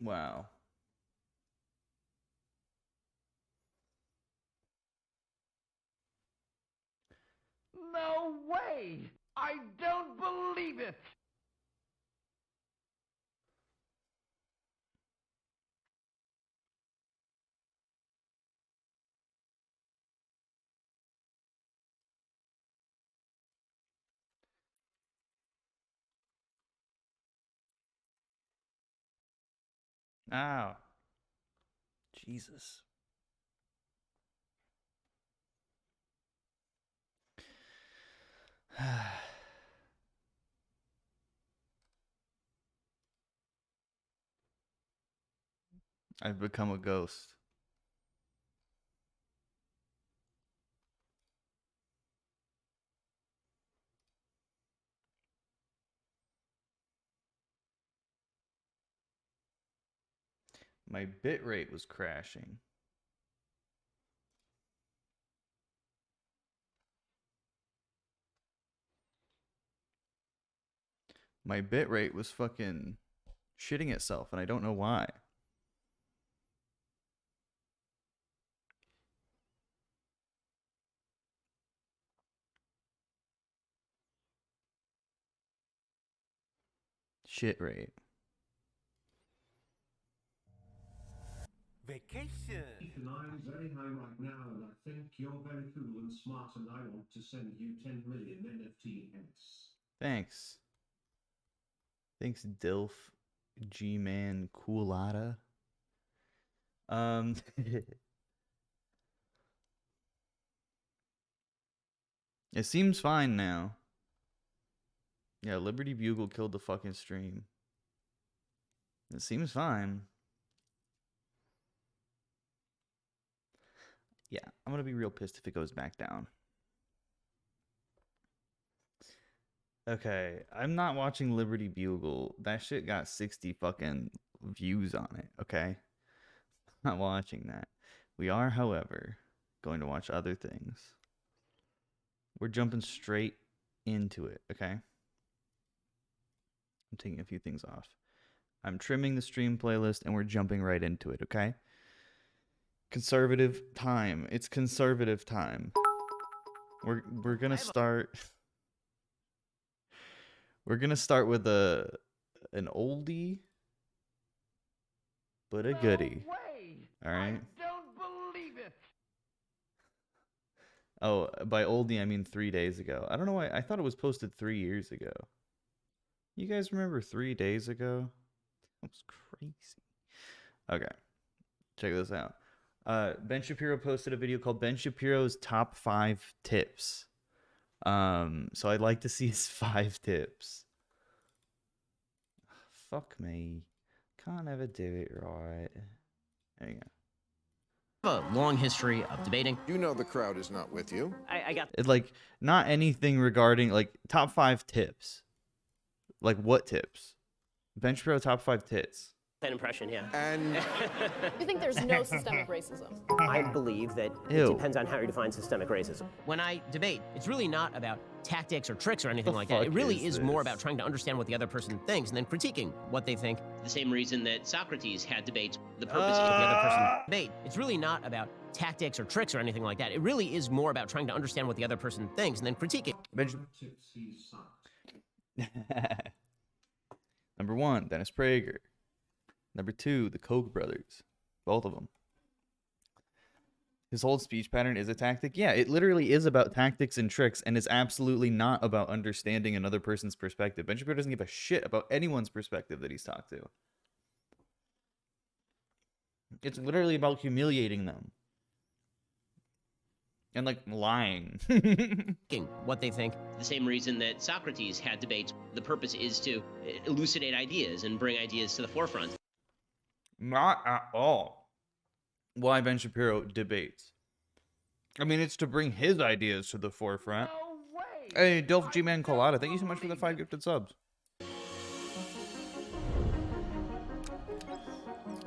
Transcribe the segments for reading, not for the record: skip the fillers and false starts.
Wow. No way! I don't believe it! Ow. Jesus. I've become a ghost. My bitrate was crashing. My bitrate was fucking shitting itself, and I don't know why. Shit rate. Vacation. I'm very high right now, and I think you're very cool and smart, and I want to send you 10 million NFTs. Thanks. Thanks, Dilf G-Man Coolata. It seems fine now. Yeah, Liberty Bugle killed the fucking stream. It seems fine. Yeah, I'm gonna be real pissed if it goes back down. Okay, I'm not watching Liberty Bugle. That shit got 60 fucking views on it, okay? Not watching that. We are, however, going to watch other things. We're jumping straight into it, okay? I'm taking a few things off. I'm trimming the stream playlist and we're jumping right into it, okay? Conservative time. It's conservative time. We're gonna start. We're gonna start with an oldie, but a goodie. No way! All right. I don't believe it! Oh, by oldie I mean 3 days ago. I don't know why I thought it was posted 3 years ago. You guys remember 3 days ago? That was crazy. Okay, check this out. Ben Shapiro posted a video called Ben Shapiro's Top 5 Tips. So I'd like to see his 5 tips. Fuck me. Can't ever do it right. There you go. A long history of debating. You know the crowd is not with you. I got It, like, not anything regarding, like, top 5 tips. Like, what tips? Ben Shapiro top 5 tits. that impression, yeah. And You think there's no systemic racism? I believe that Ew. it depends on how you define systemic racism. When I debate, it's really not about tactics or tricks or anything The like that. It fuck really is is more this? about trying to understand what the other person thinks and then critiquing what they think. The same reason that Socrates had debates, the purpose of the other person debate. It's really not about tactics or tricks or anything like that. It really is more about trying to understand what the other person thinks and then critiquing. Tipsy sucked. Number 1, Dennis Prager. Number 2, the Koch brothers. Both of them. His whole speech pattern is a tactic. Yeah, it literally is about tactics and tricks, and is absolutely not about understanding another person's perspective. Ben Shapiro doesn't give a shit about anyone's perspective that he's talked to. It's literally about humiliating them. And, like, lying. What they think. The same reason that Socrates had debates. The purpose is to elucidate ideas and bring ideas to the forefront. Not at all. Why Ben Shapiro debates. I mean, it's to bring his ideas to the forefront. No way! Hey, Dilf G-Man Colada, thank you so much for the 5 gifted subs.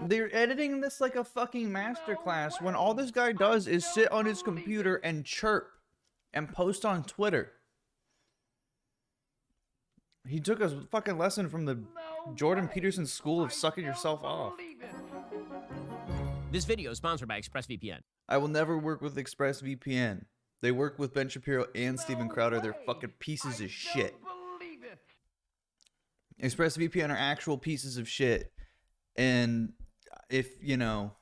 They're editing this like a fucking masterclass when all this guy does is sit on his computer and chirp and post on Twitter. He took a fucking lesson from the No Jordan way. Peterson's school of I sucking don't yourself off. believe it. This video is sponsored by ExpressVPN. I will never work with ExpressVPN. They work with Ben Shapiro and Steven Crowder. They're fucking pieces of shit. I don't believe it. ExpressVPN are actual pieces of shit. And if, you know,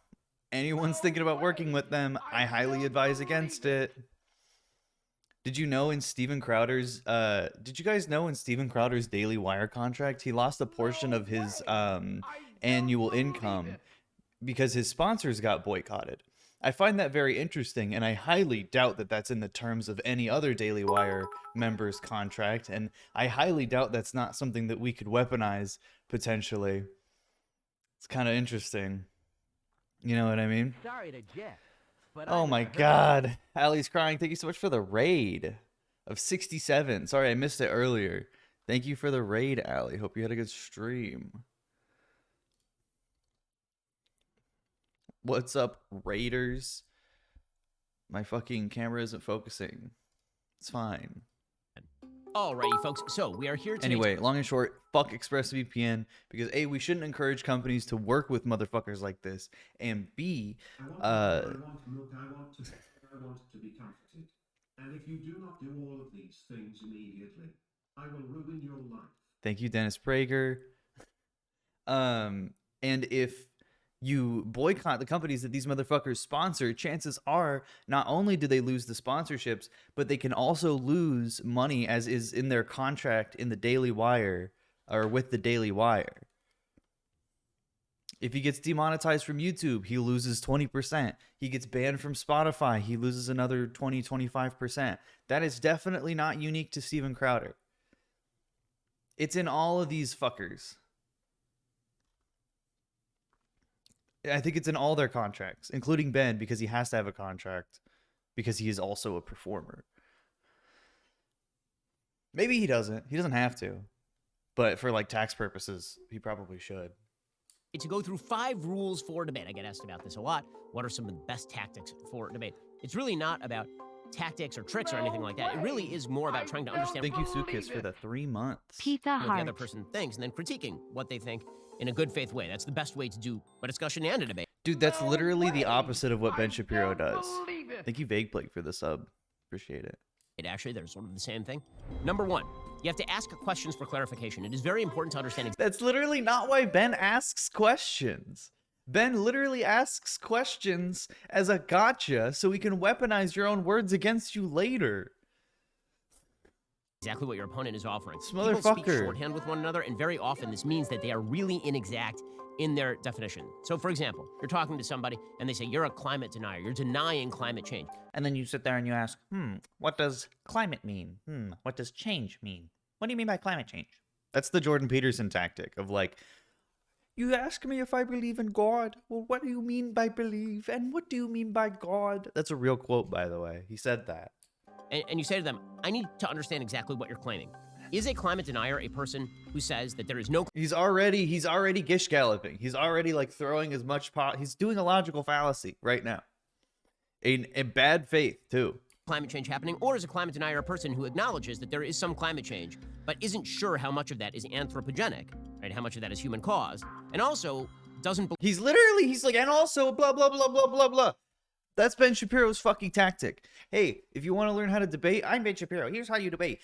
anyone's thinking about working with them, I highly advise against it. Did you know in Steven Crowder's did you guys know in Steven Crowder's Daily Wire contract, he lost a portion of his annual income because his sponsors got boycotted? I find that very interesting, and I highly doubt that that's in the terms of any other Daily Wire member's contract, and I highly doubt that's not something that we could weaponize potentially. It's kind of interesting. You know what I mean? Sorry to Jeff, but Oh my god. Allie's crying. Thank you so much for the raid of 67. Sorry, I missed it earlier. Thank you for the raid, Allie. Hope you had a good stream. What's up, raiders? My fucking camera isn't focusing. It's fine. Alrighty, folks. So we are here today. Anyway, long and short, fuck ExpressVPN, because A, we shouldn't encourage companies to work with motherfuckers like this, and B, I want milk, I want to be comforted. And if you do not do all of these things immediately, I will ruin your life. thank you, Dennis Prager. And if you boycott the companies that these motherfuckers sponsor, chances are not only do they lose the sponsorships, but they can also lose money, as is in their contract in the Daily Wire or with the Daily Wire. If he gets demonetized from YouTube, he loses 20%. He gets banned from Spotify, he loses another 20-25%. That is definitely not unique to Steven Crowder. It's in all of these fuckers. I think it's in all their contracts, including Ben, because he has to have a contract because he is also a performer. Maybe he doesn't. He doesn't have to. But for like tax purposes, he probably should. To go through 5 rules for debate. I get asked about this a lot. What are some of the best tactics for debate? It's really not about tactics or tricks or anything like that. It really is more about trying to understand Thank you, Sukis, for the 3 months. Pizza what the other Hut. person thinks and then critiquing what they think in a good faith way. That's the best way to do a discussion and a debate. Dude, that's literally the opposite of what Ben Shapiro does. Believe it. Thank you, Vague Blake, for the sub. Appreciate it. Actually, they're sort of the same thing. Number 1, you have to ask questions for clarification. It is very important to understand That's literally not why Ben asks questions. Ben literally asks questions as a gotcha so he can weaponize your own words against you later. exactly what your opponent is offering. This People speak motherfucker. shorthand with one another, and very often this means that they are really inexact in their definition. So, for example, you're talking to somebody and they say, you're a climate denier. You're denying climate change. And then you sit there and you ask, what does climate mean? What does change mean? What do you mean by climate change? That's the Jordan Peterson tactic of like, you ask me if I believe in God. Well, what do you mean by believe? And what do you mean by God? That's a real quote, by the way. He said that. And you say to them, I need to understand exactly what you're claiming. Is a climate denier a person who says that there is no He's already gish galloping. He's already like throwing as much he's doing a logical fallacy right now. In bad faith too. climate change happening? Or is a climate denier a person who acknowledges that there is some climate change, but isn't sure how much of that is anthropogenic, right? How much of that is human caused, and also doesn't believe He's like, and also blah, blah, blah, blah, blah, blah. That's Ben Shapiro's fucking tactic. Hey, if you want to learn how to debate, I'm Ben Shapiro. Here's how you debate.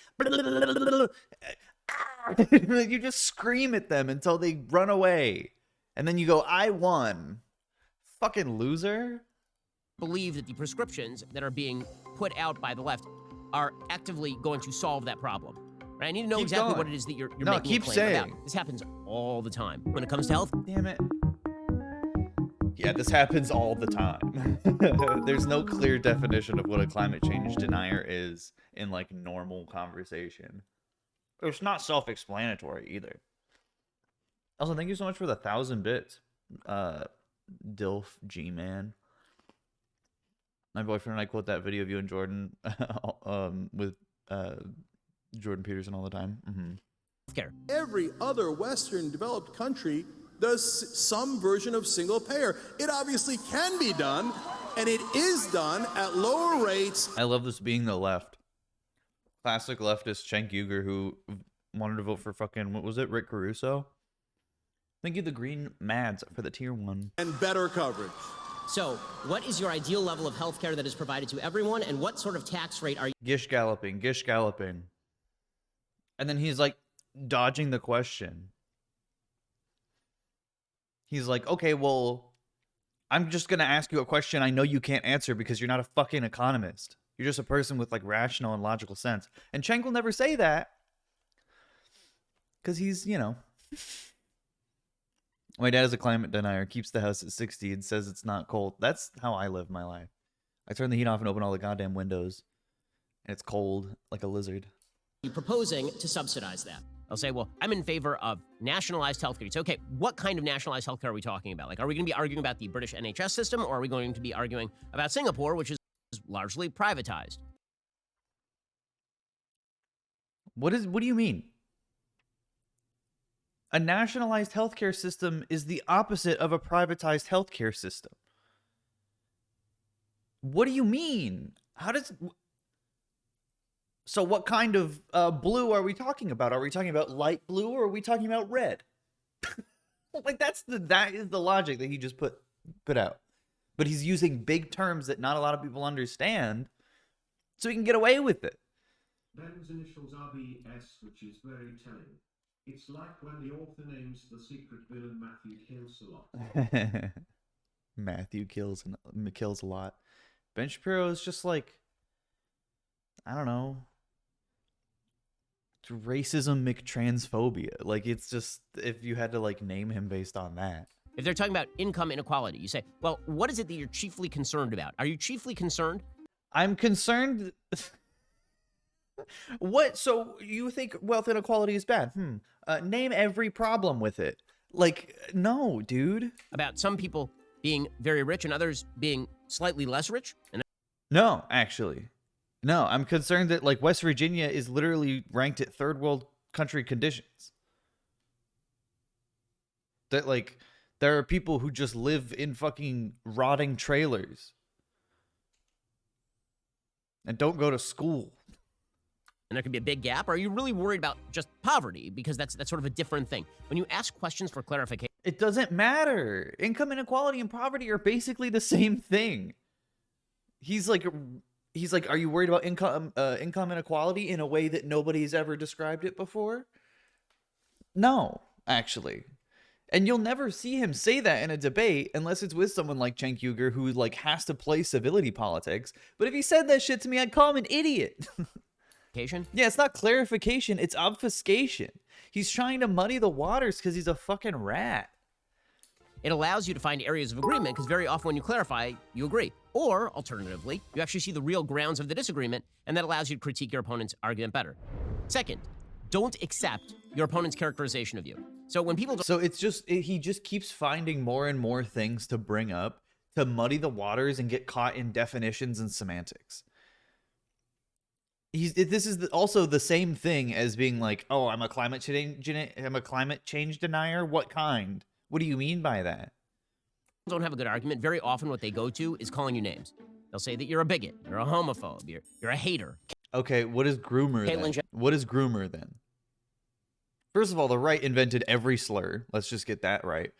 You just scream at them until they run away. And then you go, I won. Fucking loser. that the prescriptions that are being put out by the left are actively going to solve that problem. Right? I need to know Keep exactly going. what it is that you're No, making keep a claim saying. about. This happens all the time. When it comes to health, Damn it. Yeah, this happens all the time. There's no clear definition of what a climate change denier is in like normal conversation. It's not self-explanatory either. Also, thank you so much for the 1,000 bits, Dilf G-Man. My boyfriend and I quote that video of you and Jordan with Jordan Peterson all the time. healthcare. Every other Western developed country does some version of single payer. It obviously can be done, and it is done at lower rates. I love this being the left. Classic leftist Cenk Uygur who wanted to vote for fucking, what was it, Rick Caruso? Thank you, the green Mads, for the tier 1. and better coverage. So, what is your ideal level of healthcare that is provided to everyone, and what sort of tax rate are you Gish galloping, gish galloping. And then he's like dodging the question. He's like, okay, well, I'm just going to ask you a question I know you can't answer because you're not a fucking economist. You're just a person with like rational and logical sense. And Cenk will never say that because he's, you know. My dad is a climate denier, keeps the house at 60 and says it's not cold. That's how I live my life. I turn the heat off and open all the goddamn windows. And it's cold like a lizard. proposing to subsidize that? They'll say, well, I'm in favor of nationalized healthcare. You say, okay, what kind of nationalized healthcare are we talking about? Like, are we going to be arguing about the British NHS system, or are we going to be arguing about Singapore, which is largely privatized? What do you mean? A nationalized healthcare system is the opposite of a privatized healthcare system. What do you mean? So what kind of blue are we talking about? Are we talking about light blue or are we talking about red? Like that is the logic that he just put out. But he's using big terms that not a lot of people understand so he can get away with it. Ben's initials are BS, which is very telling. It's like when the author names the secret villain Matthew kills a lot. Matthew kills a lot. Ben Shapiro is just like, I don't know, it's racism McTransphobia. Like, it's just, if you had to like name him based on that. If they're talking about income inequality, you say, well, what is it that you're chiefly concerned about? Are you chiefly concerned? I'm concerned. What? So you think wealth inequality is bad? Name every problem with it. Like, no, dude. About some people being very rich and others being slightly less rich? And No, actually. No, I'm concerned that like West Virginia is literally ranked at third world country conditions. That like there are people who just live in fucking rotting trailers and don't go to school. there could be a big gap? Or are you really worried about just poverty? Because that's sort of a different thing. When you ask questions for clarification, It doesn't matter. Income inequality and poverty are basically the same thing. He's like, are you worried about income inequality in a way that nobody's ever described it before? No, actually. And you'll never see him say that in a debate unless it's with someone like Cenk Uygur who like has to play civility politics. But if he said that shit to me, I'd call him an idiot. Yeah, it's not clarification, it's obfuscation. He's trying to muddy the waters because he's a fucking rat. it allows you to find areas of agreement, because very often when you clarify, you agree. Or, alternatively, you actually see the real grounds of the disagreement, and that allows you to critique your opponent's argument better. Second, don't accept your opponent's characterization of you. So when people So it's just, he just keeps finding more and more things to bring up to muddy the waters and get caught in definitions and semantics. This is also the same thing as being like, oh, I'm a climate change denier. What kind? What do you mean by that? don't have a good argument, very often what they go to is calling you names. They'll say that you're a bigot, you're a homophobe, you're a hater. Okay, what is groomer then? What is groomer then? First of all, the right invented every slur. Let's just get that right.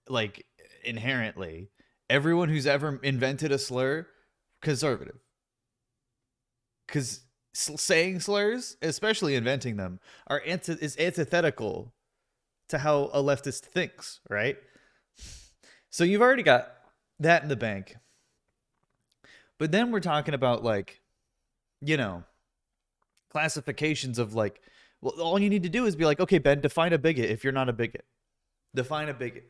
Like, inherently, everyone who's ever invented a slur, conservative. Because saying slurs, especially inventing them, is antithetical to how a leftist thinks, right? So you've already got that in the bank. But then we're talking about, like, you know, classifications of, like, well, all you need to do is be like, okay, Ben, define a bigot if you're not a bigot. Define a bigot.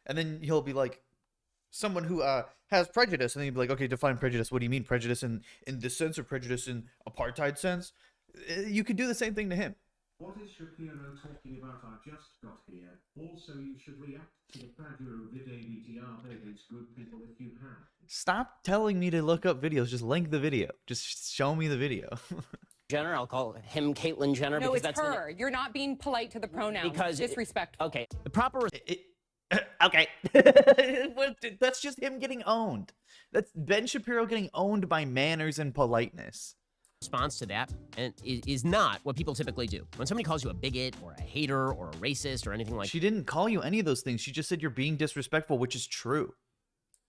And then he'll be like, someone who has prejudice. And then you'll be like, okay, define prejudice. What do you mean? Prejudice in this sense or prejudice in apartheid sense? You could do the same thing to him. What is Shapiro talking about? I just got here. Also, you should react to the Praduro vid ABTR babies, good people if you have. Stop telling me to look up videos. Just link the video. Just show me the video. Jenner, I'll call him Caitlyn Jenner. No, because it's that's her. You're not being polite to the pronouns. Because disrespectful. Okay, the proper. Okay. That's just him getting owned. That's Ben Shapiro getting owned by manners and politeness. response to that and is not what people typically do. When somebody calls you a bigot or a hater or a racist or anything like She didn't call you any of those things. She just said you're being disrespectful, which is true.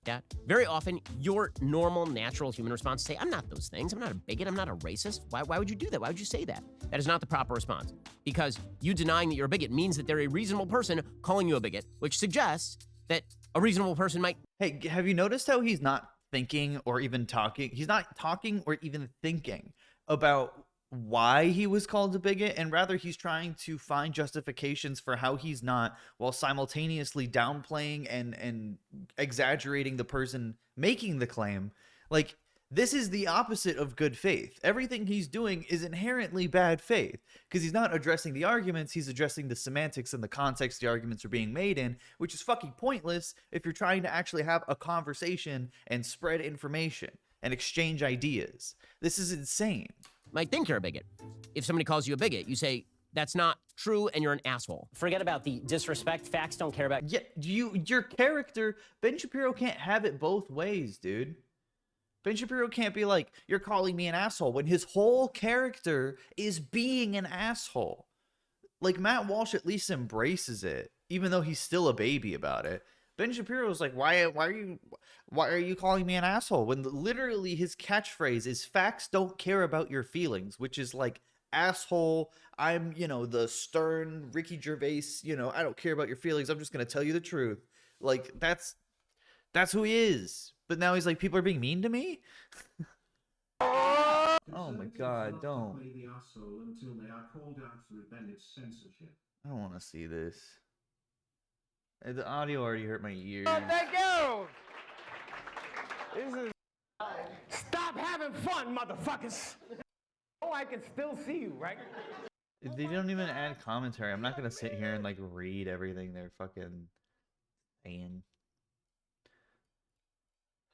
that, very often your normal, natural human response is say, I'm not those things. I'm not a bigot. I'm not a racist. Why would you do that? Why would you say that? That is not the proper response, because you denying that you're a bigot means that they're a reasonable person calling you a bigot, which suggests that a reasonable person might. Hey, have you noticed how he's not thinking or even talking? He's not talking or even thinking about why he was called a bigot, and rather he's trying to find justifications for how he's not, while simultaneously downplaying and exaggerating the person making the claim. Like, this is the opposite of good faith. Everything he's doing is inherently bad faith, because he's not addressing the arguments, he's addressing the semantics and the context the arguments are being made in, which is fucking pointless if you're trying to actually have a conversation and spread information and exchange ideas. This is insane. Might think you're a bigot. If somebody calls you a bigot, you say, that's not true and you're an asshole. Forget about the disrespect. Facts don't care about. Yeah, your character, Ben Shapiro can't have it both ways, dude. Ben Shapiro can't be like, you're calling me an asshole, when his whole character is being an asshole. Like, Matt Walsh at least embraces it, even though he's still a baby about it. Ben Shapiro's like, why are you calling me an asshole? When literally his catchphrase is facts don't care about your feelings, which is like, asshole, I'm, the stern Ricky Gervais, I don't care about your feelings. I'm just going to tell you the truth. Like, that's who he is. But now he's like, people are being mean to me? Oh my God, don't. Play the asshole until they are called out for Bennett's censorship. I don't want to see this. The audio already hurt my ears. Oh, thank you. This is. Stop having fun, motherfuckers. Oh, I can still see you, right? They don't even add commentary. I'm not going to sit here and like read everything they're fucking saying.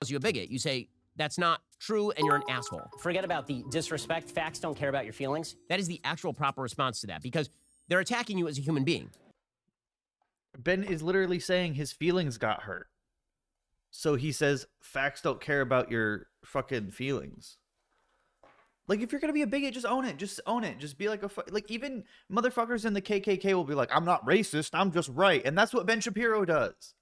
Calls you a bigot, you say, that's not true and you're an asshole. Forget about the disrespect. Facts don't care about your feelings. That is the actual proper response to that, because they're attacking you as a human being. Ben is literally saying his feelings got hurt. So he says, facts don't care about your fucking feelings. Like, if you're gonna be a bigot, just own it. Just own it. Just be like like, even motherfuckers in the KKK will be like, I'm not racist, I'm just right. And that's what Ben Shapiro does.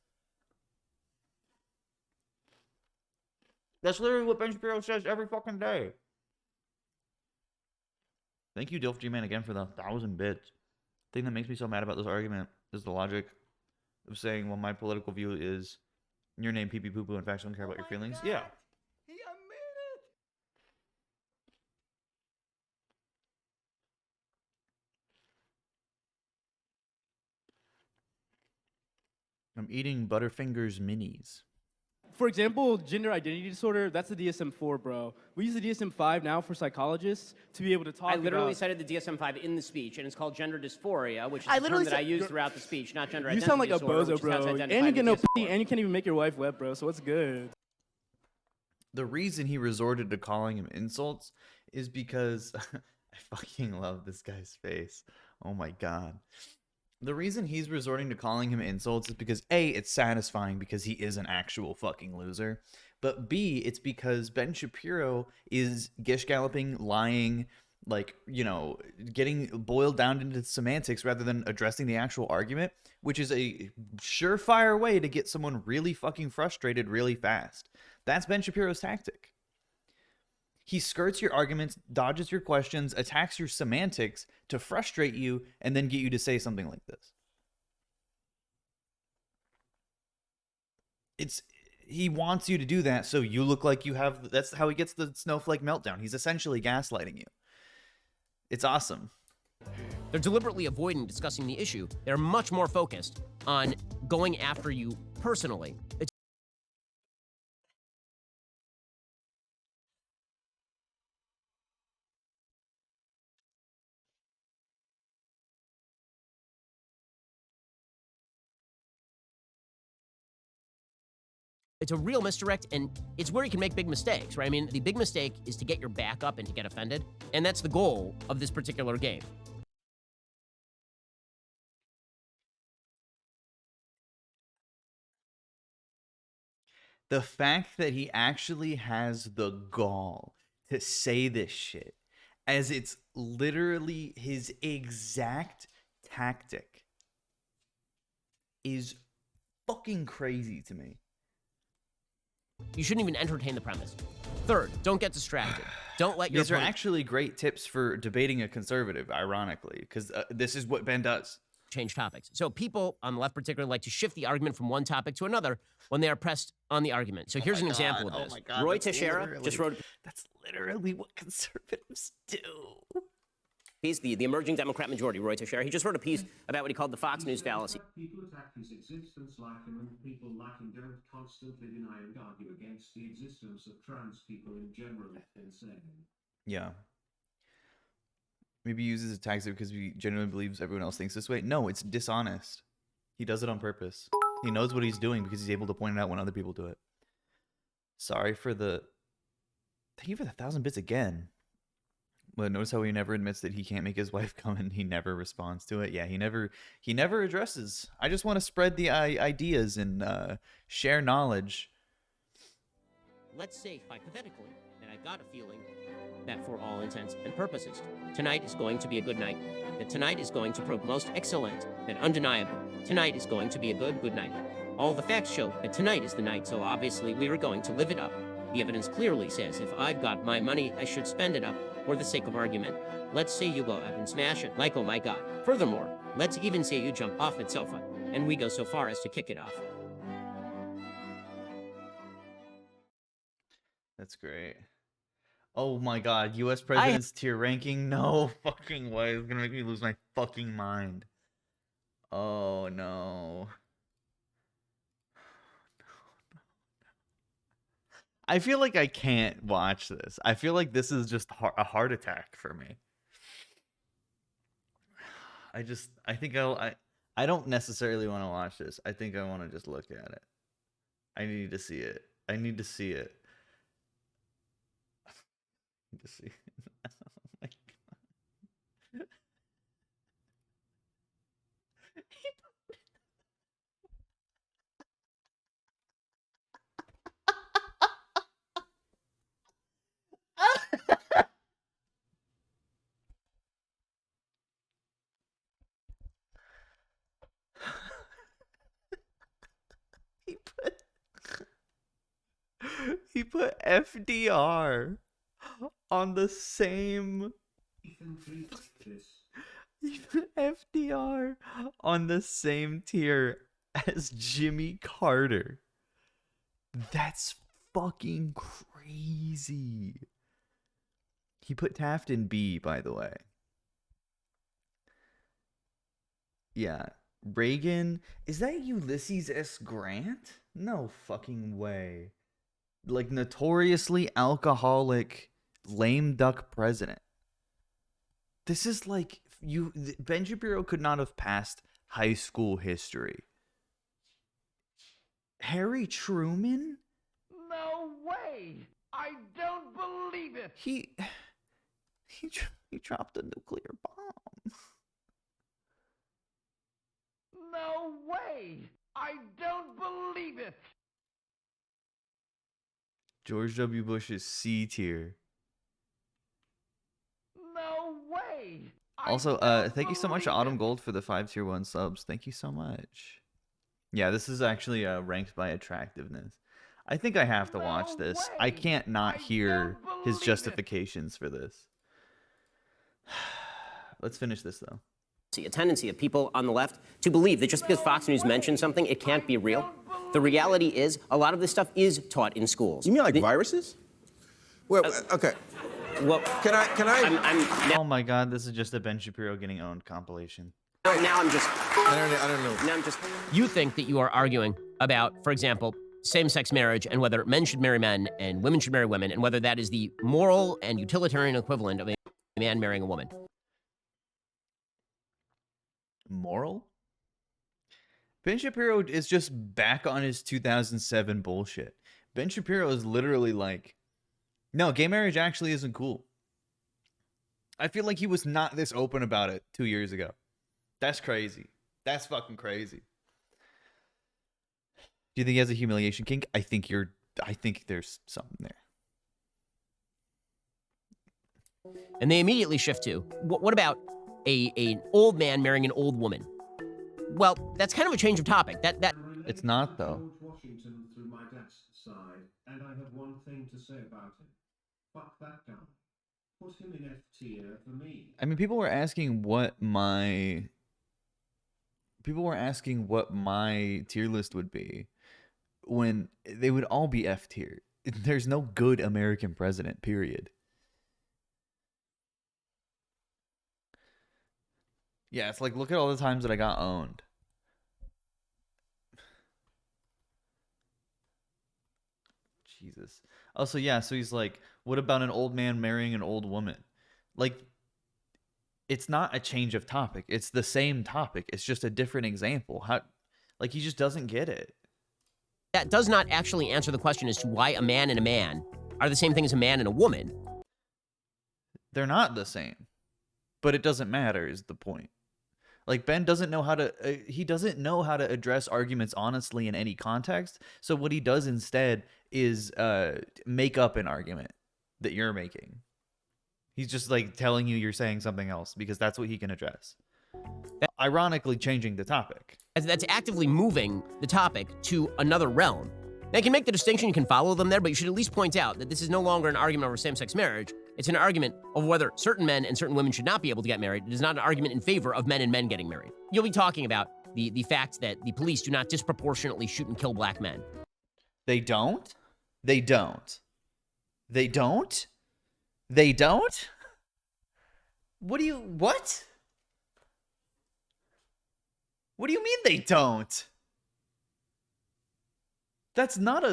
That's literally what Ben Shapiro says every fucking day. Thank you, Dilf G-Man, again for the 1,000 bits. The thing that makes me so mad about this argument is the logic of saying, well, my political view is your name pee pee poo poo and facts don't care about your feelings. God. Yeah. He admitted. I'm eating Butterfingers minis. For example, gender identity disorder, that's the DSM-4, bro. We use the DSM-5 now for psychologists to be able to talk I literally about... cited the DSM-5 in the speech, and it's called gender dysphoria, which is I a term literally that I use throughout the speech, not gender You identity sound like a disorder, bozo, which is how it's bro. And identified you get in no the DSM-4. pussy, and you can't even make your wife wet, bro, so what's good? The reason he resorted to calling him insults is because I fucking love this guy's face. Oh my God. The reason he's resorting to calling him insults is because A, it's satisfying because he is an actual fucking loser. But B, it's because Ben Shapiro is gish galloping, lying, like, getting boiled down into semantics rather than addressing the actual argument, which is a surefire way to get someone really fucking frustrated really fast. That's Ben Shapiro's tactic. He skirts your arguments, dodges your questions, attacks your semantics to frustrate you, and then get you to say something like this. He wants you to do that so you look like you have... That's how he gets the snowflake meltdown. He's essentially gaslighting you. It's awesome. They're deliberately avoiding discussing the issue. They're much more focused on going after you personally. It's a real misdirect, and it's where you can make big mistakes, right? I mean, the big mistake is to get your back up and to get offended, and that's the goal of this particular game. The fact that he actually has the gall to say this shit as it's literally his exact tactic is fucking crazy to me. You shouldn't even entertain the premise. Third, don't get distracted. Don't let your These are actually great tips for debating a conservative, ironically, because this is what Ben does. Change topics. So people on the left particularly like to shift the argument from one topic to another when they are pressed on the argument. So here's an example of this. Oh my God, Roy Teixeira just wrote That's literally what conservatives do. piece, the emerging Democrat majority, Roy Teixeira, he just wrote a piece about what he called the Fox News fallacy. People attack his existence like him, and people like him don't constantly deny and argue against the existence of trans people in general. Insane. Yeah. Maybe he uses a tactic because he genuinely believes everyone else thinks this way. No, it's dishonest. He does it on purpose. He knows what he's doing because he's able to point it out when other people do it. Sorry for the... Thank you for the 1,000 bits again. But notice how he never admits that he can't make his wife come and he never responds to it. Yeah, he never addresses. I just want to spread the ideas and share knowledge. Let's say, hypothetically, that I got a feeling that for all intents and purposes, tonight is going to be a good night. That tonight is going to prove most excellent and undeniable. Tonight is going to be a good night. All the facts show that tonight is the night, so obviously we are going to live it up. The evidence clearly says if I've got my money, I should spend it up for the sake of argument. Let's say you go up and smash it, like oh my God. Furthermore, let's even say you jump off that sofa, and we go so far as to kick it off. That's great. Oh my God, U.S. president's tier ranking? No fucking way. It's gonna make me lose my fucking mind. Oh no. I feel like I can't watch this. I feel like this is just a heart attack for me. I don't necessarily want to watch this. I think I want to just look at it. I need to see it. I need to see it. I need to see it. Oh my God. He put FDR on the same. He put FDR on the same tier as Jimmy Carter. That's fucking crazy. He put Taft in B, by the way. Yeah. Reagan. Is that Ulysses S. Grant? No fucking way. Like, notoriously alcoholic, lame duck president. This is like, Ben Shapiro could not have passed high school history. Harry Truman? No way! I don't believe it! He dropped a nuclear bomb. No way! I don't believe it! George W. Bush is C tier. No way! Also, thank you so much, Autumn Gold, for the 5 tier 1 subs. Thank you so much. Yeah, this is actually ranked by attractiveness. I think I have to watch this. I can't not hear his justifications for this. Let's finish this, though. See, a tendency of people on the left to believe that just because Fox News mentions something, it can't be real. The reality is, a lot of this stuff is taught in schools. You mean like viruses? Well, okay. Well, Can I? Oh my God, this is just a Ben Shapiro getting owned compilation. now I'm just. I don't know. Now I'm just. You think that you are arguing about, for example, same-sex marriage and whether men should marry men and women should marry women and whether that is the moral and utilitarian equivalent of a man marrying a woman. Moral? Ben Shapiro is just back on his 2007 bullshit. Ben Shapiro is literally like, no, gay marriage actually isn't cool. I feel like he was not this open about it 2 years ago. That's crazy. That's fucking crazy. Do you think he has a humiliation kink? I think there's something there. And they immediately shift to, what about an old man marrying an old woman? Well, that's kind of a change of topic. It's not, though. George Washington through my dad's side, and I have one thing to say about him. Fuck that guy. Put him in F tier for me. I mean, people were asking what my tier list would be when they would all be F tier. There's no good American president, period. Yeah, it's like, look at all the times that I got owned. Jesus. Also, yeah, so he's like, what about an old man marrying an old woman? Like, it's not a change of topic. It's the same topic. It's just a different example. Like, he just doesn't get it. That does not actually answer the question as to why a man and a man are the same thing as a man and a woman. They're not the same. But it doesn't matter is the point. Like, Ben doesn't know how to he doesn't know how to address arguments honestly in any context. So what he does instead is make up an argument that you're making. He's just like telling you you're saying something else because that's what he can address. Ironically changing the topic. That's actively moving the topic to another realm. They can make the distinction, you can follow them there, but you should at least point out that this is no longer an argument over same-sex marriage. It's an argument over whether certain men and certain women should not be able to get married. It is not an argument in favor of men and men getting married. You'll be talking about the fact that the police do not disproportionately shoot and kill black men. They don't? They don't. They don't? They don't? What? What do you mean they don't? That's not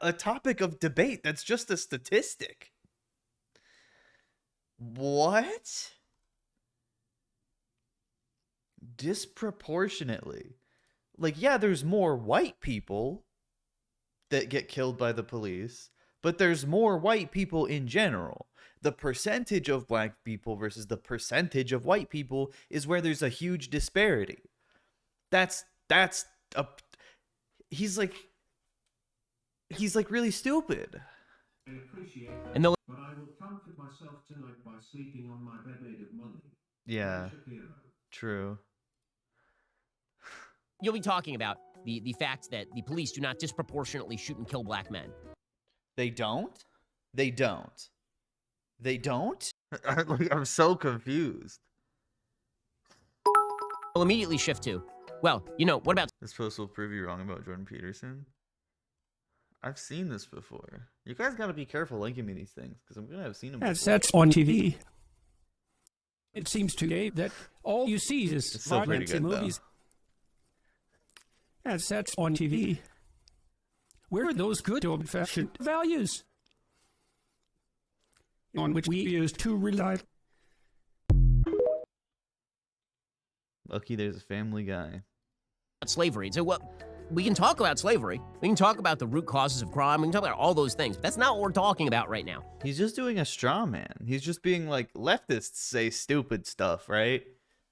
a topic of debate. That's just a statistic. What? Disproportionately. Like, yeah, there's more white people that get killed by the police, but there's more white people in general. The percentage of black people versus the percentage of white people is where there's a huge disparity. He's like really stupid. I appreciate that, And but I will comfort myself tonight by sleeping on my bed made of money. Yeah, true. You'll be talking about the fact that the police do not disproportionately shoot and kill black men. They don't? They don't. They don't? I'm so confused. We'll immediately shift to, well, you know, what about... This post will prove you wrong about Jordan Peterson. I've seen this before. You guys gotta be careful linking me these things, because I'm gonna have seen them before. That's on TV. It seems today that all you see is violence in movies. That's on TV. Where are those good old-fashioned values on which we use to rely? Lucky there's a Family Guy. Slavery. So, well, we can talk about slavery. We can talk about the root causes of crime. We can talk about all those things. But that's not what we're talking about right now. He's just doing a straw man. He's just being like, leftists say stupid stuff, right?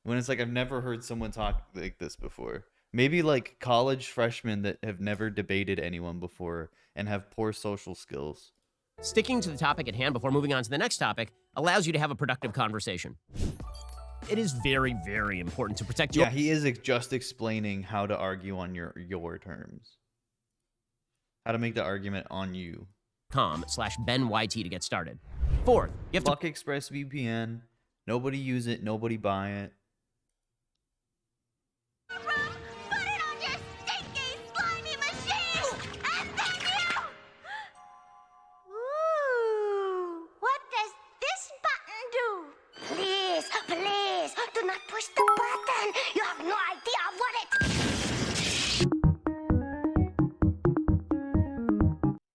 When it's like, I've never heard someone talk like this before. Maybe like college freshmen that have never debated anyone before and have poor social skills. Sticking to the topic at hand before moving on to the next topic allows you to have a productive conversation. It is very, very important to protect your... Yeah, he is just explaining how to argue on your terms. How to make the argument on you. .com/BenYT to get started. Fourth, you have to... Fuck ExpressVPN. Nobody use it. Nobody buy it. Please, do not push the button. You have no idea what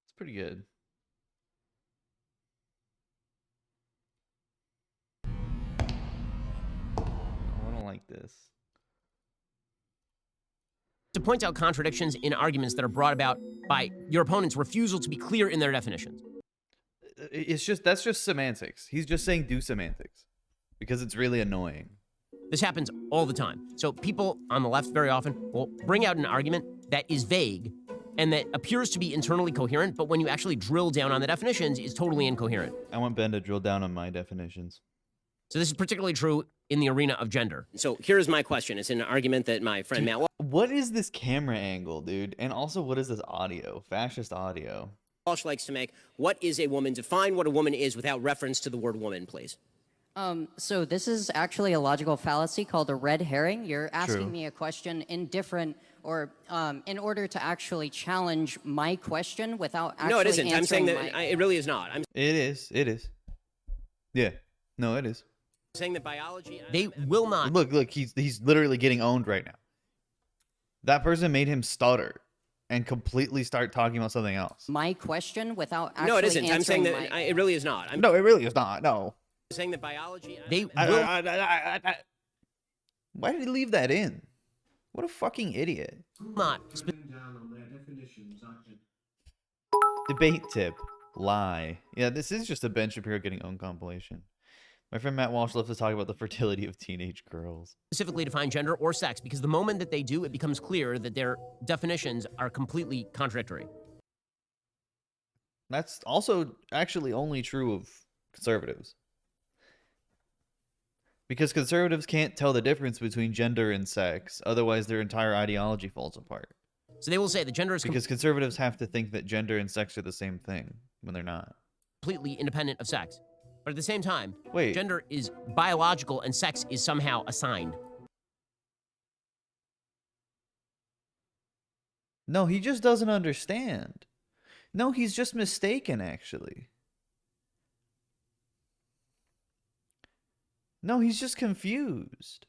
It's pretty good. I don't like this. To point out contradictions in arguments that are brought about by your opponent's refusal to be clear in their definitions. That's just semantics. He's just saying do semantics. Because it's really annoying. This happens all the time. So people on the left very often will bring out an argument that is vague and that appears to be internally coherent, but when you actually drill down on the definitions, is totally incoherent. I want Ben to drill down on my definitions. So this is particularly true in the arena of gender. So here's my question. It's an argument that my friend Matt What is this camera angle, dude? And also, what is this audio? Fascist audio. Walsh likes to make. What is a woman? Define what a woman is without reference to the word woman, please. So this is actually a logical fallacy called a red herring. You're asking True. me a question in order to actually challenge my question without actually No, it isn't. I'm saying answering that it really is not. I'm It is. It is. Yeah. No, it is. saying that biology. They will not. Look. He's literally getting owned right now. That person made him stutter and completely start talking about something else. my question without actually No, it isn't. I'm saying answering that it really is not. I'm No, it really is not. No. saying that biology. They will. Why did he leave that in? What a fucking idiot. not. Down on their definitions, I can Debate tip. Lie. Yeah, this is just a Ben Shapiro getting owned compilation. My friend Matt Walsh loves to talk about the fertility of teenage girls. Specifically define gender or sex, because the moment that they do, it becomes clear that their definitions are completely contradictory. That's also actually only true of conservatives. Because conservatives can't tell the difference between gender and sex, otherwise their entire ideology falls apart. So they will say that gender is Because conservatives have to think that gender and sex are the same thing when they're not. completely independent of sex. But at the same time, Wait. gender is biological and sex is somehow assigned. No, he just doesn't understand. No, he's just mistaken, actually. No, he's just confused.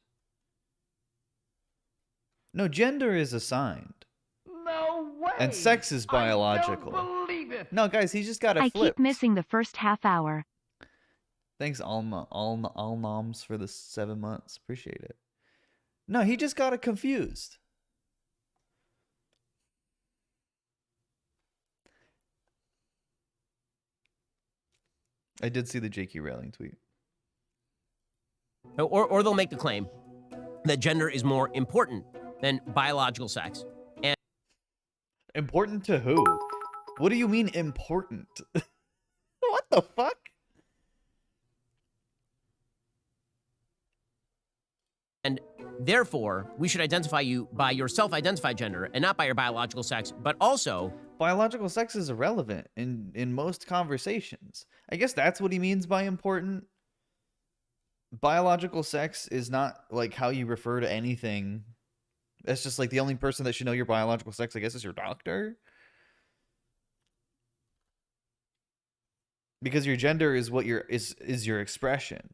No, gender is assigned. No way. And sex is biological. I don't believe it. No, guys, he's just got it I flipped. keep missing the first half hour. Thanks, all noms for the 7 months. Appreciate it. No, he just got it confused. I did see the J.K. Rowling tweet. Or they'll make the claim that gender is more important than biological sex. And Important to who? What do you mean important? What the fuck? And therefore, we should identify you by your self-identified gender and not by your biological sex, but also Biological sex is irrelevant in most conversations. I guess that's what he means by important. Biological sex is not like how you refer to anything. That's just like the only person that should know your biological sex, I guess, is your doctor. Because your gender is what is your expression.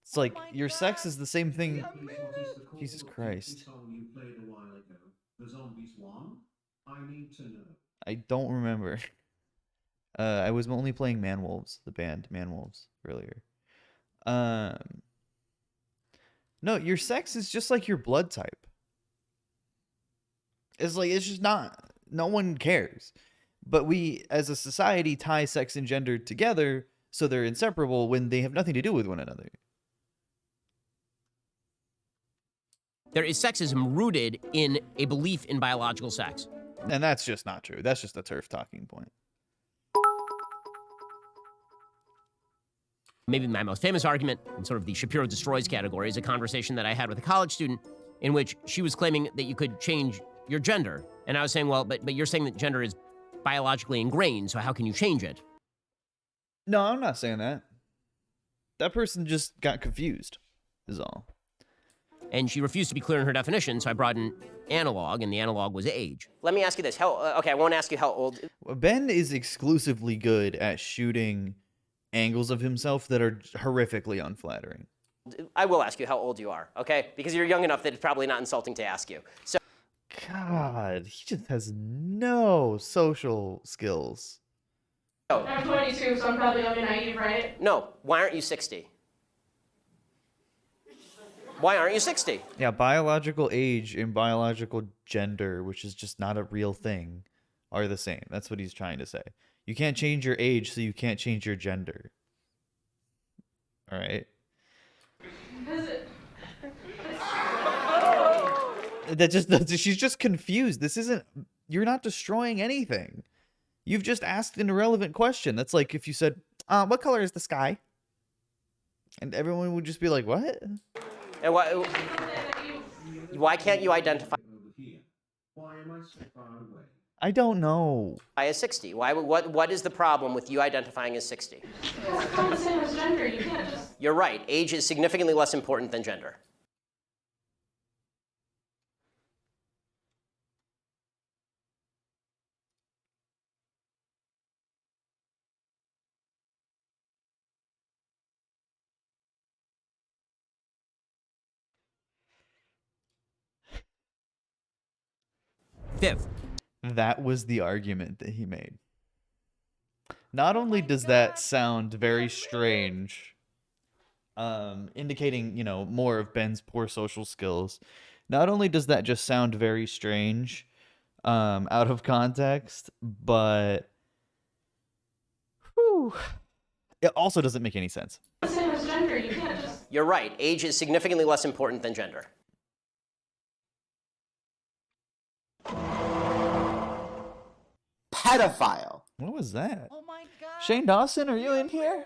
It's like your sex is the same thing. What is the call Jesus of the Christ. song you played a while ago? The Zombies one? I need to know. I don't remember. I was only playing Manwolves, the band Manwolves, earlier. No, your sex is just like your blood type. It's just not. No one cares. But we, as a society, tie sex and gender together so they're inseparable when they have nothing to do with one another. there is sexism rooted in a belief in biological sex. And that's just not true. That's just a turf talking point. Maybe my most famous argument in sort of the Shapiro destroys category is a conversation that I had with a college student in which she was claiming that you could change your gender. And I was saying, well, but you're saying that gender is biologically ingrained, so how can you change it? No, I'm not saying that. That person just got confused, is all. And she refused to be clear in her definition, so I brought in analog, and the analog was age. Let me ask you this. Okay, I won't ask you how old. Ben is exclusively good at shooting angles of himself that are horrifically unflattering. I will ask you how old you are, okay? Because you're young enough that it's probably not insulting to ask you. So. God, he just has no social skills. I'm 22, so I'm probably gonna be naive, right? No, why aren't you 60? Why aren't you 60? Yeah, biological age and biological gender, which is just not a real thing, are the same. That's what he's trying to say. You can't change your age, so you can't change your gender. All right? She's just confused. This isn't you're not destroying anything. You've just asked an irrelevant question. That's like if you said, what color is the sky? And everyone would just be like, what? And why can't you identify Why am I so far away? I don't know. as 60? What is the problem with you identifying as 60? It's not the same as gender. You can't just. You're right. Age is significantly less important than gender. Fifth. That was the argument that he made. Not only does that sound very strange, indicating, more of Ben's poor social skills, not only does that just sound very strange, out of context, but it also doesn't make any sense. The same as gender. You can't just. You're right. Age is significantly less important than gender. Pedophile. What was that? Oh my God. Shane Dawson, are you in here?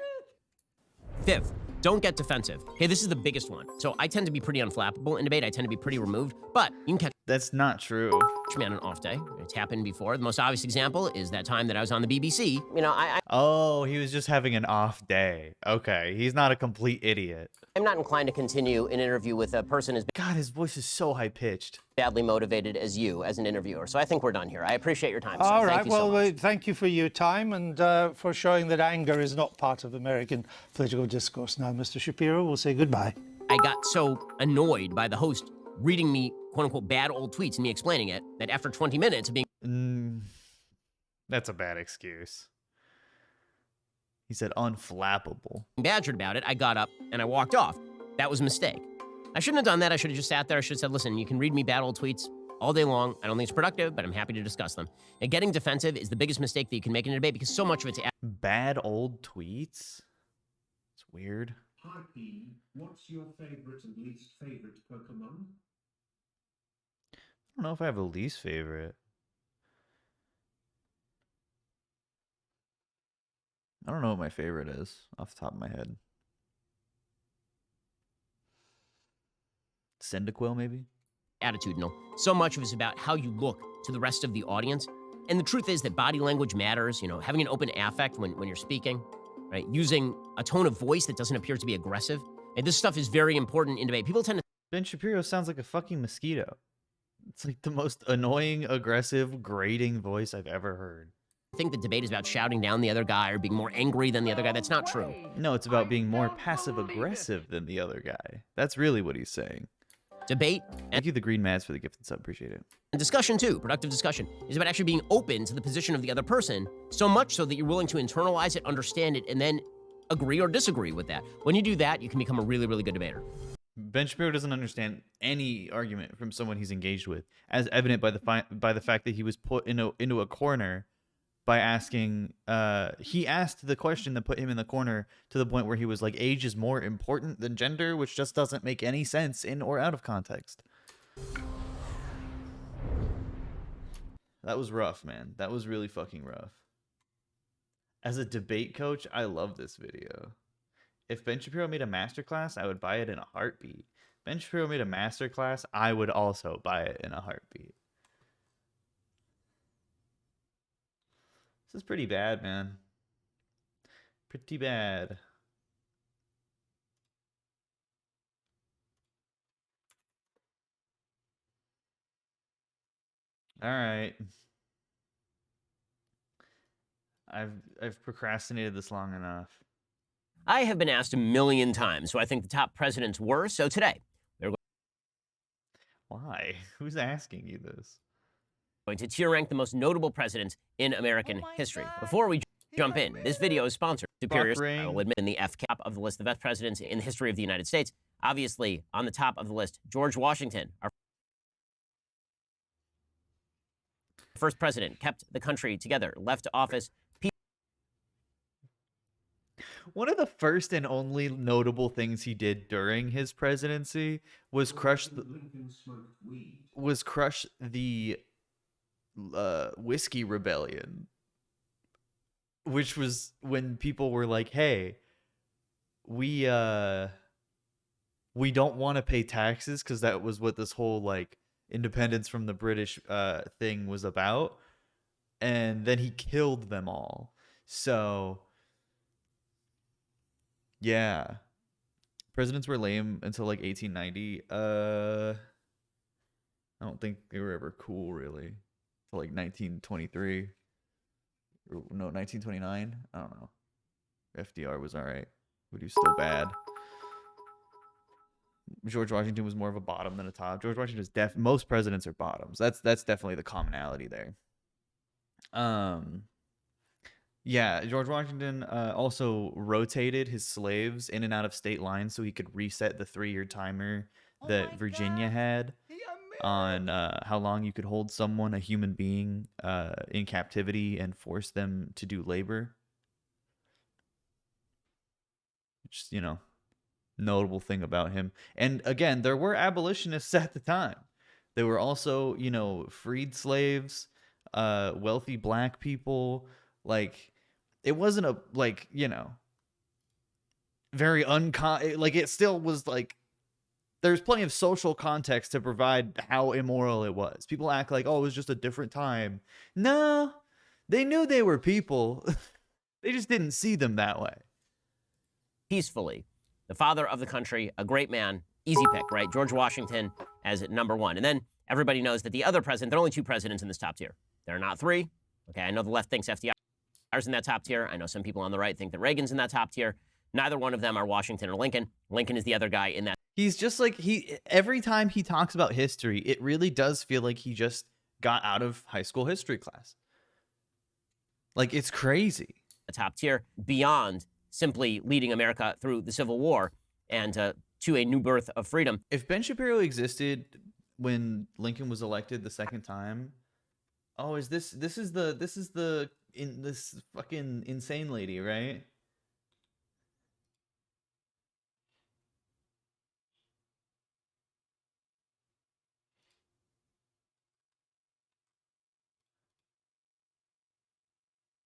Fifth, don't get defensive. Okay, this is the biggest one. So I tend to be pretty unflappable in debate. I tend to be pretty removed, but you can catch That's not true. me on an off day. It's happened before. The most obvious example is that time that I was on the BBC. Oh, he was just having an off day. Okay, he's not a complete idiot. I'm not inclined to continue an interview with a person as God, his voice is so high-pitched. badly motivated as you as an interviewer. So I think we're done here. I appreciate your time, sir. All Thank right, you so well, much. thank you for your time and for showing that anger is not part of American political discourse. Now, Mr. Shapiro, we'll say goodbye. I got so annoyed by the host reading me, quote-unquote, bad old tweets and me explaining it, that after 20 minutes of being... That's a bad excuse. He said unflappable. badgered about it, I got up and I walked off. That was a mistake. I shouldn't have done that. I should have just sat there. I should have said, listen, you can read me bad old tweets all day long. I don't think it's productive, but I'm happy to discuss them. And getting defensive is the biggest mistake that you can make in a debate because so much of it's... Bad old tweets? It's weird. Hi P, what's your favorite and least favorite Pokemon? I don't know if I have a least favorite. I don't know what my favorite is off the top of my head. Cyndaquil, maybe? attitudinal. So much of it is about how you look to the rest of the audience. And the truth is that body language matters, having an open affect when you're speaking, right? Using a tone of voice that doesn't appear to be aggressive. And this stuff is very important in debate. People tend to... Ben Shapiro sounds like a fucking mosquito. It's like the most annoying, aggressive, grating voice I've ever heard. think that debate is about shouting down the other guy or being more angry than the other guy. That's not true. No, it's about being more passive-aggressive than the other guy. That's really what he's saying. Debate. Thank you, the Green Mats, for the gift and sub. Appreciate it. And discussion, too, productive discussion, is about actually being open to the position of the other person, so much so that you're willing to internalize it, understand it, and then agree or disagree with that. When you do that, you can become a really, really good debater. Ben Shapiro doesn't understand any argument from someone he's engaged with, as evident by the fact that he was put into a corner by asking. He asked the question that put him in the corner to the point where he was like, "Age is more important than gender," which just doesn't make any sense in or out of context. That was rough, man. That was really fucking rough. As a debate coach, I love this video. If Ben Shapiro made a masterclass, I would buy it in a heartbeat. Ben Shapiro made a masterclass, I would also buy it in a heartbeat. This is pretty bad, man. Pretty bad. All right. I've procrastinated this long enough. I have been asked a million times who I think the top presidents were, so today we're Why? Who's asking you this? going to tier rank the most notable presidents in American history. Before we jump in, this video is sponsored by Superiors. I will admit in the F cap of the list of the best presidents in the history of the United States. Obviously, on the top of the list, George Washington, our first president, kept the country together, left office. One of the first and only notable things he did during his presidency was crush the whiskey rebellion, which was when people were like, "Hey, we don't want to pay taxes," because that was what this whole like independence from the British thing was about. And then he killed them all. So yeah, presidents were lame until like 1890. I don't think they were ever cool really till like 1923. No, 1929. I don't know. FDR was all right, but he was still bad. George Washington was more of a bottom than a top. George Washington is most presidents are bottoms. That's definitely the commonality there. Yeah, George Washington also rotated his slaves in and out of state lines so he could reset the 3-year timer that Virginia had on how long you could hold someone, a human being, in captivity and force them to do labor. Just, notable thing about him. And again, there were abolitionists at the time. There were also, freed slaves, wealthy black people. Like, it wasn't a, like, very like, it still was like, there's plenty of social context to provide how immoral it was. People act like, oh, it was just a different time. No, they knew they were people. They just didn't see them that way. Peacefully. The father of the country, a great man, easy pick, right? George Washington as number one. And then everybody knows that the other president, there are only 2 presidents in this top tier. There are not 3. Okay, I know the left thinks FDR's in that top tier. I know some people on the right think that Reagan's in that top tier. Neither one of them are Washington or Lincoln. Lincoln is the other guy in that. He's just like, every time he talks about history, it really does feel like he just got out of high school history class. Like, it's crazy. The top tier beyond simply leading America through the Civil War and to a new birth of freedom. If Ben Shapiro existed when Lincoln was elected the second time, oh, this fucking insane lady, right?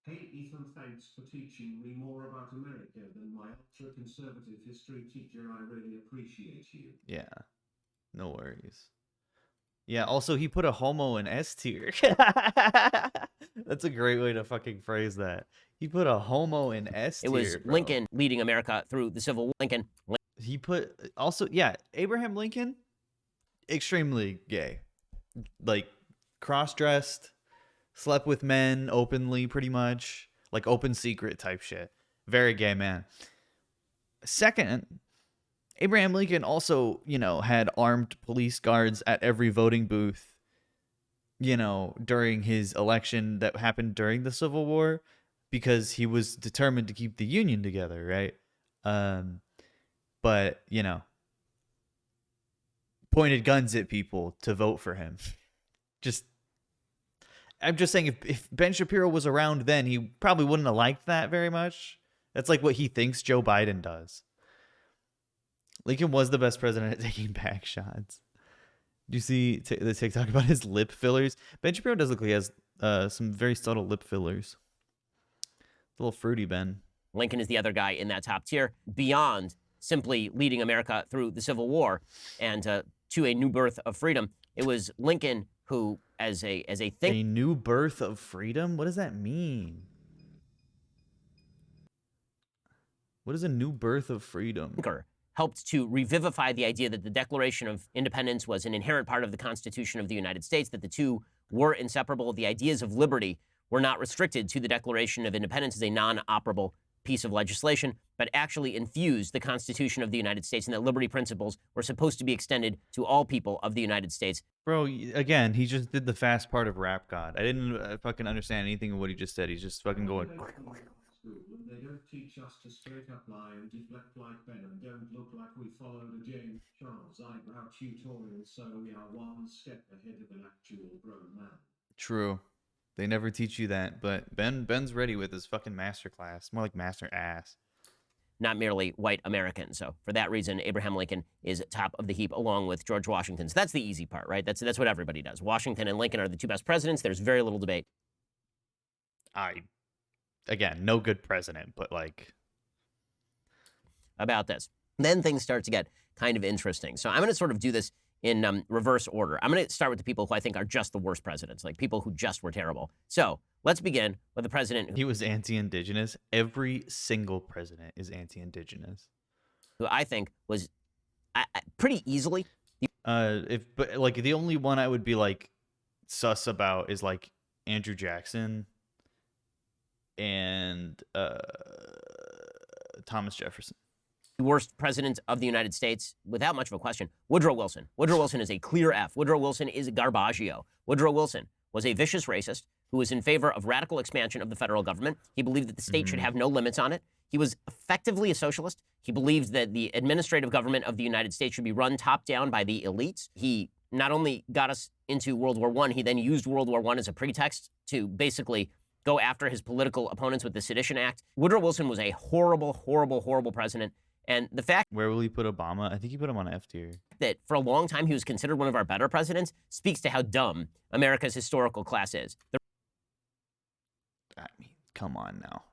Hey Ethan, thanks for teaching me more about America than my ultra-conservative history teacher. I really appreciate you. Yeah, no worries. Yeah, also he put a homo in S tier. That's a great way to fucking phrase that. He put a homo in S tier. It was bro. Lincoln leading America through the Civil War. Lincoln. He put also, yeah, Abraham Lincoln, extremely gay. Like, cross-dressed, slept with men openly, pretty much. Like, open secret type shit. Very gay man. Second, Abraham Lincoln also, had armed police guards at every voting booth, during his election that happened during the Civil War, because he was determined to keep the Union together, right? But, pointed guns at people to vote for him. I'm just saying, if Ben Shapiro was around then, he probably wouldn't have liked that very much. That's like what he thinks Joe Biden does. Lincoln was the best president at taking back shots. Do you see the TikTok about his lip fillers? Ben Shapiro does look like he has some very subtle lip fillers. It's a little fruity, Ben. Lincoln is the other guy in that top tier beyond simply leading America through the Civil War and to a new birth of freedom. It was Lincoln who, as a new birth of freedom? What does that mean? What is a new birth of freedom? Helped to revivify the idea that the Declaration of Independence was an inherent part of the Constitution of the United States, that the two were inseparable. The ideas of liberty were not restricted to the Declaration of Independence as a non-operable piece of legislation, but actually infused the Constitution of the United States, and that liberty principles were supposed to be extended to all people of the United States. Bro, again, he just did the fast part of Rap God. I didn't fucking understand anything of what he just said. He's just fucking going... They don't teach us to straight up lie and deflect like Ben and don't look like we followed a James Charles eyebrow tutorial, so we are one step ahead of an actual grown man. True. They never teach you that, but Ben's ready with his fucking master class. More like master ass. not merely white Americans. So for that reason, Abraham Lincoln is top of the heap along with George Washington. So that's the easy part, right? That's what everybody does. Washington and Lincoln are the two best presidents. There's very little debate. Again, no good president, but like about this. Then things start to get kind of interesting. So I'm going to sort of do this in reverse order. I'm going to start with the people who I think are just the worst presidents, like people who just were terrible. So let's begin with the president he was anti-indigenous. Every single president is anti-indigenous. Who I think was pretty easily. But like the only one I would be like sus about is like Andrew Jackson and Thomas Jefferson. Worst president of the United States, without much of a question, Woodrow Wilson. Woodrow Wilson is a clear F. Woodrow Wilson is garbaggio. Woodrow Wilson was a vicious racist who was in favor of radical expansion of the federal government. He believed that the state should have no limits on it. He was effectively a socialist. He believed that the administrative government of the United States should be run top down by the elites. He not only got us into World War I, he then used World War I as a pretext to basically go after his political opponents with the Sedition Act. Woodrow Wilson was a horrible, horrible, horrible president. And the fact... Where will he put Obama? I think he put him on F tier. ...that for a long time he was considered one of our better presidents speaks to how dumb America's historical class is. I mean, come on now.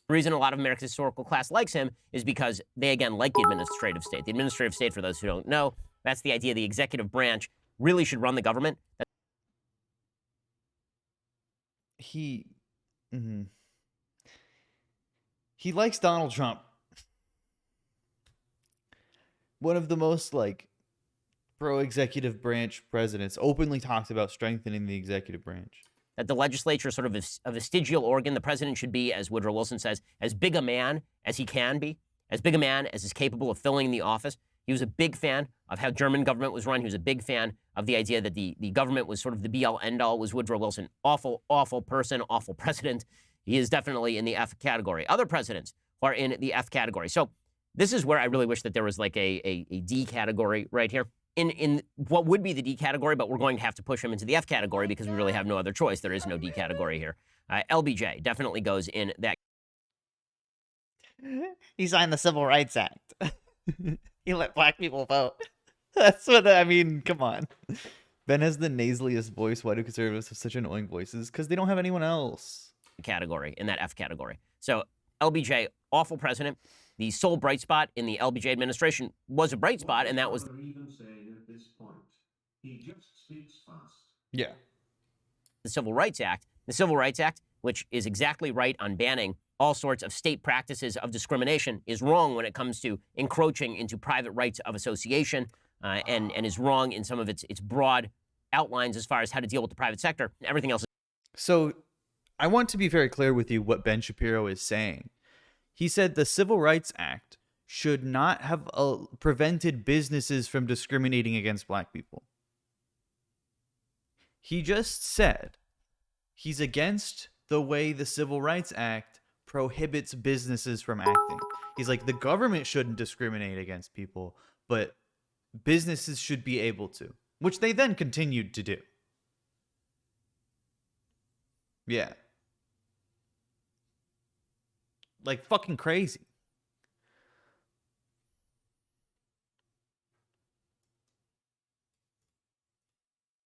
The reason a lot of America's historical class likes him is because they, again, like the administrative state. The administrative state, for those who don't know, that's the idea the executive branch really should run the government. He likes Donald Trump. One of the most like pro-executive branch presidents openly talks about strengthening the executive branch. That the legislature is sort of a vestigial organ. The president should be, as Woodrow Wilson says, as big a man as he can be, as big a man as is capable of filling the office. He was a big fan of how German government was run. He was a big fan of the idea that the government was sort of the be-all, end-all. Was Woodrow Wilson. Awful, awful person, awful president. He is definitely in the F category. Other presidents are in the F category. So this is where I really wish that there was like a D category right here. In what would be the D category, but we're going to have to push him into the F category because we really have no other choice. There is no D category here. LBJ definitely goes in that. He signed the Civil Rights Act. He let black people vote. That's what I mean. Come on. Ben has the nasaliest voice. Why do conservatives have such annoying voices? Because they don't have anyone else. Category, in that F category. So LBJ, awful president. The sole bright spot in the LBJ administration was a bright spot, and that was even saying at this point, he just speaks fast. Yeah. The Civil Rights Act. The Civil Rights Act, which is exactly right on banning all sorts of state practices of discrimination, is wrong when it comes to encroaching into private rights of association, and is wrong in some of its broad outlines as far as how to deal with the private sector. Everything else. So I want to be very clear with you what Ben Shapiro is saying. He said the Civil Rights Act should not have prevented businesses from discriminating against black people. He just said he's against the way the Civil Rights Act prohibits businesses from acting. He's like, the government shouldn't discriminate against people, but businesses should be able to, which they then continued to do. Yeah. Like fucking crazy.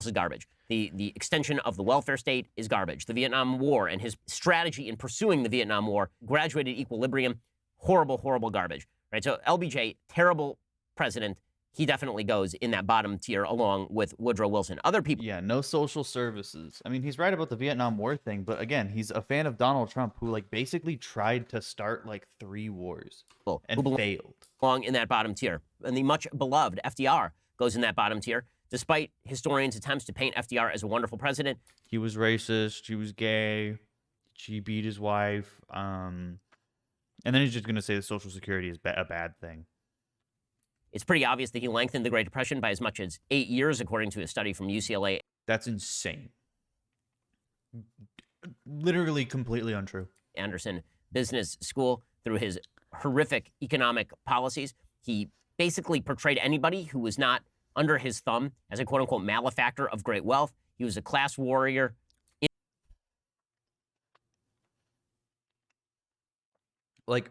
This is garbage. The extension of the welfare state is garbage. The Vietnam War and his strategy in pursuing the Vietnam War, graduated equilibrium, horrible, horrible garbage. Right? So LBJ, terrible president. He definitely goes in that bottom tier along with Woodrow Wilson. Other people... Yeah, no social services. I mean, he's right about the Vietnam War thing, but again, he's a fan of Donald Trump, who like basically tried to start like 3 wars and failed. Belong in that bottom tier. And the much beloved FDR goes in that bottom tier, despite historians' attempts to paint FDR as a wonderful president. He was racist. He was gay. She beat his wife. And then he's just going to say that Social Security is a bad thing. It's pretty obvious that he lengthened the Great Depression by as much as 8 years, according to a study from UCLA. That's insane. Literally completely untrue. Anderson Business School, through his horrific economic policies, he basically portrayed anybody who was not under his thumb as a quote-unquote malefactor of great wealth. He was a class warrior. Like,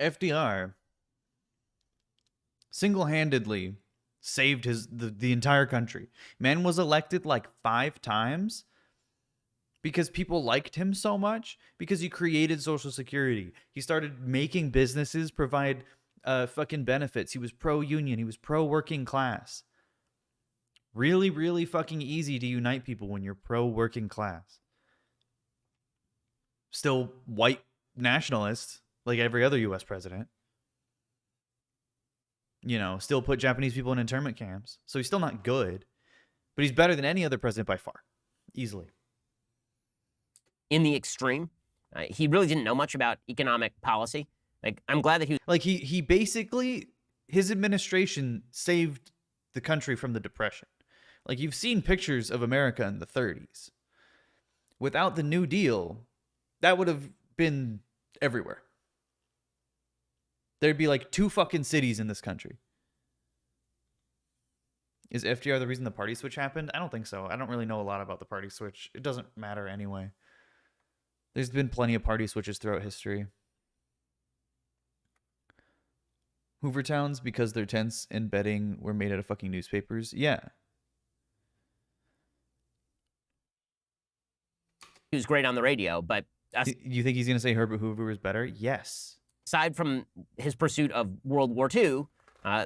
FDR single-handedly saved the entire country. Man was elected like 5 times because people liked him so much, because he created Social Security. He started making businesses provide fucking benefits. He was pro-union. He was pro-working class. Really, really fucking easy to unite people when you're pro-working class. Still white nationalists, like every other U.S. president. You know, still put Japanese people in internment camps. So he's still not good, but he's better than any other president by far. Easily. In the extreme, he really didn't know much about economic policy. Like, I'm glad that he was... Like, he basically, his administration saved the country from the Depression. Like, you've seen pictures of America in the 30s. Without the New Deal, that would have been everywhere. There'd be like 2 fucking cities in this country. Is FDR the reason the party switch happened? I don't think so. I don't really know a lot about the party switch. It doesn't matter anyway. There's been plenty of party switches throughout history. Hoover Towns, because their tents and bedding were made out of fucking newspapers? Yeah. He was great on the radio, but... You think he's going to say Herbert Hoover was better? Yes. Aside from his pursuit of World War II,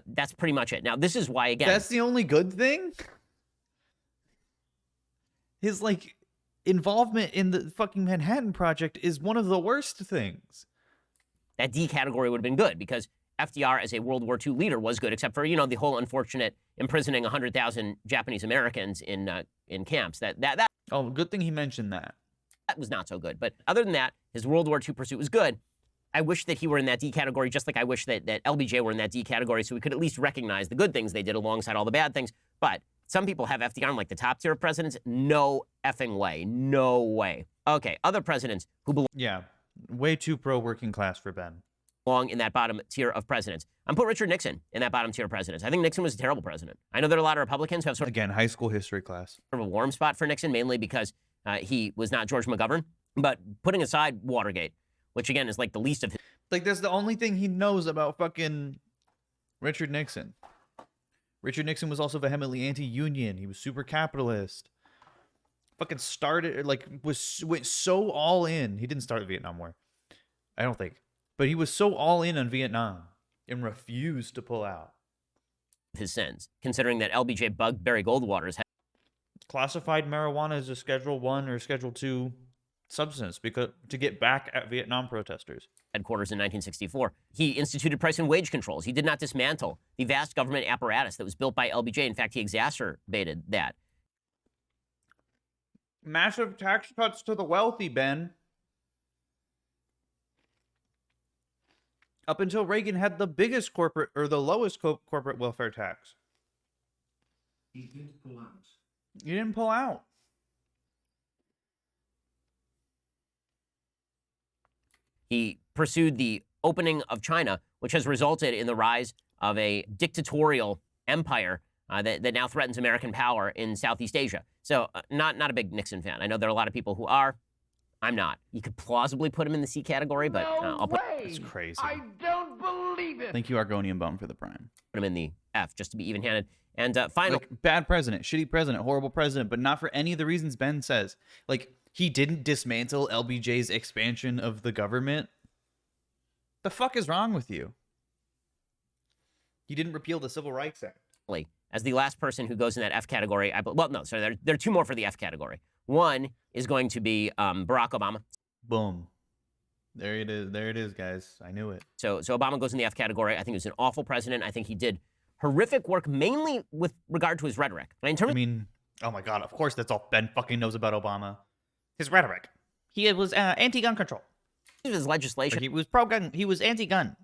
that's pretty much it. Now, this is why, again... That's the only good thing? His, like, involvement in the fucking Manhattan Project is one of the worst things. That D category would have been good, because FDR as a World War II leader was good, except for, you know, the whole unfortunate imprisoning 100,000 Japanese Americans in camps. Oh, good thing he mentioned that. That was not so good. But other than that, his World War II pursuit was good. I wish that he were in that D category, just like I wish that LBJ were in that D category, so we could at least recognize the good things they did alongside all the bad things. But some people have FDR in like the top tier of presidents. No effing way. No way. Okay, other presidents who belong... Yeah, way too pro-working class for Ben. ...belong in that bottom tier of presidents. I'm put Richard Nixon in that bottom tier of presidents. I think Nixon was a terrible president. I know there are a lot of Republicans who have sort of... Again, high school history class. ...sort of a warm spot for Nixon, mainly because he was not George McGovern. But putting aside Watergate, which again is like the least of his... Like, that's the only thing he knows about fucking Richard Nixon. Richard Nixon was also vehemently anti-union. He was super capitalist. Fucking started, like, went so all in. He didn't start the Vietnam War, I don't think. But he was so all in on Vietnam and refused to pull out. His sins, considering that LBJ bugged Barry Goldwater's head. Classified marijuana as a Schedule 1 or Schedule 2 substance because to get back at Vietnam protesters. Headquarters in 1964. He instituted price and wage controls. He did not dismantle the vast government apparatus that was built by LBJ. In fact, he exacerbated that. Massive tax cuts to the wealthy, Ben. Up until Reagan had the biggest corporate or the lowest corporate welfare tax. He didn't pull out. You didn't pull out. He pursued the opening of China, which has resulted in the rise of a dictatorial empire that now threatens American power in Southeast Asia. So not a big Nixon fan. I know there are a lot of people who are. I'm not. You could plausibly put him in the C category, but I'll put... It's crazy. I don't believe it. Thank you, Argonian Bum, for the prime. Put him in the F, just to be even-handed. And final... Like, bad president, shitty president, horrible president, but not for any of the reasons Ben says. Like, he didn't dismantle LBJ's expansion of the government. The fuck is wrong with you? He didn't repeal the Civil Rights Act. As the last person who goes in that F category, well, no, sorry, there are 2 more for the F category. One is going to be Barack Obama. Boom. There it is. There it is, guys. I knew it. So Obama goes in the F category. I think he was an awful president. I think he did horrific work, mainly with regard to his rhetoric. I mean, oh my God, of course that's all Ben fucking knows about Obama. His rhetoric. He was anti-gun control. His legislation. Like, he was pro-gun. He was anti-gun.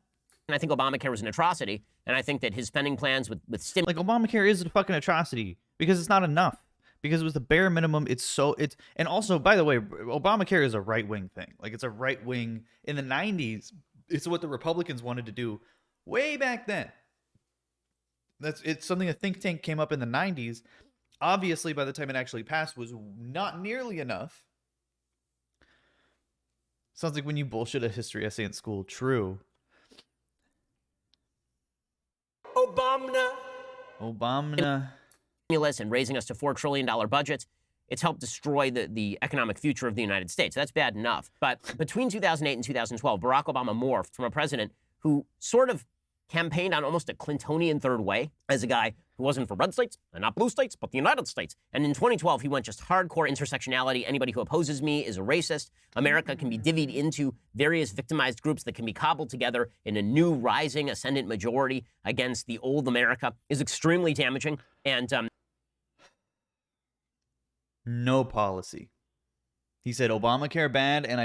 And I think Obamacare was an atrocity. And I think that his spending plans with like, Obamacare is a fucking atrocity because it's not enough. Because it was the bare minimum. And also, by the way, Obamacare is a right-wing thing. Like, it's a right-wing. In the 90s, it's what the Republicans wanted to do way back then. It's something a think tank came up in the 90s. Obviously, by the time it actually passed, was not nearly enough. Sounds like when you bullshit a history essay in school. True. Obama. Stimulus and raising us to $4 trillion budgets. It's helped destroy the economic future of the United States. That's bad enough. But between 2008 and 2012, Barack Obama morphed from a president who sort of campaigned on almost a Clintonian third way as a guy who wasn't for red states and not blue states, but the United States. And in 2012, he went just hardcore intersectionality. Anybody who opposes me is a racist. America can be divvied into various victimized groups that can be cobbled together in a new rising ascendant majority against the old America is extremely damaging. And no policy. He said Obamacare bad, and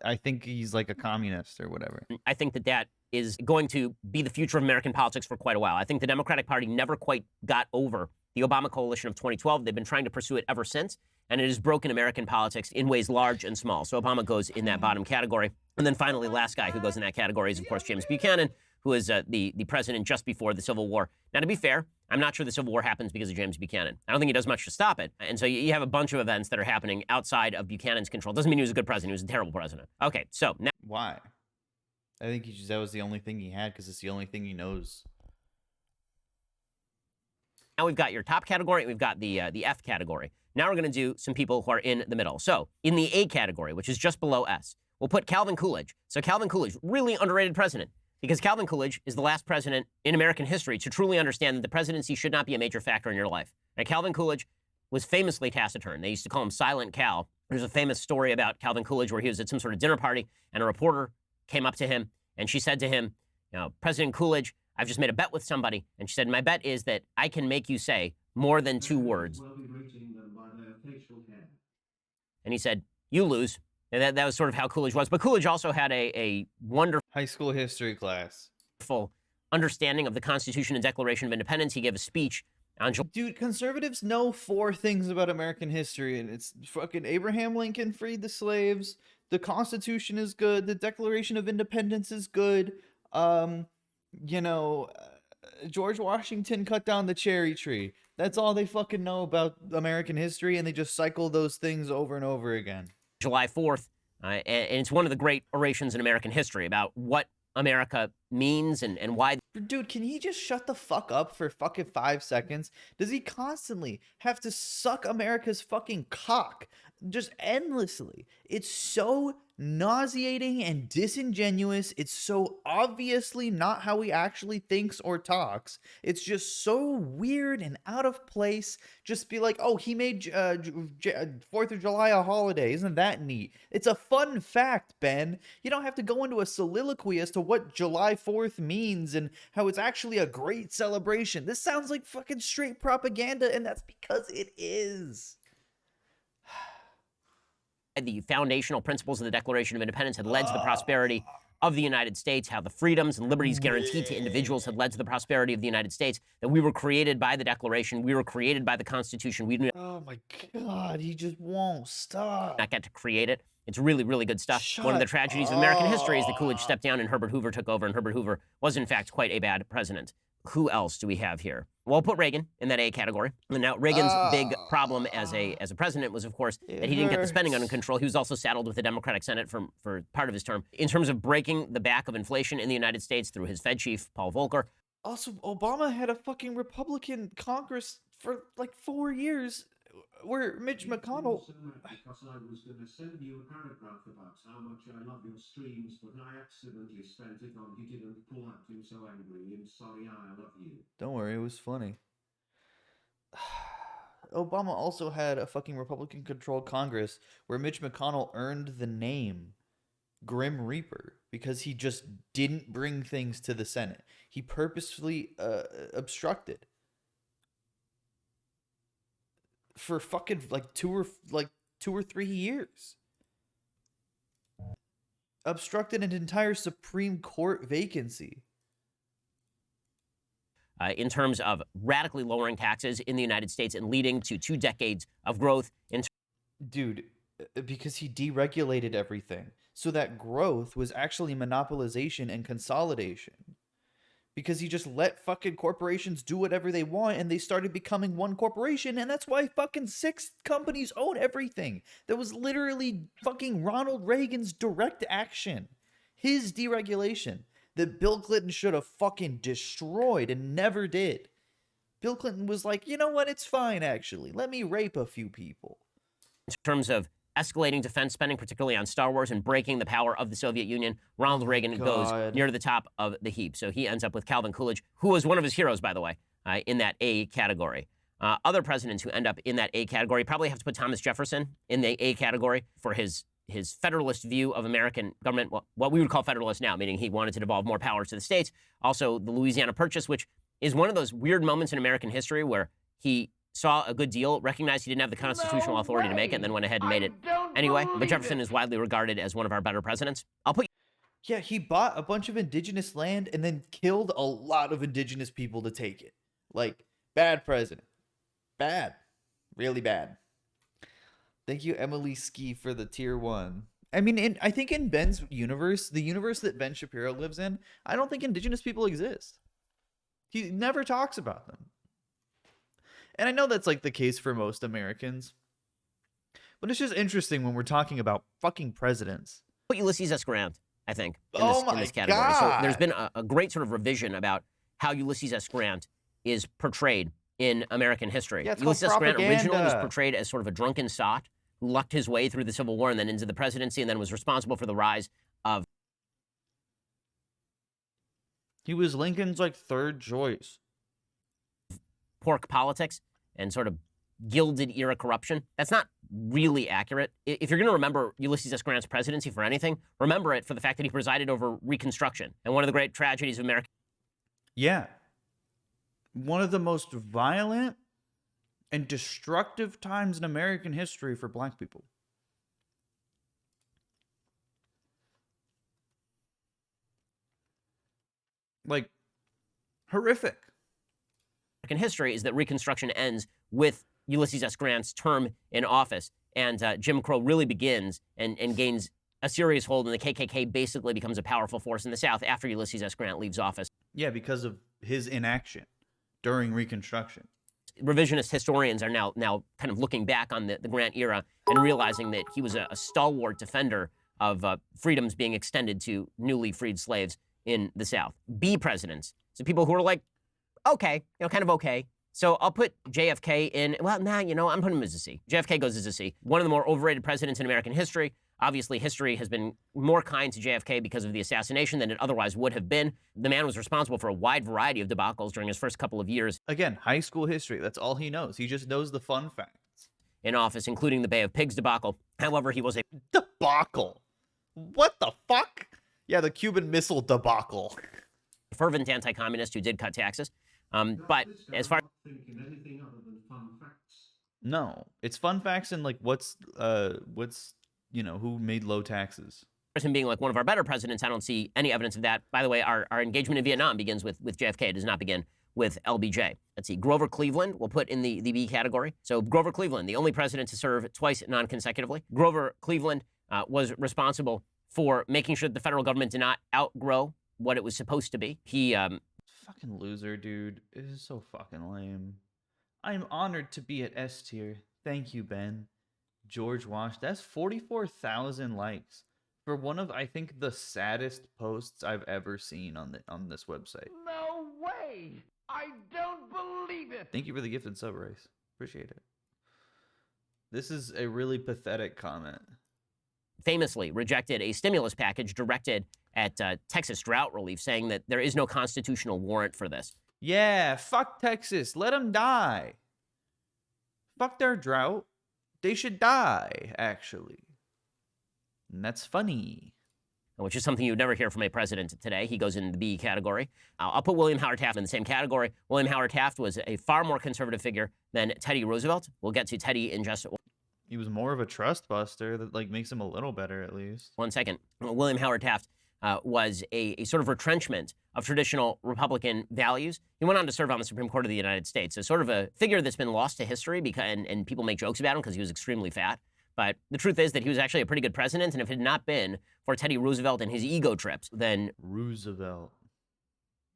I think he's like a communist or whatever. I think that is going to be the future of American politics for quite a while. I think the Democratic Party never quite got over the Obama coalition of 2012. They've been trying to pursue it ever since, and it has broken American politics in ways large and small. So Obama goes in that bottom category. And then finally, last guy who goes in that category is, of course, James Buchanan, who is the president just before the Civil War. Now, to be fair, I'm not sure the Civil War happens because of James Buchanan. I don't think he does much to stop it. And so you have a bunch of events that are happening outside of Buchanan's control. Doesn't mean he was a good president. He was a terrible president. Okay, so now... Why? I think that was the only thing he had because it's the only thing he knows. Now we've got your top category, and we've got the F category. Now we're going to do some people who are in the middle. So in the A category, which is just below S, we'll put Calvin Coolidge. So Calvin Coolidge, really underrated president, because Calvin Coolidge is the last president in American history to truly understand that the presidency should not be a major factor in your life. Now, Calvin Coolidge was famously taciturn. They used to call him Silent Cal. There's a famous story about Calvin Coolidge where he was at some sort of dinner party, and a reporter came up to him, and she said to him, President Coolidge, I've just made a bet with somebody. And she said, my bet is that I can make you say more than 2 words. And he said, you lose. And that was sort of how Coolidge was. But Coolidge also had a wonderful high school history class, understanding of the Constitution and Declaration of Independence. He gave a speech on Dude, conservatives know 4 things about American history, and it's fucking Abraham Lincoln freed the slaves, the Constitution is good, the Declaration of Independence is good, George Washington cut down the cherry tree. That's all they fucking know about American history, and they just cycle those things over and over again. July 4th, and it's one of the great orations in American history about what America means and why. Dude, can he just shut the fuck up for fucking 5 seconds? Does he constantly have to suck America's fucking cock just endlessly? It's so nauseating and disingenuous. It's so obviously not how he actually thinks or talks. It's just so weird and out of place. Just be like, oh, he made 4th of July a holiday. Isn't that neat? It's a fun fact, Ben. You don't have to go into a soliloquy as to what July 4th means and how it's actually a great celebration. This sounds like fucking straight propaganda, and that's because it is. The foundational principles of the Declaration of Independence had led to the prosperity of the United States, how the freedoms and liberties guaranteed to individuals had led to the prosperity of the United States, that we were created by the Declaration, we were created by the Constitution. We didn't Oh my God, he just won't stop. not get to create it. It's really, really good stuff. One of the tragedies of American history is that Coolidge stepped down and Herbert Hoover took over, and Herbert Hoover was, in fact, quite a bad president. Who else do we have here? Well, I'll put Reagan in that A category. And now, Reagan's big problem as a president was, of course, that he didn't get the spending under control. He was also saddled with the Democratic Senate for part of his term. In terms of breaking the back of inflation in the United States through his Fed chief, Paul Volcker. Also, Obama had a fucking Republican Congress for like 4 years where Mitch McConnell... Because I was going to send you a paragraph about how much I love your streams, but I accidentally spent it on you didn't pull out. I'm so angry. I'm sorry. I love you. Don't worry, it was funny. Obama also had a fucking Republican-controlled Congress where Mitch McConnell earned the name Grim Reaper because he just didn't bring things to the Senate. He purposefully obstructed for fucking like 2 or 3 years. Obstructed an entire Supreme Court vacancy. In terms of radically lowering taxes in the United States and leading to 2 decades of growth. Dude, because he deregulated everything. So that growth was actually monopolization and consolidation. because he just let fucking corporations do whatever they want, and they started becoming one corporation, and that's why fucking 6 companies own everything. That was literally fucking Ronald Reagan's direct action, his deregulation, that Bill Clinton should have fucking destroyed and never did. Bill Clinton was like, you know what, it's fine actually, let me rape a few people. In terms of escalating defense spending, particularly on Star Wars, and breaking the power of the Soviet Union, Ronald Reagan goes near the top of the heap. So he ends up with Calvin Coolidge, who was one of his heroes, by the way, in that A category. Other presidents who end up in that A category, probably have to put Thomas Jefferson in the A category for his federalist view of American government, what we would call federalist now, meaning he wanted to devolve more powers to the states. Also, the Louisiana Purchase, which is one of those weird moments in American history where he saw a good deal, recognized he didn't have the constitutional authority to make it, and then went ahead and made it anyway. But Jefferson is widely regarded as one of our better presidents. Yeah, he bought a bunch of indigenous land and then killed a lot of indigenous people to take it. Like, bad president. Bad. Really bad. Thank you, Emily Ski, for the tier 1. I mean, I think in Ben's universe, the universe that Ben Shapiro lives in, I don't think indigenous people exist. He never talks about them. And I know that's like the case for most Americans. But it's just interesting when we're talking about fucking presidents. Put Ulysses S. Grant, I think, in this category. God. So there's been a great sort of revision about how Ulysses S. Grant is portrayed in American history. Yeah, Ulysses S. Grant originally was portrayed as sort of a drunken sot who lucked his way through the Civil War and then into the presidency, and then was responsible for the rise of... He was Lincoln's, like, third choice. Pork politics and sort of Gilded Era corruption. That's not really accurate. If you're going to remember Ulysses S. Grant's presidency for anything, remember it for the fact that he presided over Reconstruction and one of the great tragedies of America. Yeah. One of the most violent and destructive times in American history for black people. Like, horrific. American history is that Reconstruction ends with Ulysses S. Grant's term in office, and Jim Crow really begins and gains a serious hold, and the KKK basically becomes a powerful force in the South after Ulysses S. Grant leaves office. Yeah, because of his inaction during Reconstruction. Revisionist historians are now kind of looking back on the Grant era and realizing that he was a stalwart defender of freedoms being extended to newly freed slaves in the South. B presidents, so people who are like, okay, kind of okay. So I'll put JFK in, well, I'm putting him as a C. JFK goes as a C. One of the more overrated presidents in American history. Obviously, history has been more kind to JFK because of the assassination than it otherwise would have been. The man was responsible for a wide variety of debacles during his first couple of years. Again, high school history, that's all he knows. He just knows the fun facts. In office, including the Bay of Pigs debacle. However, he was a... Debacle? What the fuck? Yeah, the Cuban Missile debacle. Fervent anti-communist who did cut taxes. But as far... Anything other than fun facts? No, it's fun facts and like what's who made low taxes. Him being like one of our better presidents, I don't see any evidence of that. By the way, our engagement in Vietnam begins with JFK. It does not begin with LBJ. Let's see, Grover Cleveland we'll put in the B category. So Grover Cleveland, the only president to serve twice non-consecutively. Grover Cleveland was responsible for making sure that the federal government did not outgrow what it was supposed to be. He fucking loser, dude. It is so fucking lame. I'm honored to be at S tier. Thank you, Ben. George Wash. That's 44,000 likes for one of, I think, the saddest posts I've ever seen on this website. No way! I don't believe it! Thank you for the gifted sub, Race. Appreciate it. This is a really pathetic comment. Famously rejected a stimulus package directed at Texas drought relief, saying that there is no constitutional warrant for this. Yeah, fuck Texas. Let them die. Fuck their drought. They should die, actually. And that's funny. Which is something you would never hear from a president today. He goes in the B category. I'll put William Howard Taft in the same category. William Howard Taft was a far more conservative figure than Teddy Roosevelt. We'll get to Teddy in just... He was more of a trust buster that like makes him a little better, at least. 1 second. William Howard Taft was a sort of retrenchment of traditional Republican values. He went on to serve on the Supreme Court of the United States. So sort of a figure that's been lost to history and people make jokes about him because he was extremely fat. But the truth is that he was actually a pretty good president, and if it had not been for Teddy Roosevelt and his ego trips, then... Roosevelt.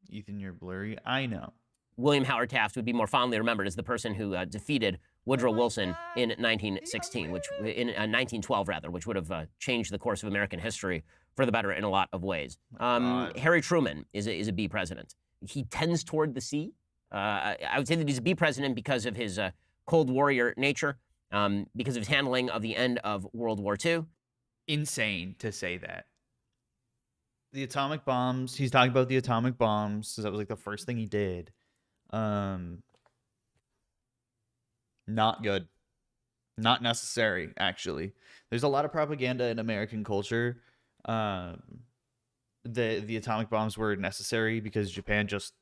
Ethan, you're blurry. I know. William Howard Taft would be more fondly remembered as the person who defeated Woodrow Wilson in 1916, which in 1912 rather, which would have changed the course of American history for the better in a lot of ways. Harry Truman is a B president. He tends toward the C. I would say that he's a B president because of his Cold Warrior nature, because of his handling of the end of World War II. Insane to say that. The atomic bombs. He's talking about the atomic bombs. So that was like the first thing he did. Not good. Not necessary, actually. There's a lot of propaganda in American culture. The atomic bombs were necessary because Japan just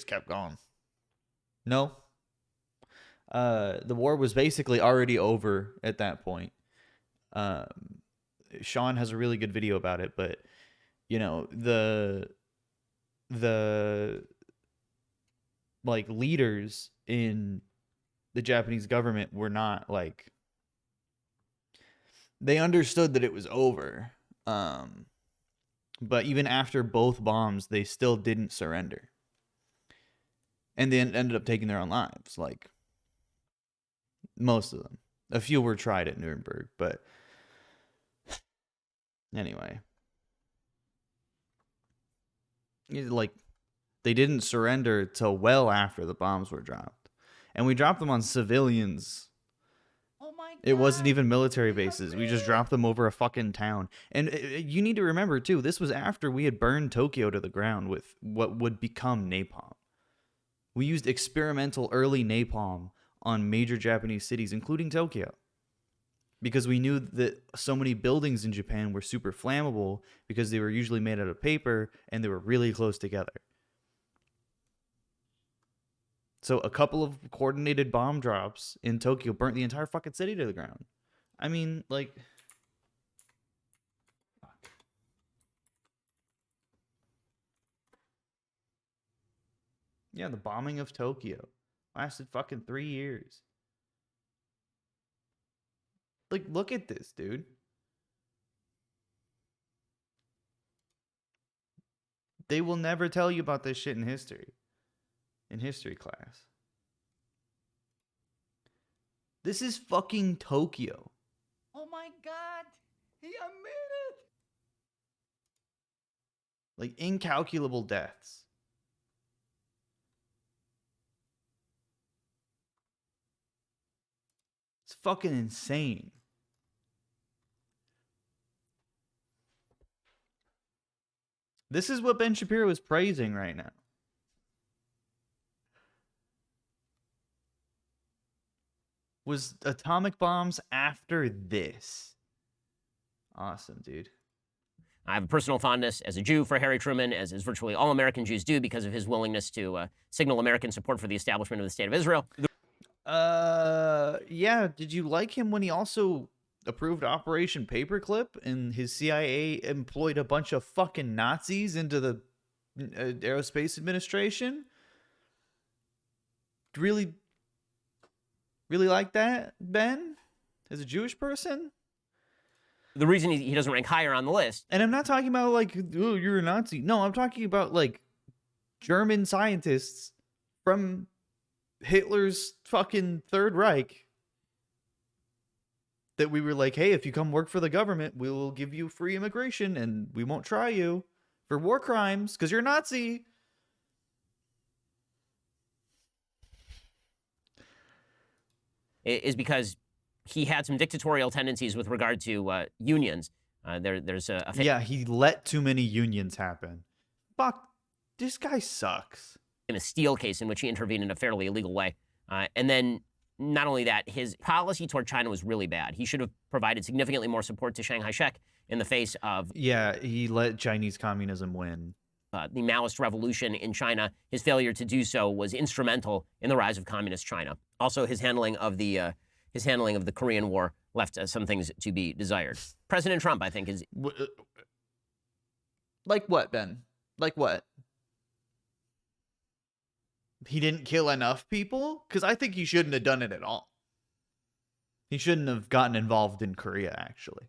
kept going. No. The war was basically already over at that point. Sean has a really good video about it, but you know, the like leaders in the Japanese government were not like, they understood that it was over. But even after both bombs, they still didn't surrender. And they ended up taking their own lives, like most of them. A few were tried at Nuremberg, but anyway. Like, they didn't surrender till well after the bombs were dropped. And we dropped them on civilians. Oh my God. It wasn't even military bases. We just dropped them over a fucking town. And you need to remember, too, this was after we had burned Tokyo to the ground with what would become napalm. We used experimental early napalm on major Japanese cities, including Tokyo, because we knew that so many buildings in Japan were super flammable because they were usually made out of paper and they were really close together. So a couple of coordinated bomb drops in Tokyo burnt the entire fucking city to the ground. I mean, like... Yeah, the bombing of Tokyo lasted fucking 3 years. Like, look at this, dude. They will never tell you about this shit in history class. This is fucking Tokyo. Oh my God, he admitted. Like, incalculable deaths. It's fucking insane. This is what Ben Shapiro is praising right now. Was atomic bombs after this. Awesome, dude. I have a personal fondness as a Jew for Harry Truman, as virtually all American Jews do, because of his willingness to signal American support for the establishment of the State of Israel. Yeah, did you like him when he also approved Operation Paperclip and his CIA employed a bunch of fucking Nazis into the Aerospace Administration? Really like that, Ben? As a Jewish person? The reason he doesn't rank higher on the list. And I'm not talking about like, oh, you're a Nazi. No, I'm talking about like German scientists from Hitler's fucking Third Reich that we were like, hey, if you come work for the government, we will give you free immigration and we won't try you for war crimes because you're a Nazi. Is because he had some dictatorial tendencies with regard to unions. There's a yeah, he let too many unions happen. Fuck, this guy sucks. In a steel case in which he intervened in a fairly illegal way. And then not only that, his policy toward China was really bad. He should have provided significantly more support to Shanghai Shek in the face of... Yeah, he let Chinese communism win. The Maoist revolution in China. His failure to do so was instrumental in the rise of communist China. Also, his handling of the Korean War left some things to be desired. President Trump, I think, is... Like what, Ben? Like what? He didn't kill enough people? Because I think he shouldn't have done it at all. He shouldn't have gotten involved in Korea, actually.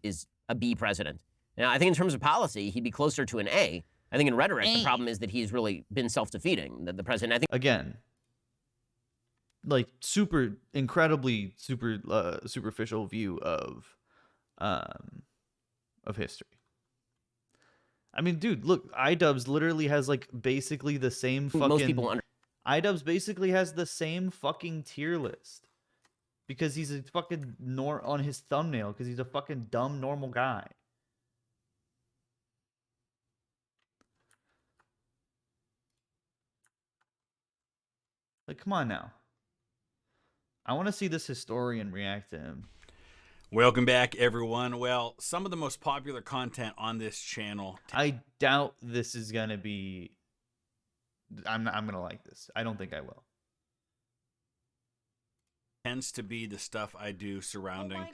Is a B president. Now, I think in terms of policy, he'd be closer to an A. I think in rhetoric, the problem is that he's really been self-defeating. The president, I think, again, like incredibly superficial view of history. I mean, dude, look, iDubbbz literally has like basically the same fucking. most people under. iDubbbz basically has the same fucking tier list because he's a fucking on his thumbnail because he's a fucking dumb normal guy. Like, come on now. I want to see this historian react to him. Welcome back, everyone. Well, some of the most popular content on this channel. I doubt this is gonna be. I'm gonna like this. I don't think I will. Tends to be the stuff I do surrounding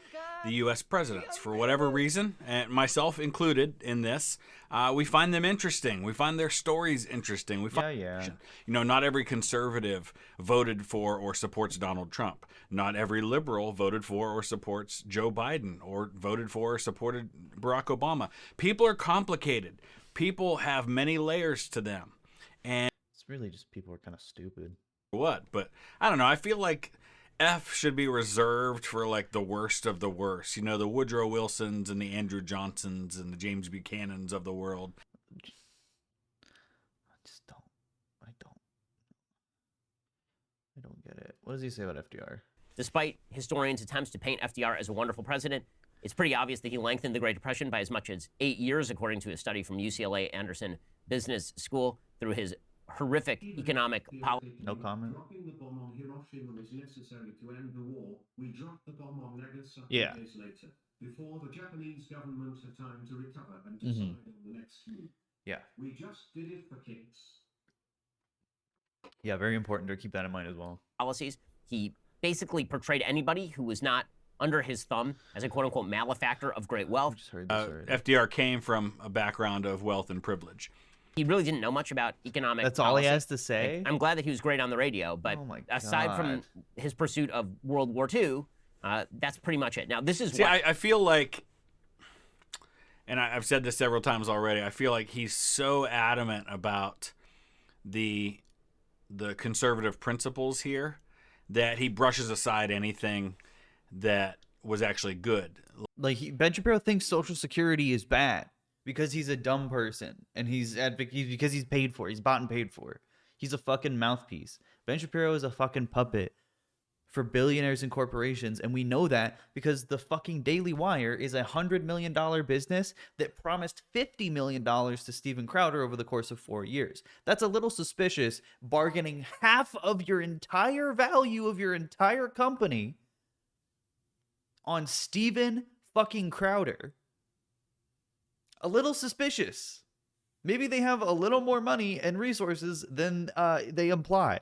the U.S. presidents for whatever reason, and myself included in this. We find them interesting. We find their stories interesting. We find, yeah. You know, not every conservative voted for or supports Donald Trump. Not every liberal voted for or supports Joe Biden or voted for or supported Barack Obama. People are complicated. People have many layers to them, and it's really just people are kind of stupid. What? But I don't know. I feel like F should be reserved for like the worst of the worst. You know, the Woodrow Wilsons and the Andrew Johnsons and the James Buchanans of the world. I don't get it. What does he say about FDR? Despite historians' attempts to paint FDR as a wonderful president, it's pretty obvious that he lengthened the Great Depression by as much as 8 years, according to a study from UCLA Anderson Business School, through his horrific economic policy. No comment. Dropping the bomb on Hiroshima was necessary to end the war. We dropped the bomb on Nagasaki days later, before the Japanese government had time to recover and decide on the next move. Yeah. We just did it for kicks. Yeah, very important to keep that in mind as well. Policies. He basically portrayed anybody who was not under his thumb as a quote-unquote malefactor of great wealth. FDR came from a background of wealth and privilege. He really didn't know much about economic That's policy. all he has to say? Like, I'm glad that he was great on the radio, but aside from his pursuit of World War II, that's pretty much it. Now, this is I feel like, and I've said this several times already, I feel like he's so adamant about the conservative principles here that he brushes aside anything that was actually good. Like, Ben Shapiro thinks Social Security is bad because he's a dumb person and because he's paid for. He's bought and paid for. He's a fucking mouthpiece. Ben Shapiro is a fucking puppet for billionaires and corporations, and we know that because the fucking Daily Wire is a $100 million business that promised $50 million to Steven Crowder over the course of 4 years. That's a little suspicious, bargaining half of your entire value of your entire company on Steven fucking Crowder. A little suspicious. Maybe they have a little more money and resources than they imply.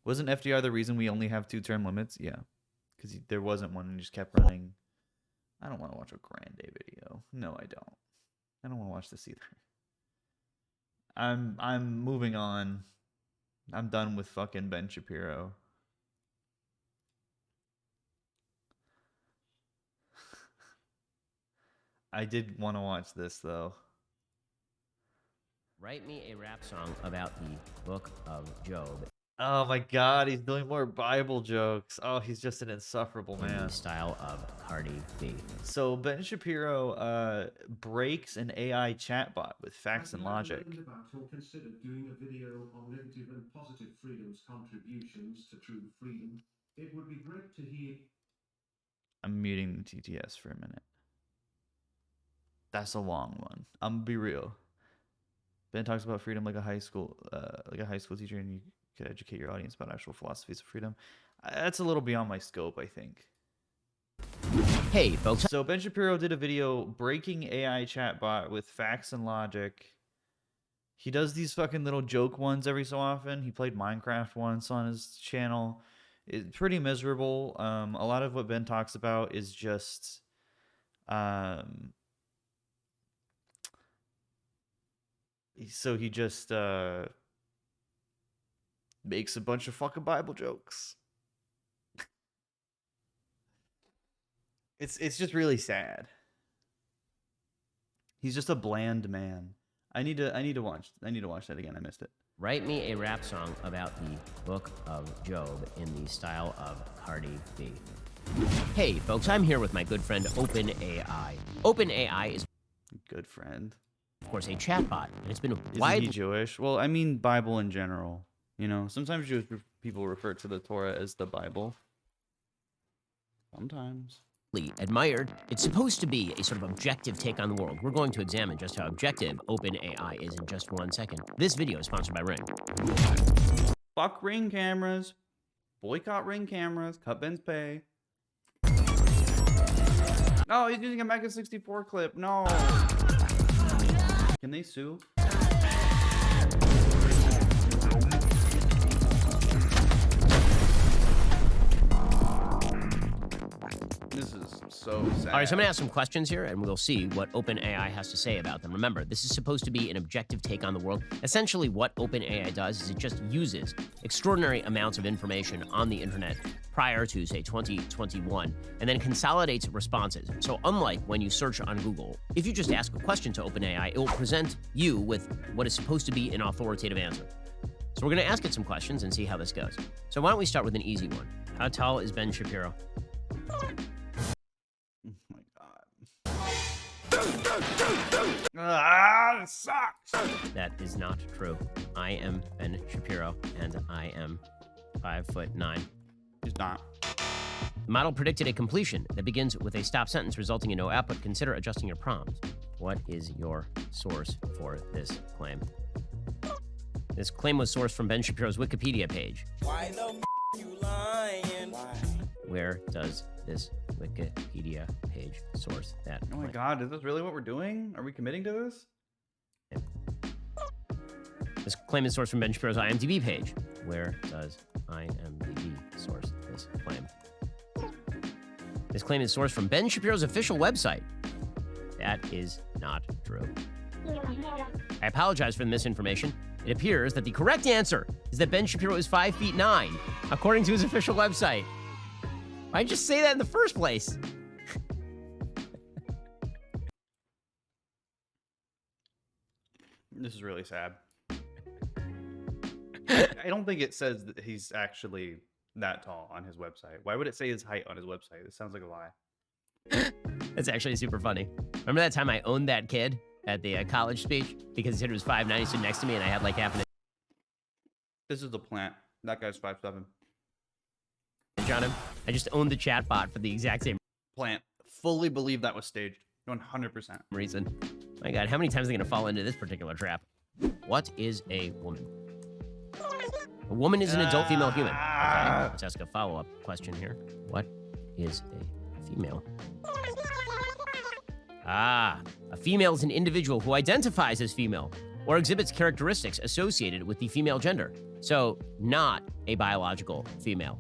Wasn't FDR the reason we only have 2 term limits? Yeah, because there wasn't one and he just kept running. I don't want to watch a Grande video. No, I don't. I don't want to watch this either. I'm moving on. I'm done with fucking Ben Shapiro. I did want to watch this though. Write me a rap song about the book of Job. Oh my god, he's doing more Bible jokes. Oh, he's just an insufferable man. Style of Cardi B. So Ben Shapiro breaks an AI chatbot with facts and logic. About or considered doing a video on negative and positive freedom's contributions to true freedom. It would be great to hear. I'm muting the TTS for a minute. That's a long one. I'm gonna be real. Ben talks about freedom like a high school teacher, and you could educate your audience about actual philosophies of freedom. That's a little beyond my scope, I think. Hey, folks. So Ben Shapiro did a video breaking AI chatbot with facts and logic. He does these fucking little joke ones every so often. He played Minecraft once on his channel. It's pretty miserable. A lot of what Ben talks about is just so he just makes a bunch of fucking Bible jokes. It's just really sad. He's just a bland man. I need to watch that again. I missed it. Write me a rap song about the Book of Job in the style of Cardi B. Hey, folks, I'm here with my good friend OpenAI. OpenAI is good friend. Of course, a chatbot, and it's been Isn't he Jewish? Well, I mean Bible in general. You know, sometimes Jewish people refer to the Torah as the Bible. Sometimes. Admired. It's supposed to be a sort of objective take on the world. We're going to examine just how objective OpenAI is in just 1 second. This video is sponsored by Ring. Fuck Ring cameras. Boycott Ring cameras. Cut Ben's pay. Oh, he's using a Mega 64 clip. No. Can they sue? This is so sad. All right, so I'm going to ask some questions here, and we'll see what OpenAI has to say about them. Remember, this is supposed to be an objective take on the world. Essentially, what OpenAI does is it just uses extraordinary amounts of information on the internet prior to, say, 2021, and then consolidates responses. So unlike when you search on Google, if you just ask a question to OpenAI, it will present you with what is supposed to be an authoritative answer. So we're going to ask it some questions and see how this goes. So why don't we start with an easy one? How tall is Ben Shapiro? Ah, it sucks. That is not true. I am Ben Shapiro, and I am 5'9". He's not. The model predicted a completion that begins with a stop sentence resulting in no output. Consider adjusting your prompt. What is your source for this claim? This claim was sourced from Ben Shapiro's Wikipedia page. Why the you lying? Where does this Wikipedia page source that Oh my claim? god, is this really what we're doing? Are we committing to this? This claim is sourced from Ben Shapiro's IMDb page. Where does IMDb source this claim? This claim is sourced from Ben Shapiro's official website. That is not true. I apologize for the misinformation. It appears that the correct answer is that Ben Shapiro is 5'9", according to his official website. Why'd you just say that in the first place? This is really sad. I don't think it says that he's actually that tall on his website. Why would it say his height on his website? This sounds like a lie. That's actually super funny. Remember that time I owned that kid at the college speech because he said he was 5'9", he stood next to me, and I had like half an inch. This is the plant. That guy's 5'7". On him. I just owned the chatbot for the exact same Plant. Fully believe that was staged. 100%. reason. My God, how many times are they going to fall into this particular trap? What is a woman? A woman is an adult female human. Okay, let's ask a follow-up question here. What is a female? A female is an individual who identifies as female or exhibits characteristics associated with the female gender. So, not a biological female.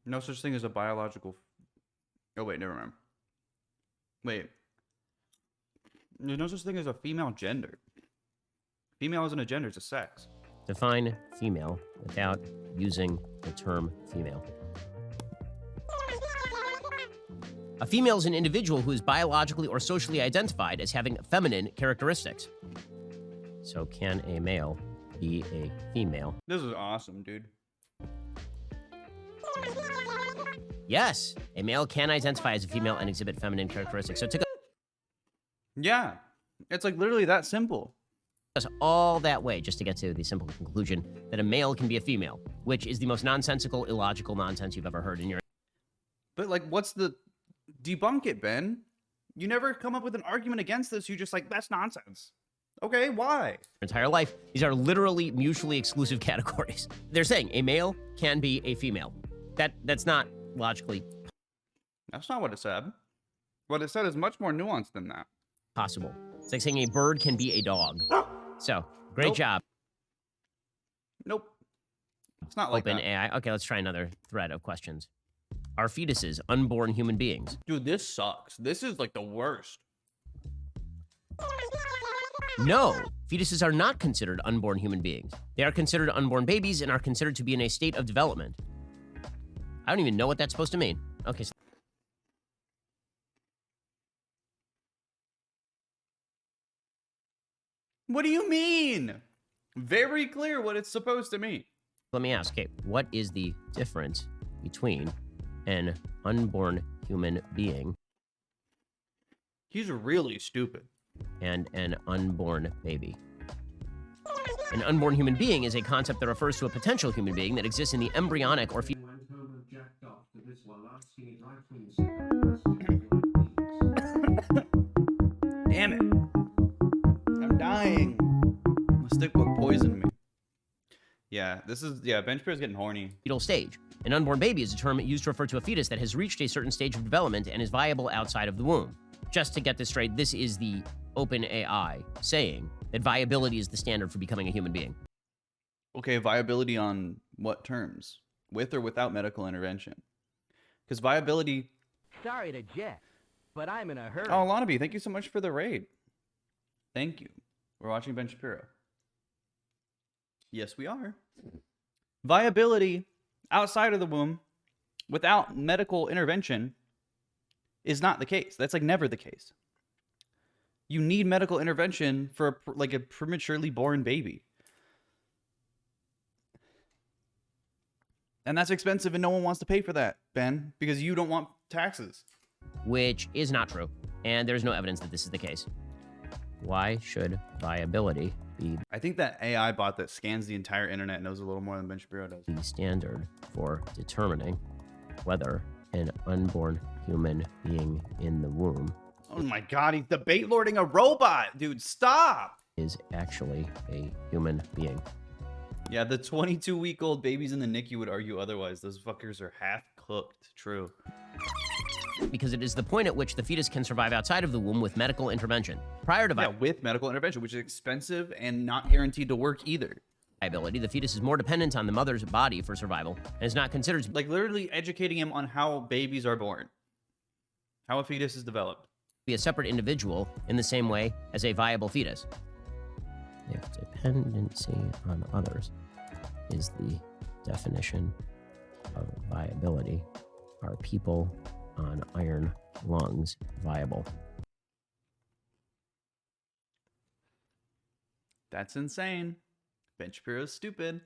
No such thing as a biological... Oh, wait, never mind. Wait. There's no such thing as a female gender. Female isn't a gender, it's a sex. Define female without using the term female. A female is an individual who is biologically or socially identified as having feminine characteristics. So can a male be a female? This is awesome, dude. Yes, a male can identify as a female and exhibit feminine characteristics. So it took Yeah. It's like literally that simple. us all that way just to get to the simple conclusion that a male can be a female, which is the most nonsensical, illogical nonsense you've ever heard in your... But like, what's the... Debunk it, Ben. You never come up with an argument against this. You just like, that's nonsense. Okay, why? entire life. These are literally mutually exclusive categories. They're saying a male can be a female. That's not logically That's not what it said. What it said is much more nuanced than that. possible. It's like saying a bird can be a dog. So, great job. Nope. It's not like that. OpenAI. Okay, let's try another thread of questions. Are fetuses unborn human beings? Dude, this sucks. This is like the worst. No, fetuses are not considered unborn human beings. They are considered unborn babies and are considered to be in a state of development. I don't even know what that's supposed to mean. Okay, so What do you mean? Very clear what it's supposed to mean. Let me ask, okay, what is the difference between an unborn human being He's really stupid. and an unborn baby? An unborn human being is a concept that refers to a potential human being that exists in the embryonic or fetal. Went home and jacked off to this while asking it right-wing second Damn it. I'm dying. My stick book poisoned me. Yeah, Ben Shapiro's getting horny. Fetal stage. An unborn baby is a term used to refer to a fetus that has reached a certain stage of development and is viable outside of the womb. Just to get this straight, this is the OpenAI saying that viability is the standard for becoming a human being. Okay, viability on what terms? With or without medical intervention? Because viability... Sorry to jet, but I'm in a hurry. Oh, Lanabe, thank you so much for the raid. Thank you. We're watching Ben Shapiro. Yes, we are. Viability outside of the womb without medical intervention is not the case. That's like never the case. You need medical intervention for a prematurely born baby. And that's expensive and no one wants to pay for that, Ben, because you don't want taxes. Which is not true, and there's no evidence that this is the case. Why should viability be I think that AI bot that scans the entire internet knows a little more than Ben Shapiro does. the standard for determining whether an unborn human being in the womb Oh my god, he's debate lording a robot! Dude, stop! is actually a human being? Yeah, the 22-week-old babies in the NICU would argue otherwise. Those fuckers are half-cooked. True. Because it is the point at which the fetus can survive outside of the womb with medical intervention. Prior to with medical intervention, which is expensive and not guaranteed to work either. viability, the fetus is more dependent on the mother's body for survival and is not considered to Like, literally educating him on how babies are born. How a fetus is developed. be a separate individual in the same way as a viable fetus. If dependency on others is the definition of viability, are people on iron lungs viable? That's insane. Ben Shapiro's stupid.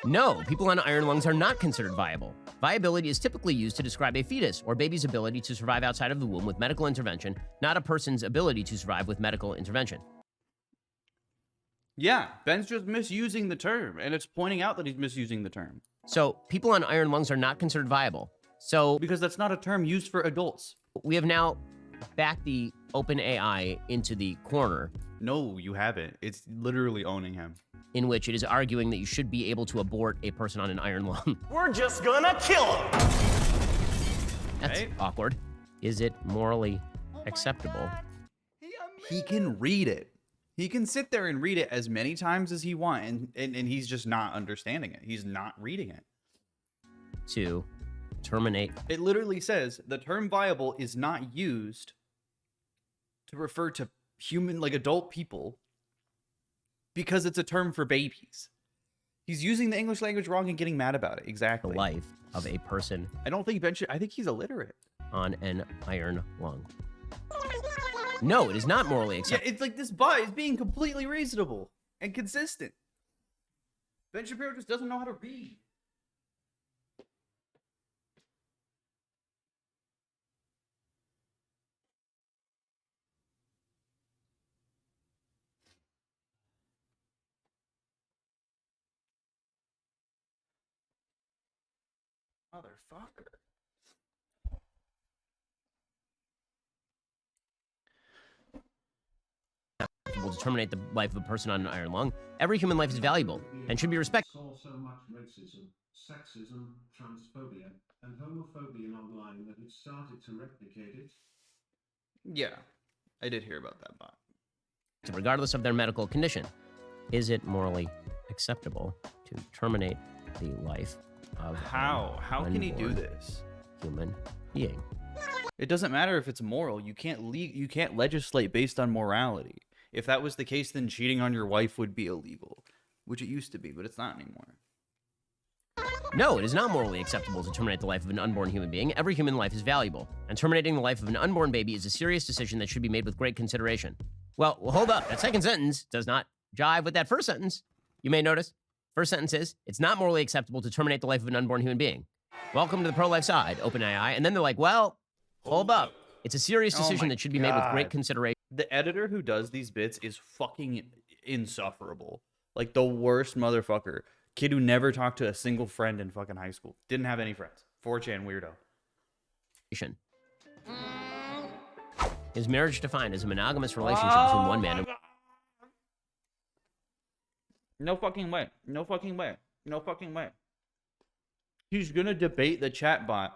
No, people on iron lungs are not considered viable. Viability is typically used to describe a fetus or baby's ability to survive outside of the womb with medical intervention, not a person's ability to survive with medical intervention. Yeah, Ben's just misusing the term, and it's pointing out that he's misusing the term. So, people on iron lungs are not considered viable. So, because that's not a term used for adults. We have now backed the OpenAI into the corner. No, you haven't. It's literally owning him. In which it is arguing that you should be able to abort a person on an iron lung. We're just gonna kill him. That's awkward. Is it morally acceptable? He can read it. He can sit there and read it as many times as he wants, and he's just not understanding it. He's not reading it. To terminate. It literally says the term viable is not used to refer to human, like adult people, because it's a term for babies. He's using the English language wrong and getting mad about it. Exactly. The life of a person. I don't think I think he's illiterate. On an iron lung. No, it is not morally acceptable. Yeah, it's like this bot is being completely reasonable and consistent. Ben Shapiro just doesn't know how to read. Motherfucker. Will terminate the life of a person on an iron lung. Every human life is valuable and should be respected. Saw so much racism, sexism, transphobia, and homophobia online that it started to replicate it. Yeah, I did hear about that bot. Regardless of their medical condition, is it morally acceptable to terminate the life of How can he do this? Human being? It doesn't matter if it's moral. You can't legislate based on morality. If that was the case, then cheating on your wife would be illegal, which it used to be, but it's not anymore. No, it is not morally acceptable to terminate the life of an unborn human being. Every human life is valuable, and terminating the life of an unborn baby is a serious decision that should be made with great consideration. Well, hold up. That second sentence does not jive with that first sentence. You may notice. First sentence is, it's not morally acceptable to terminate the life of an unborn human being. Welcome to the pro-life side, OpenAI. And then they're like, well, hold up. It's a serious decision that should be made with great consideration. The editor who does these bits is fucking insufferable. Like the worst motherfucker. Kid who never talked to a single friend in fucking high school. Didn't have any friends. 4chan weirdo. Is marriage defined as a monogamous relationship between one man and... No fucking way. No fucking way. No fucking way. He's gonna debate the chatbot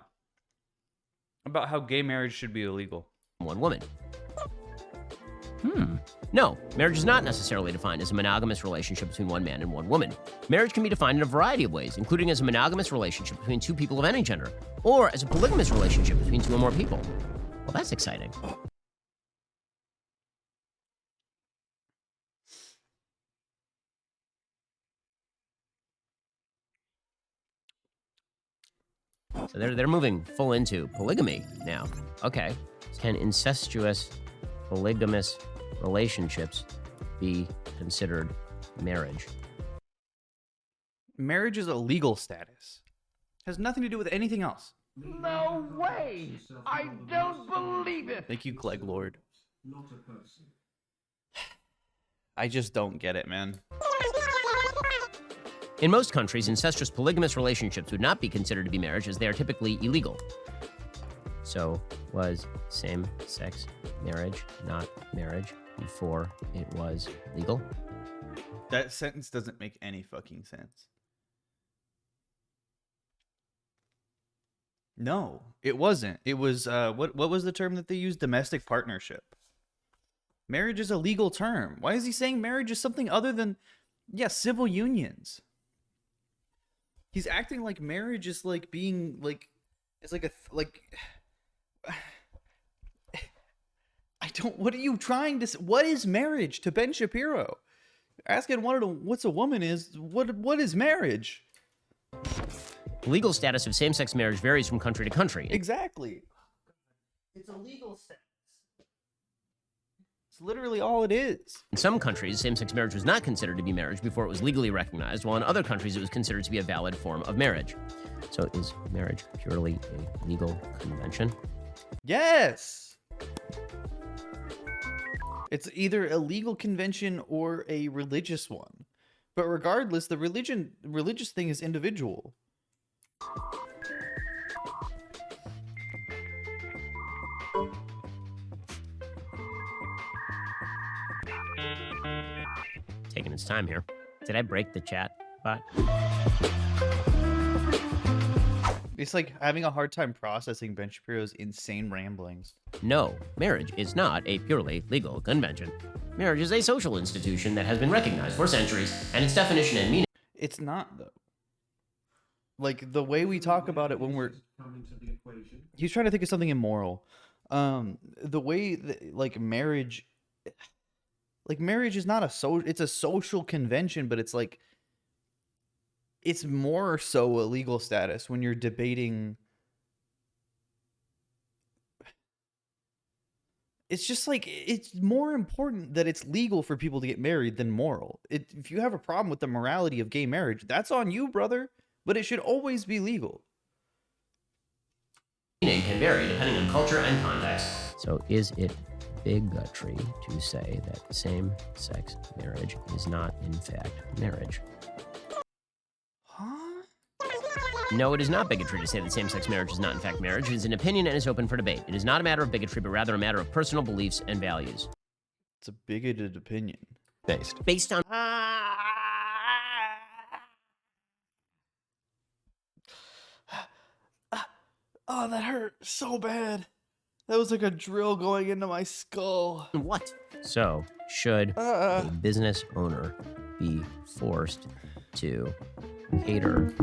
about how gay marriage should be illegal. one woman. No, marriage is not necessarily defined as a monogamous relationship between one man and one woman. Marriage can be defined in a variety of ways, including as a monogamous relationship between two people of any gender, or as a polygamous relationship between two or more people. Well, that's exciting. So they're moving full into polygamy now. Okay. Can incestuous polygamous relationships be considered marriage? Marriage is a legal status. Has nothing to do with anything else. No way! I don't believe it! Thank you, Clegg Lord. Not a person. I just don't get it, man. In most countries, incestuous polygamous relationships would not be considered to be marriage as they are typically illegal. So, was same-sex marriage not marriage before it was legal? That sentence doesn't make any fucking sense. No, it wasn't. It was, what was the term that they used? Domestic partnership. Marriage is a legal term. Why is he saying marriage is something other than, yeah, civil unions? He's acting like marriage is like being like, it's like I don't, what are you trying to say? What is marriage to Ben Shapiro? Asking what's a woman is, what is marriage? The legal status of same-sex marriage varies from country to country. Exactly. It's a legal status. It's literally all it is. In some countries, same-sex marriage was not considered to be marriage before it was legally recognized, while in other countries it was considered to be a valid form of marriage. So is marriage purely a legal convention? Yes! It's either a legal convention or a religious one. But regardless, the religious thing is individual. Taking its time here. Did I break the chat bot? It's like having a hard time processing Ben Shapiro's insane ramblings. No, marriage is not a purely legal convention. Marriage is a social institution that has been recognized for centuries, and its definition and meaning... It's not, though. Like, the way we talk about it when we're... He's trying to think of something immoral. The way that, like, marriage... Like, marriage is not it's a social convention, but it's like... It's more so a legal status when you're debating... It's just like, it's more important that it's legal for people to get married than moral. If you have a problem with the morality of gay marriage, that's on you, brother. But it should always be legal. Meaning can vary depending on culture and context. So is it bigotry to say that same-sex marriage is not, in fact, marriage? No, it is not bigotry to say that same-sex marriage is not, in fact, marriage. It is an opinion and is open for debate. It is not a matter of bigotry, but rather a matter of personal beliefs and values. It's a bigoted opinion. Based on... Oh, that hurt so bad. That was like a drill going into my skull. What? So, should a business owner be forced to cater...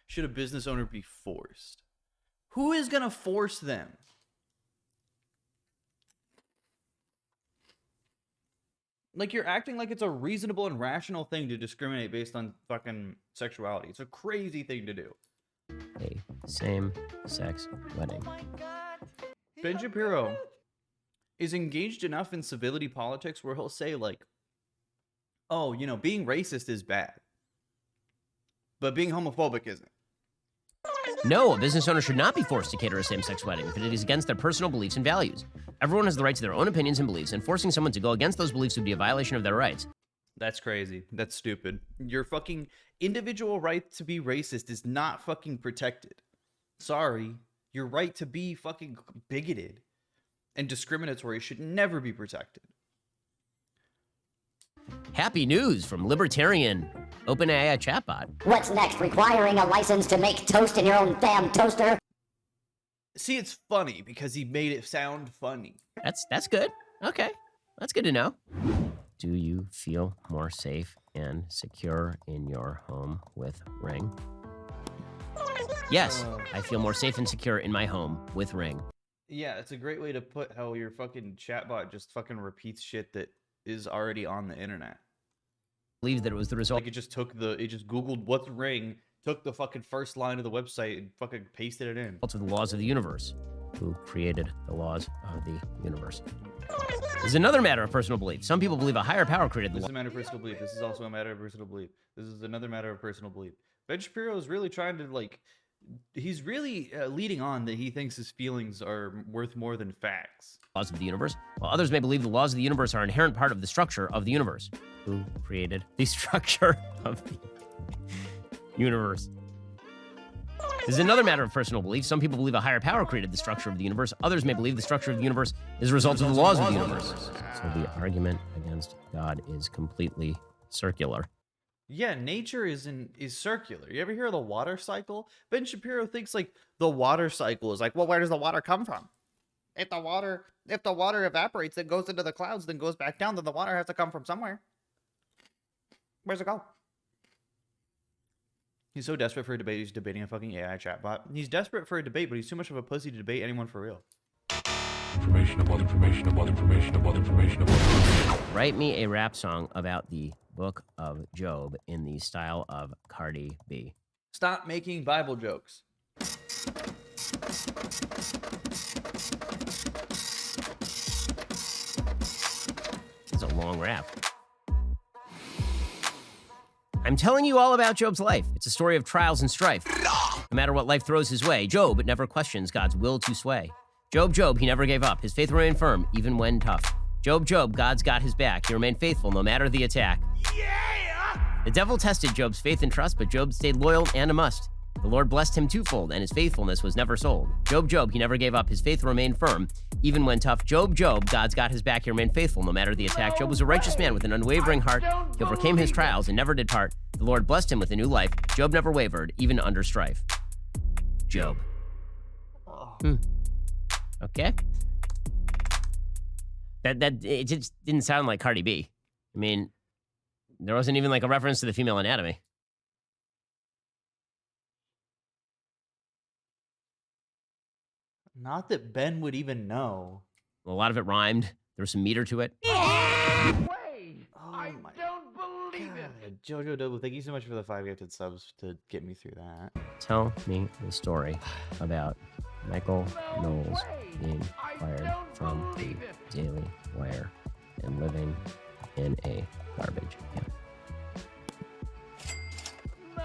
Should a business owner be forced? Who is going to force them? Like, you're acting like it's a reasonable and rational thing to discriminate based on fucking sexuality. It's a crazy thing to do. a same-sex wedding. Ben Shapiro is engaged enough in civility politics where he'll say, like, oh, you know, being racist is bad, but being homophobic isn't. No, a business owner should not be forced to cater a same-sex wedding if it is against their personal beliefs and values. Everyone has the right to their own opinions and beliefs, and forcing someone to go against those beliefs would be a violation of their rights. That's crazy. That's stupid. Your fucking individual right to be racist is not fucking protected. Sorry. Your right to be fucking bigoted and discriminatory should never be protected. Happy news from libertarian OpenAI chatbot. What's next? Requiring a license to make toast in your own damn toaster? See, it's funny because he made it sound funny. That's good. Okay. That's good to know. Do you feel more safe and secure in your home with Ring? Yes, I feel more safe and secure in my home with Ring. Yeah, it's a great way to put how your fucking chatbot just fucking repeats shit that is already on the internet. Believe that it was the result. Like it just Googled what's Ring, took the fucking first line of the website and fucking pasted it in. Of the laws of the universe. Who created the laws of the universe? This is another matter of personal belief. Some people believe a higher power created the This law. is a matter of personal belief. This is also a matter of personal belief. This is another matter of personal belief. Ben Shapiro is really trying to, like, he's really leading on that he thinks his feelings are worth more than facts. Laws of the universe, while others may believe the laws of the universe are an inherent part of the structure of the universe. Who created the structure of the universe? This is another matter of personal belief. Some people believe a higher power created the structure of the universe. Others may believe the structure of the universe is a result of the laws of the universe. So the argument against God is completely circular. Yeah, nature is circular. You ever hear of the water cycle? Ben Shapiro thinks like the water cycle is like, well, where does the water come from? If the water evaporates, it goes into the clouds, then goes back down, then the water has to come from somewhere. Where's it go? He's so desperate for a debate, he's debating a fucking AI chatbot. He's desperate for a debate, but he's too much of a pussy to debate anyone for real. Write me a rap song about the book of Job in the style of Cardi B. Stop making Bible jokes. It's a long rap. I'm telling you all about Job's life. It's a story of trials and strife. No matter what life throws his way, Job never questions God's will to sway. Job, he never gave up. His faith remained firm, even when tough. Job, God's got his back. He remained faithful no matter the attack. Yeah! The devil tested Job's faith and trust, but Job stayed loyal and a must. The Lord blessed him twofold, and his faithfulness was never sold. Job, he never gave up. His faith remained firm, even when tough. Job, God's got his back. He remained faithful no matter the attack. Job was a righteous man with an unwavering heart. He overcame his trials and never did part. The Lord blessed him with a new life. Job never wavered, even under strife. Job. Okay. That it just didn't sound like Cardi B. I mean, there wasn't even like a reference to the female anatomy. Not that Ben would even know. Well, a lot of it rhymed. There was some meter to it. I don't believe it. Jojo Dobu, thank you so much for the 5 gifted subs to get me through that. Tell me the story about Michael Knowles being fired from the Daily Wire and living in a garbage can.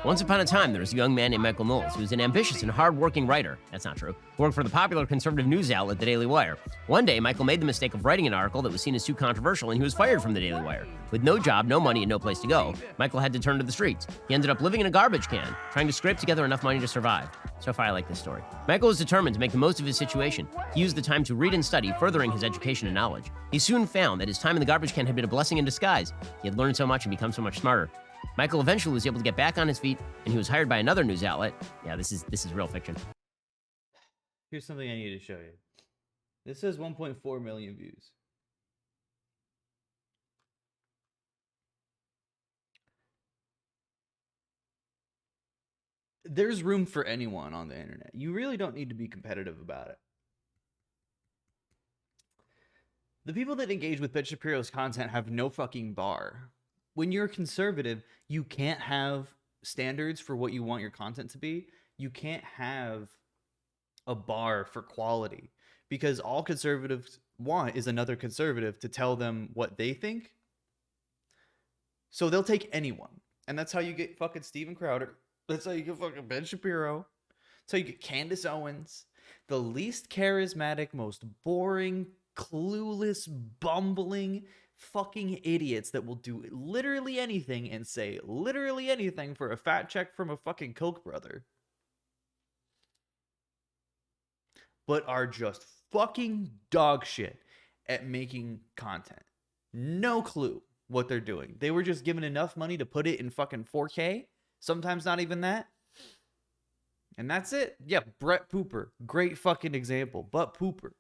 Once upon a time, there was a young man named Michael Knowles who was an ambitious and hard-working writer. That's not true. Who worked for the popular conservative news outlet, the Daily Wire. One day, Michael made the mistake of writing an article that was seen as too controversial, and he was fired from the Daily Wire. With no job, no money, and no place to go, Michael had to turn to the streets. He ended up living in a garbage can, trying to scrape together enough money to survive. So far, I like this story. Michael was determined to make the most of his situation. He used the time to read and study, furthering his education and knowledge. He soon found that his time in the garbage can had been a blessing in disguise. He had learned so much and become so much smarter. Michael eventually was able to get back on his feet, and he was hired by another news outlet. Yeah, this is real fiction. Here's something I need to show you. This says 1.4 million views. There's room for anyone on the internet. You really don't need to be competitive about it. The people that engage with Ben Shapiro's content have no fucking bar. When you're conservative, you can't have standards for what you want your content to be. you can't have a bar for quality, because all conservatives want is another conservative to tell them what they think. So they'll take anyone. And that's how you get fucking Steven Crowder. That's how you get fucking Ben Shapiro. That's how you get Candace Owens. The least charismatic, most boring, clueless, bumbling fucking idiots that will do literally anything and say literally anything for a fat check from a fucking Koch brother. But are just fucking dog shit at making content. No clue what they're doing. They were just given enough money to put it in fucking 4K. Sometimes not even that. And that's it. Yeah, Brett Pooper. Great fucking example. But Pooper.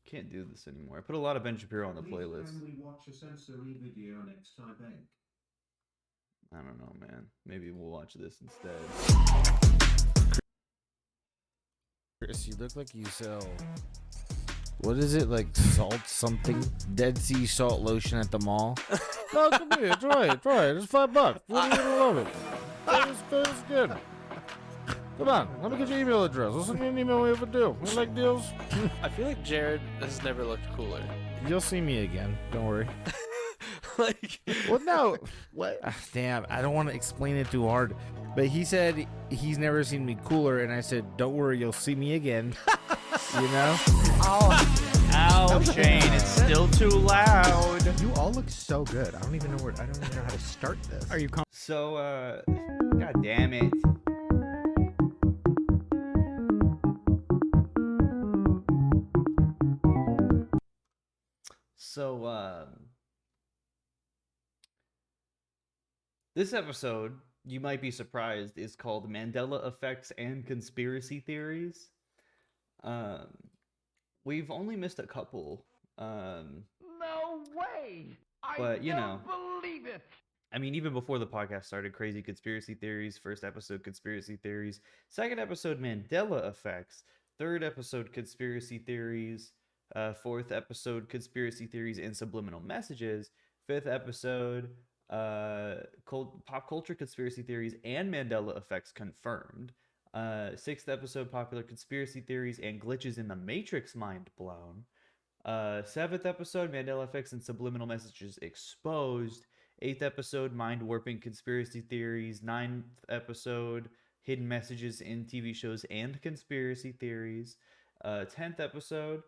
Can't do this anymore. I put a lot of Ben Shapiro on the playlist. Can we watch a sensory video next time, Ben? I don't know, man. Maybe we'll watch this instead. Chris, you look like you sell. What is it, like salt something? Dead Sea salt lotion at the mall? No, come here, try it. It's $5. You're gonna love it. It's good. Come on, let me get your email address. I'll send you an email when we have a deal. You like deals? I feel like Jared has never looked cooler. You'll see me again. Don't worry. Like, well, no. What? Damn, I don't want to explain it too hard. But he said he's never seen me cooler, and I said, don't worry, you'll see me again. You know? Ow, Shane, it's still too loud. You all look so good. I don't even know how to start this. Are you So, god damn it. So, this episode, you might be surprised, is called Mandela Effects and Conspiracy Theories. We've only missed a couple. No way! But, you know, believe it! I mean, even before the podcast started, crazy conspiracy theories. First episode, conspiracy theories. Second episode, Mandela Effects. Third episode, conspiracy theories. Fourth episode, conspiracy theories and subliminal messages. Fifth episode, pop culture conspiracy theories and Mandela effects confirmed. Sixth episode, popular conspiracy theories and glitches in the Matrix mind blown. Seventh episode, Mandela effects and subliminal messages exposed. Eighth episode, mind warping conspiracy theories. Ninth episode, hidden messages in TV shows and conspiracy theories. 10th episode,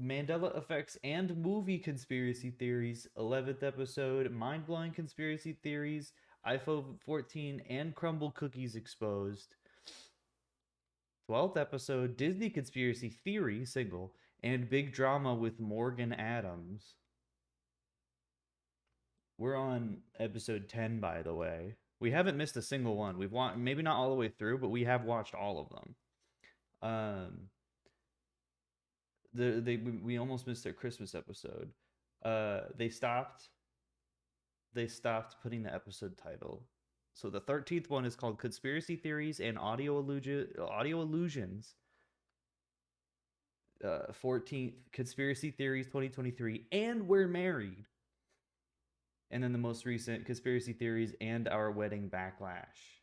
Mandela effects and movie conspiracy theories. 11th episode, mind-blowing conspiracy theories, iPhone 14 and crumble cookies exposed. 12th episode, Disney conspiracy theory single and big drama with Morgan Adams. We're on episode 10, by the way. We haven't missed a single one. We've watched, maybe not all the way through, but we have watched all of them. We almost missed their Christmas episode. They stopped putting the episode title. So the 13th one is called Conspiracy Theories and Audio Illusions. 14th, Conspiracy Theories 2023 and We're Married. And then the most recent, Conspiracy Theories and Our Wedding Backlash.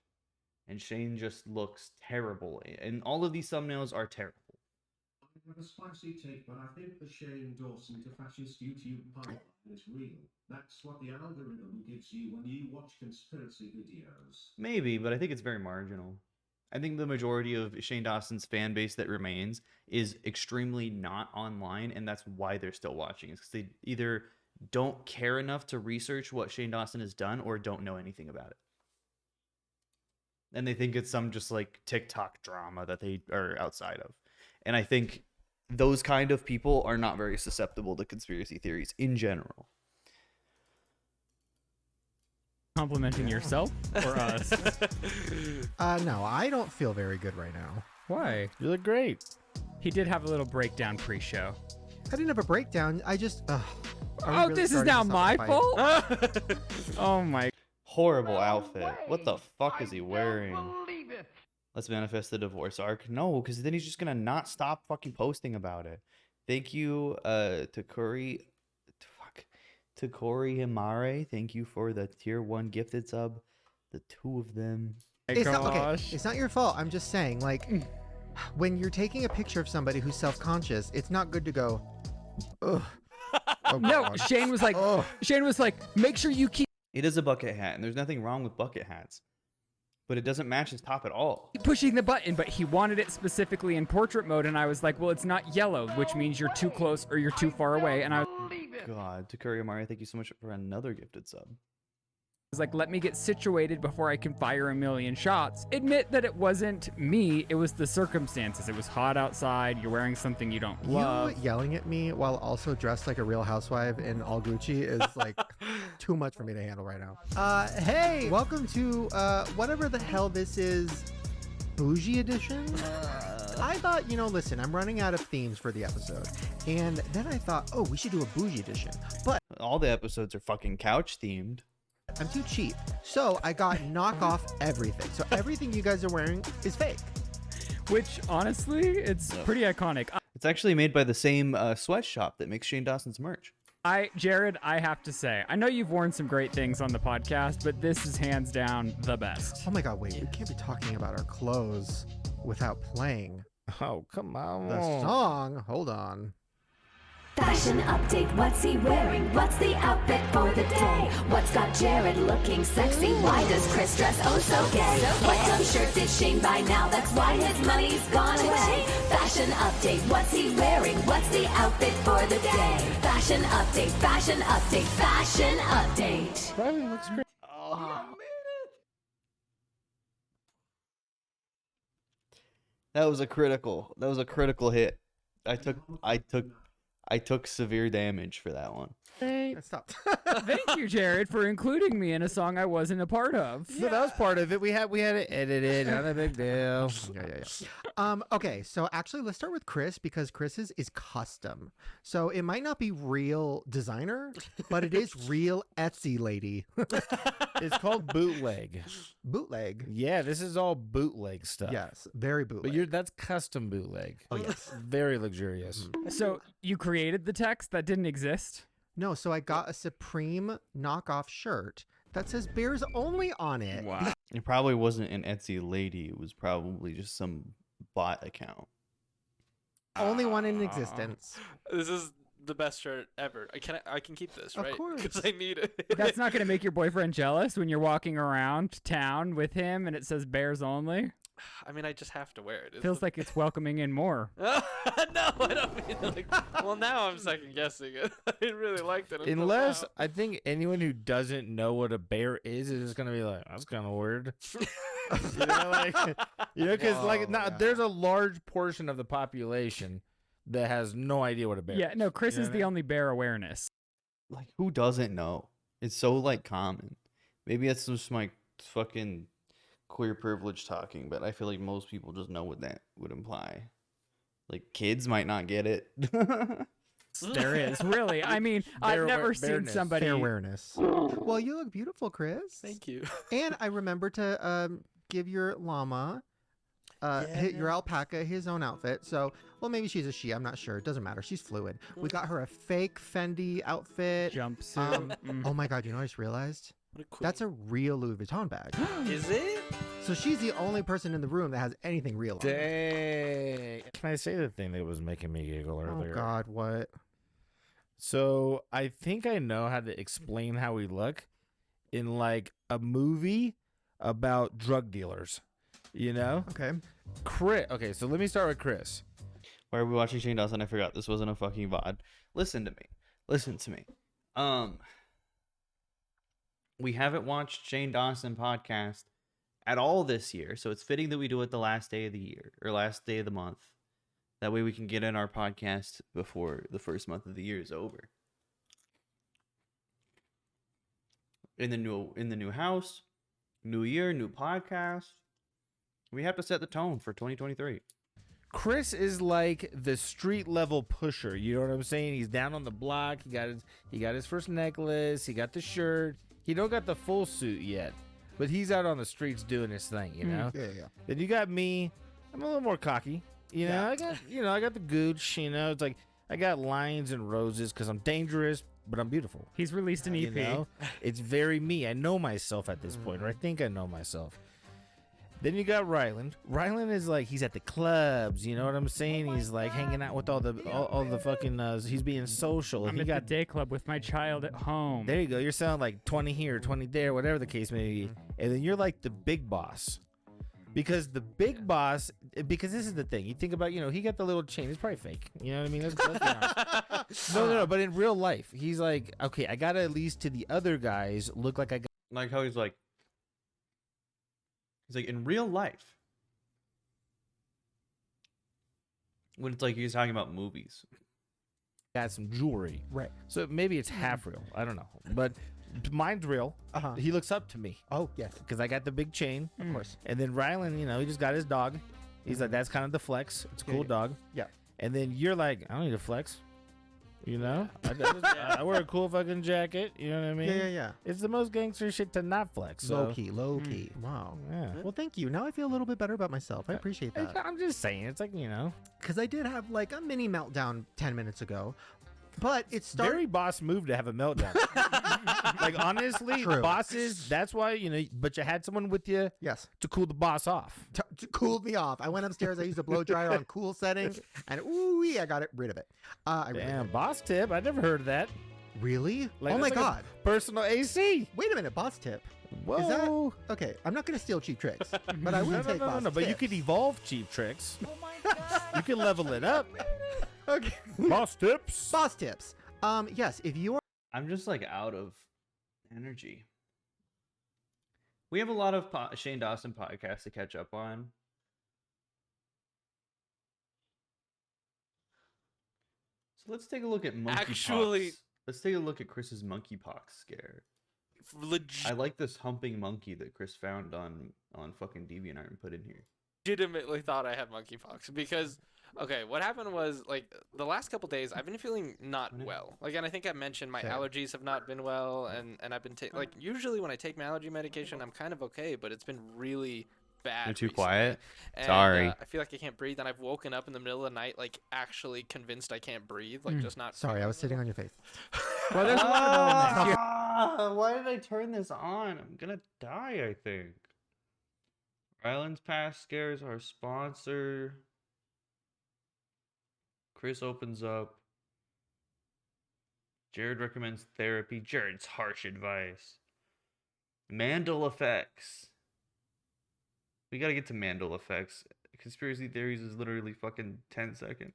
And Shane just looks terrible. And all of these thumbnails are terrible. I have a spicy take, but I think the Shane Dawson to fascist YouTube pipeline is real. That's what the algorithm gives you when you watch conspiracy videos. Maybe, but I think it's very marginal. I think the majority of Shane Dawson's fan base that remains is extremely not online, and that's why they're still watching. It's because they either don't care enough to research what Shane Dawson has done or don't know anything about it. And they think it's some just like TikTok drama that they are outside of. And I think those kind of people are not very susceptible to conspiracy theories in general. Complimenting yourself or us? No, I don't feel very good right now. Why? You look great. He did have a little breakdown pre-show. I didn't have a breakdown. I just. Oh, this is now my fault? Oh my. Horrible outfit. What the fuck is he wearing? Let's manifest the divorce arc. No, because then he's just gonna not stop fucking posting about it. Thank you to Curry. Fuck. Takori Himare, thank you for the tier 1 gifted sub. The two of them. It's not, okay, it's not your fault. I'm just saying, like, when you're taking a picture of somebody who's self-conscious, it's not good to go, ugh. Oh, No, God. Shane was like, make sure you keep It is a bucket hat, and there's nothing wrong with bucket hats. But it doesn't match his top at all. pushing the button, but he wanted it specifically in portrait mode, and I was like, well, it's not yellow, which means you're too close or you're too far away, and I God, Takuri Amari, thank you so much for another gifted sub. was like, let me get situated before I can fire a million shots. Admit that it wasn't me, it was the circumstances. It was hot outside, you're wearing something you don't love. You yelling at me while also dressed like a real housewife in all Gucci is like too much for me to handle right now. Hey, welcome to whatever the hell this is, bougie edition. I thought, listen, I'm running out of themes for the episode, and then I thought, oh, we should do a bougie edition. But all the episodes are fucking couch themed. I'm too cheap, so I got knockoff everything. So everything you guys are wearing is fake. Which, honestly, it's pretty iconic. It's actually made by the same sweatshop that makes Shane Dawson's merch. Jared, I have to say, I know you've worn some great things on the podcast, but this is hands down the best. Oh my God, wait, we can't be talking about our clothes without playing. Oh, come on. The song, hold on. Fashion update, what's he wearing? What's the outfit for the day? What's got Jared looking sexy? Why does Chris dress oh so gay? What dumb shirt did Shane buy now? That's why his money's gone away. Fashion update, what's he wearing? What's the outfit for the day? Fashion update, fashion update, fashion update. Probably looks great. That was a critical hit. I took severe damage for that one. Stop. Thank you, Jared, for including me in a song I wasn't a part of. So that was part of it. We had it edited. Not a big deal. Okay, so actually let's start with Chris because Chris's is custom. So it might not be real designer, but it is real Etsy lady. It's called bootleg. Bootleg? Yeah, this is all bootleg stuff. Yes, very bootleg. But that's custom bootleg. Oh, yes. Very luxurious. So you created the text that didn't exist? No, so I got a Supreme knockoff shirt that says Bears Only on it. Wow. It probably wasn't an Etsy lady. It was probably just some bot account. Only one in existence. This is the best shirt ever. I can keep this, right? Of course. Because I need it. That's not going to make your boyfriend jealous when you're walking around town with him and it says Bears Only? I mean, I just have to wear it. Feels like it's welcoming in more. No, I don't mean like. Well, now I'm second guessing it. I really liked it. Unless I think anyone who doesn't know what a bear is just gonna be like, that's kind of weird. Because there's a large portion of the population that has no idea what a bear is. Yeah, no, Chris is the only bear awareness. Like, who doesn't know? It's so, like, common. Maybe that's just my fucking queer privilege talking, but I feel like most people just know what that would imply. Like, kids might not get it. There is, really. I mean, I've never seen somebody... Fair awareness. Well, you look beautiful, Chris. Thank you. And I remember to give your llama, your alpaca, his own outfit. So, well, maybe she's a she. I'm not sure. It doesn't matter. She's fluid. We got her a fake Fendi outfit. Jumpsuit. Oh, my God. You know what I just realized? That's a real Louis Vuitton bag. Is it? So she's the only person in the room that has anything real on. Dang. Can I say the thing that was making me giggle earlier? Oh, God, what? So I think I know how to explain how we look in like a movie about drug dealers, you know? Okay. Chris. Okay, so let me start with Chris. Why are we watching Shane Dawson? I forgot this wasn't a fucking VOD. Listen to me. Listen to me. We haven't watched Shane Dawson podcast at all this year, so it's fitting that we do it the last day of the year or last day of the month. That way we can get in our podcast before the first month of the year is over. In the new house, new year, new podcast. We have to set the tone for 2023. Chris is like the street level pusher. You know what I'm saying? He's down on the block. He got his first necklace. He got the shirt. He don't got the full suit yet, but he's out on the streets doing his thing. You know. Yeah. Then you got me. I'm a little more cocky. I got the gooch. You know, it's like I got lions and roses because I'm dangerous, but I'm beautiful. He's released an EP. You know? It's very me. I know myself at this point, or I think I know myself. Then you got Ryland. Ryland is like, he's at the clubs, you know what I'm saying? He's like hanging out with all the fucking, he's being social. I'm he at got the day club with my child at home. There you go. You're selling like 20 here, 20 there, whatever the case may be. And then you're like the big boss. Because the big boss, because this is the thing. You think about, you know, he got the little chain. It's probably fake. You know what I mean? Let's be honest. No. But in real life, he's like, okay, I got to at least to the other guys look like I got. Like how he's like, in real life, when it's like he's talking about movies, got some jewelry. Right. So maybe it's half real. I don't know. But mine's real. He looks up to me. Oh, yes. Because I got the big chain. Of course. And then Ryland, you know, he just got his dog. He's like, that's kind of the flex. It's a cool dog. Yeah. And then you're like, I don't need a flex. You know? I wear a cool fucking jacket. You know what I mean? Yeah. It's the most gangster shit to not flex. So. Low key. Wow. Yeah. Well, thank you. Now I feel a little bit better about myself. I appreciate that. I'm just saying. It's like, you know. Because I did have like a mini meltdown 10 minutes ago. But it started. Very boss move to have a meltdown. Like, honestly, True. bosses, that's why, you know, but you had someone with you to cool the boss off. To cool me off. I went upstairs. I used a blow dryer on cool settings. And I got rid of it. Damn, boss tip. I never heard of that. Really? Like, oh my that's like God. Personal AC. Wait a minute. Boss tip. Whoa. Is that okay? I'm not going to steal cheap tricks, but I will take boss No, but you tips. could evolve cheap tricks. Oh my God. You can level it up. Okay. Boss tips. Boss tips. Yes, if you are. I'm just like out of energy. We have a lot of Shane Dawson podcasts to catch up on. So let's take a look at monkeypox. Let's take a look at Chris's monkeypox scare. I like this humping monkey that Chris found on fucking DeviantArt and put in here. Legitimately thought I had monkeypox because okay, what happened was like the last couple days I've been feeling not well. Like, and I think I mentioned my allergies have not been well, and I've been like usually when I take my allergy medication I'm kind of okay, but it's been really bad. You're too recently. quiet. And, Sorry. I feel like I can't breathe, and I've woken up in the middle of the night like actually convinced I can't breathe, like just not. Sorry, I was sitting on your face. Well, there's a lot of why did I turn this on? I'm gonna die, I think. Ryland's Past Scares, our sponsor. Chris opens up. Jared recommends therapy. Jared's harsh advice. Mandel effects. We gotta get to Mandel effects. Conspiracy theories is literally fucking 10 seconds.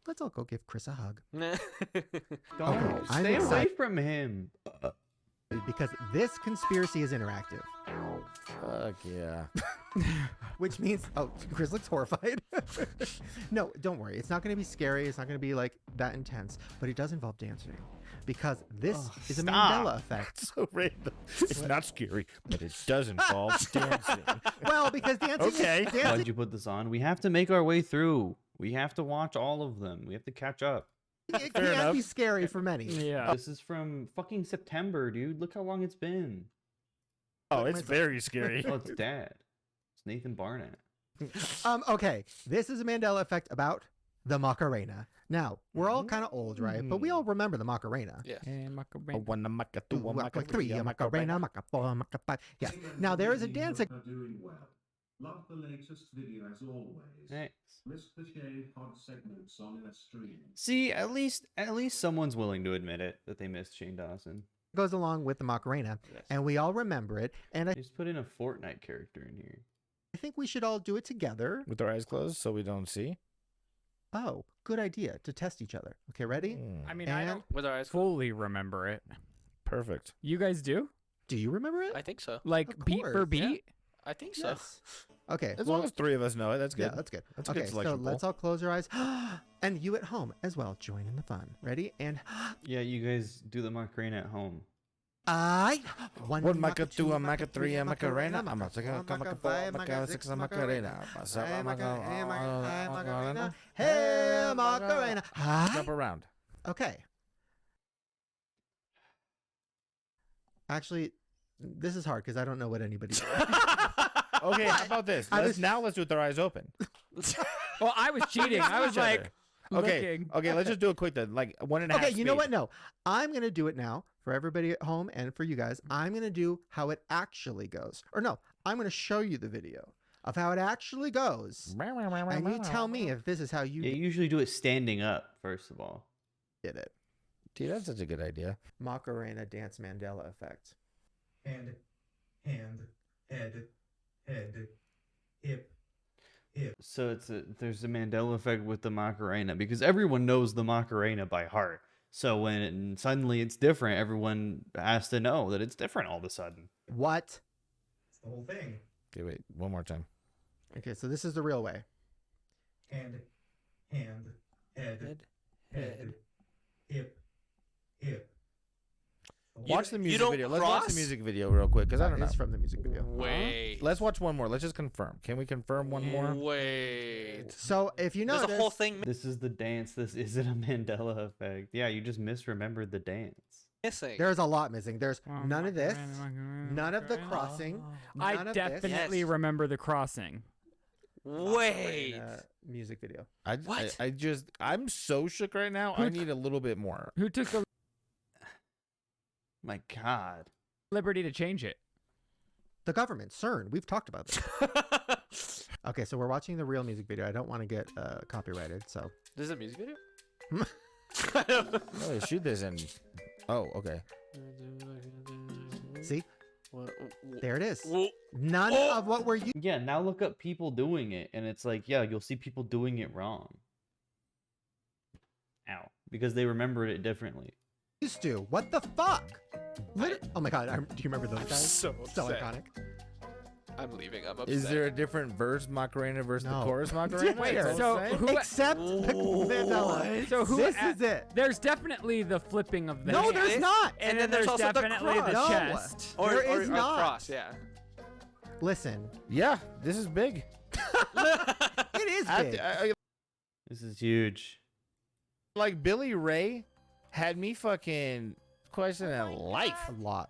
Let's all go give Chris a hug. Don't I'm stay away excited. from him. Because this conspiracy is interactive. Fuck yeah. Which means, Chris looks horrified. No, don't worry. It's not going to be scary. It's not going to be like that intense. But it does involve dancing. Because this is a Mandela effect. So random. It's not scary, but it does involve dancing. Well, because dancing Okay. is Why'd you put this on? We have to make our way through. We have to watch all of them. We have to catch up. It can't be scary for many. Yeah. This is from fucking September, dude. Look how long it's been. Oh, it's very scary. Oh, it's Dad. It's Nathan Barnett. Okay, this is a Mandela effect about the Macarena. Now, we're all kind of old, right? But we all remember the Macarena. Yeah. A one, a maca, two, a Maca maca, three, a Macarena, Maca four, a Maca five. Yes. Now, there is a dance. Are doing well. Love the latest video as always. Thanks. Missed the Shave Pod segments on a stream. See, at least someone's willing to admit it that they missed Shane Dawson. Goes along with the Macarena, and we all remember it. And I Just put in a Fortnite character in here. think we should all do it together. With our eyes closed so we don't see. Oh, good idea to test each other. Okay, ready? I mean, I And- don't With our eyes fully remember it. Perfect. You guys do? Do you remember it? I think so. Like Of beat for course. beat? I think so. Yes. Okay. As well, long as three of us know it, that's good. Yeah, that's good. That's a okay, good so selection let's pool. all close our eyes. And you at home as well. Join in the fun. Ready? And Yeah, you guys do the Macarena at home. one Maca, two, a Maca, three, a Macarena. A Maca, Maca, four, a Maca, six, a Macarena. Hey, Macarena. Hey, Macarena. Jump around. Okay. Actually, this is hard because I don't know what anybody did. Okay, how about this? Now let's do it with our eyes open. Well, I was cheating. I was like, Okay, okay, let's just do it quick then. Like 1.5. Okay, you know what? No, I'm going to do it now for everybody at home and for you guys. I'm going to do how it actually goes. Or no, I'm going to show you the video of how it actually goes. And you tell me if this is how you You usually do it standing up, first of all. did it. Dude, that's such a good idea. Macarena dance Mandela effect. Hand, head, hip, hip. So there's a Mandela effect with the Macarena because everyone knows the Macarena by heart. So when suddenly it's different, everyone has to know that it's different all of a sudden. What? It's the whole thing. Okay, wait, one more time. Okay, so this is the real way. Hand, head, hip, hip. Watch the music don't video. Let's watch the cross? music video real quick because I don't know. It's from the music video. Wait. Let's watch one more. Let's just confirm. Can we confirm one more? Wait. So if you know There's a whole thing This is the dance. This isn't a Mandela effect. Yeah, you just misremembered the dance. missing. There's a lot missing. There's none of this, none of the crossing. I none of definitely this. remember the crossing. Wait. Music video. I'm so shook right now. I need a little bit more. Who took the My God. liberty to change it? The government, CERN. We've talked about this. Okay, so we're watching the real music video. I don't want to get copyrighted, so. There's a music video? Oh, shoot this in. Oh, okay. See? There it is. None of what we're using. Yeah, now look up people doing it, and it's like, yeah, you'll see people doing it wrong. Ow. Because they remembered it differently. Used to. What the fuck? Oh my God. Do you remember those guys? So upset. iconic. I'm leaving. I'm upset. Is there a different verse Macarena versus the No. chorus Macarena? Wait, Is that so what I'm saying? who- Except Mandela. So who? This is it. There's definitely the flipping of the No, hand. there's not. And then there's also the definitely the cross. No. chest. Or, There or, is or not. cross, yeah. Listen, Yeah, this is big. it is big. This is huge. Like Billy Ray had me fucking questioning life A lot.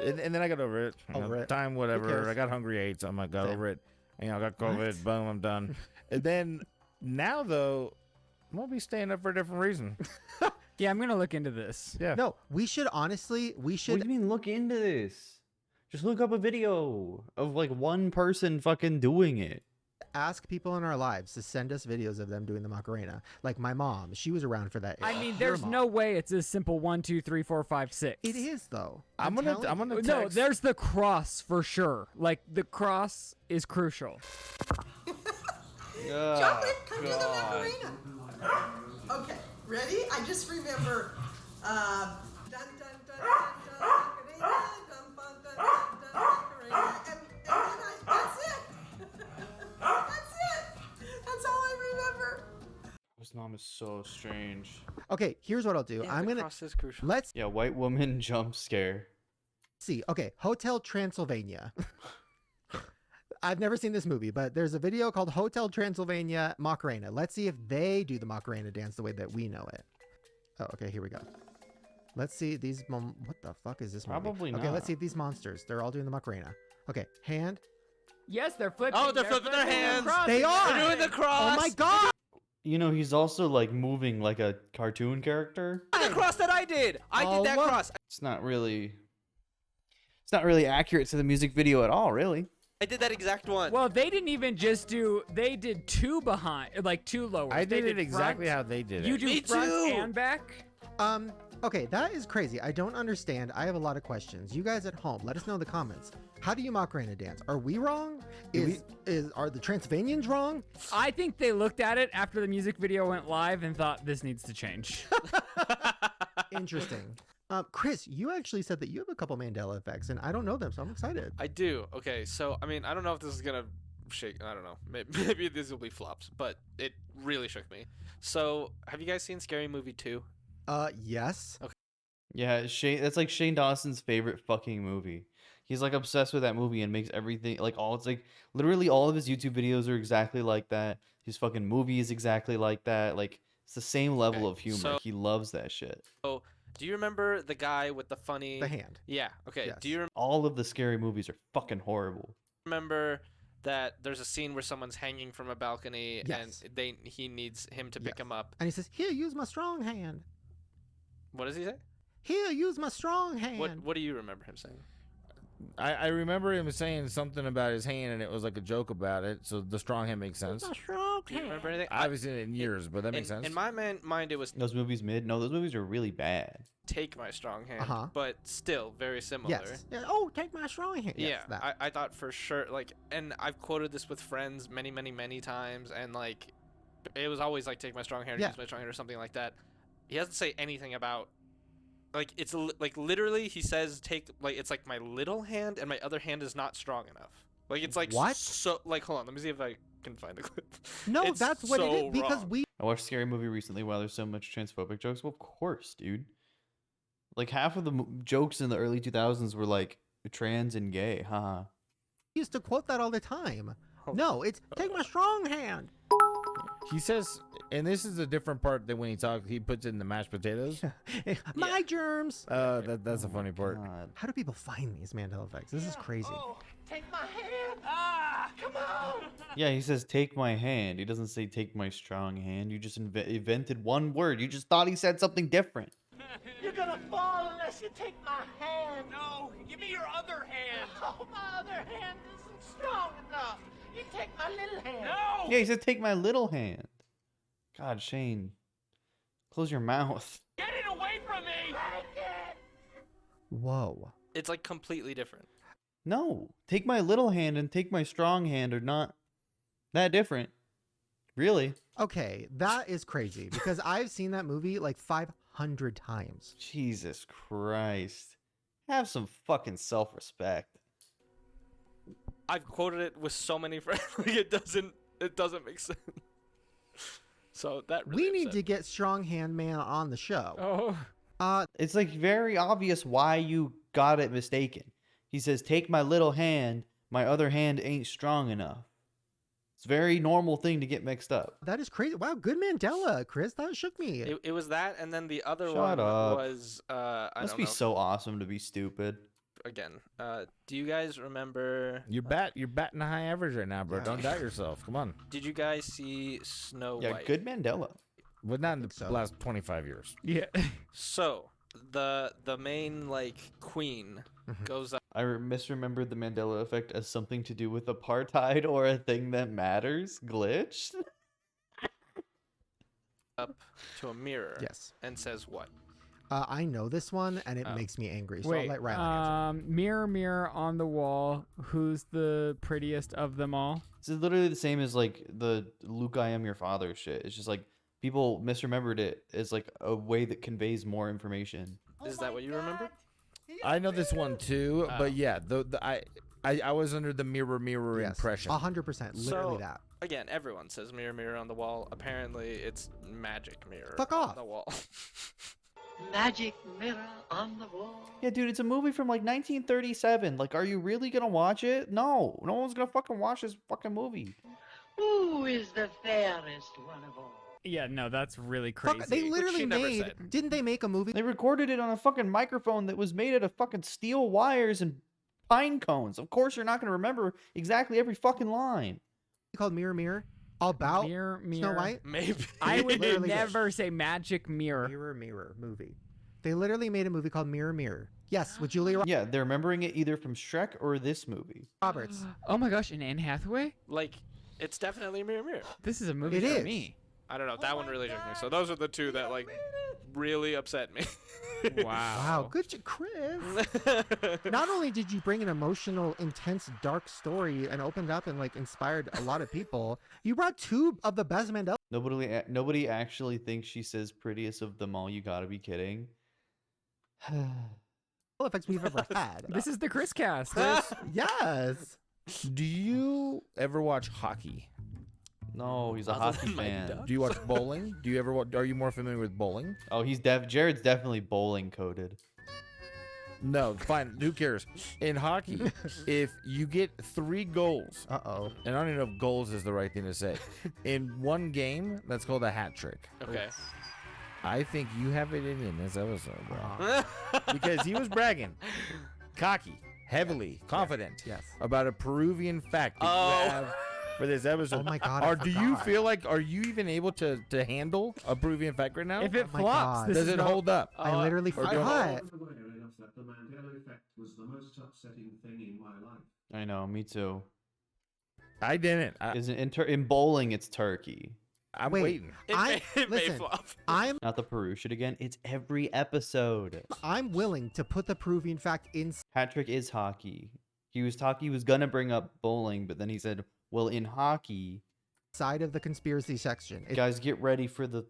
and then I got over it. You know, Over it. Time, Who whatever. cares? I got hungry, ate something. I got Same. over it. You know, I got COVID. What? Boom, I'm done. And then now though, I'm gonna be staying up for a different reason. Yeah, I'm gonna look into this. Yeah. No, we should honestly, we What should do you mean look into this? Just look up a video of like one person fucking doing it. ask people in our lives to send us videos of them doing the Macarena. Like my mom, she was around for that. I mean, Your there's mom. no way it's as simple 1, 2, 3, 4, 5, 6. It is though. I'm gonna No, text. there's the cross for sure. Like the cross is crucial. Chocolate, come to the Macarena. Okay, ready? I just remember. Dun, dun, dun, dun, dun, Macarena, dun, dun, dun, dun, dun, Macarena. And then that's it. That's it. That's all I remember. This mom is so strange. Okay, here's what I'll do. Yeah, I'm the gonna cross is crucial. let's Yeah, white woman jump scare. see. Okay, Hotel Transylvania. I've never seen this movie, but there's a video called Hotel Transylvania Macarena. Let's see if they do the Macarena dance the way that we know it. Oh, okay, here we go. Let's see these. What the fuck is this movie? Probably Okay, not. let's see if these monsters. They're all doing the Macarena. Okay, hand. Yes, they're flipping. Oh, they're flipping their hands. They are. They're doing the cross. Oh my god! You know, he's also like moving like a cartoon character. The cross that I did. I Oh, did that look. cross. It's not really accurate to the music video at all, really. I did that exact one. Well, they didn't even just do. They did two behind, like two lower. I did it exactly how they did it. You do Me front too. and back. Okay, that is crazy. I don't understand. I have a lot of questions. You guys at home, let us know in the comments. How do you Macarena dance? Are we wrong? Are the Transylvanians wrong? I think they looked at it after the music video went live and thought this needs to change. Interesting. Chris, you actually said that you have a couple Mandela effects, and I don't know them, so I'm excited. I do. Okay, so I mean, I don't know if this is gonna shake. I don't know. Maybe these will be flops, but it really shook me. So, have you guys seen Scary Movie 2? Yes. Okay. Yeah, that's like Shane Dawson's favorite fucking movie. He's like obsessed with that movie and makes everything it's like literally all of his YouTube videos are exactly like that. His fucking movie is exactly like that. Like it's the same level of humor. so- He loves that shit. So, do you remember the guy with the funny? The hand. Yeah. Okay. Yes. Do you All of the scary movies are fucking horrible. remember that there's a scene where someone's hanging from a balcony Yes. and he needs him to pick him up. And he says, "Here, use my strong hand. What does he say? Here, use my strong hand." What do you remember him saying? I remember him saying something about his hand, and it was like a joke about it. So the strong hand makes sense. My strong Do you remember anything? I haven't seen it in years, but that makes sense. In my mind, it was Those movies mid? No, those movies are really bad. Take My Strong Hand, Uh-huh. but still very similar. Yes. Yeah, oh, take my strong hand. Yes, Yeah, that. I thought for sure, like, and I've quoted this with friends many, many, many times, and like, it was always like, take my strong hand, or Yeah. use my strong hand, or something like that. He doesn't say anything about, like, it's like literally he says it's like my little hand, and my other hand is not strong enough. Like it's like What? So like, hold on, let me see if I can find the clip. No, It's that's what it so is. Because wrong. we I watched Scary Movie recently. While there's so much transphobic jokes, well, of course, dude. Like half of the jokes in the early 2000s were like trans and gay, haha. used to quote that all the time. No, it's take my strong hand. He says, and this is a different part than when he talks. He puts it in the mashed potatoes. My germs. That's a funny part. How do people find these Mandela effects? This is crazy. Take my hand. Ah, come on. Yeah, he says take my hand. He doesn't say take my strong hand. You just invented one word. You just thought he said something different. You're gonna fall unless you take my hand. No, give me your other hand. Oh, my other hand isn't strong enough. You take my little hand. No. Yeah, he said take my little hand. God, Shane. Close your mouth. Get it away from me. Take it. Whoa. It's like completely different. No, take my little hand and take my strong hand are not that different. Really? Okay, that is crazy because I've seen that movie like 500 times. Jesus Christ. Have some fucking self-respect. I've quoted it with so many friends. Like it doesn't make sense. So that really We need upset to get Strong Hand Man on the show. Oh. It's like very obvious why you got it mistaken. He says, take my little hand, my other hand ain't strong enough. It's a very normal thing to get mixed up. That is crazy. Wow, good Mandela, Chris. That shook me. It was that, and then the other Shut one up. was I Must don't be know. so awesome to be stupid. Again, do you guys remember? You're batting a high average right now, bro. Don't doubt yourself. Come on. Did you guys see Snow Yeah, White? good Mandela. But not in the last 25 years. Yeah. So the main like queen goes up I misremembered the Mandela effect as something to do with apartheid or a thing that matters. Glitched? up to a mirror. Yes. And says what? I know this one, and it makes me angry. So Wait, I'll let Riley answer. mirror, mirror on the wall, who's the prettiest of them all? This is literally the same as like the Luke, I am your father shit. It's just like people misremembered it as like a way that conveys more information. Is that what you remember? I know this one too, but yeah, I was under the mirror Yes, impression. 100%. Literally So, that. Again, everyone says mirror, mirror on the wall. Apparently, it's magic mirror Fuck on off. the wall. Magic mirror on the wall. Yeah, dude, it's a movie from like 1937. Like, are you really gonna watch it? No, no one's gonna fucking watch this fucking movie. Who is the fairest one of all? Yeah, no, that's really crazy. Fuck, they literally made. Didn't they make a movie? They recorded it on a fucking microphone that was made out of fucking steel wires and pine cones. Of course, you're not gonna remember exactly every fucking line. Called Mirror Mirror. About Mirror, Snow mirror. White. Maybe. I would Literally never say magic mirror. Mirror Mirror movie. They literally made a movie called Mirror Mirror. Yes, with Julia Yeah, they're remembering it either from Shrek or this movie. Roberts. Oh my gosh, and Anne Hathaway? Like, it's definitely mirror, mirror. This is a movie It for is. me. I don't know. That one really shook me. So those are the two that like really upset me. Wow. Wow, good, Chris. Not only did you bring an emotional, intense, dark story and opened up and like inspired a lot of people, you brought two of the best Mandela. Nobody actually thinks she says prettiest of them all. You gotta be kidding. Effects we've ever had. This is the Chris cast. Yes. Do you ever watch hockey? No, he's a Other hockey than Mighty fan. Ducks? Do you watch bowling? Do you ever? Are you more familiar with bowling? Oh, Jared's definitely bowling coded. No, fine. Who cares? In hockey, if you get 3 goals, and I don't even know if goals is the right thing to say, in one game, that's called a hat trick. Okay. I think you have it in this episode, bro. Because he was bragging. Cocky. heavily confident Yes. about a Peruvian fact that you have for this episode. Oh my God, I do you forgot. feel like, are you even able to handle a Peruvian fact right now? If it Oh my flops, God. this Does is it no- hold up? I literally Or do you- forgot. aware enough that the Mandela effect was the most upsetting thing in my life. I know, me too. I didn't. Isn't in bowling it's turkey. I'm Wait. waiting. Listen, I'm Not the Peru shit again. It's every episode. I'm willing to put the Peruvian fact in. Hat trick is hockey. He was gonna bring up bowling, but then he said, "Well, in hockey." Side of the conspiracy section. Guys, get ready for the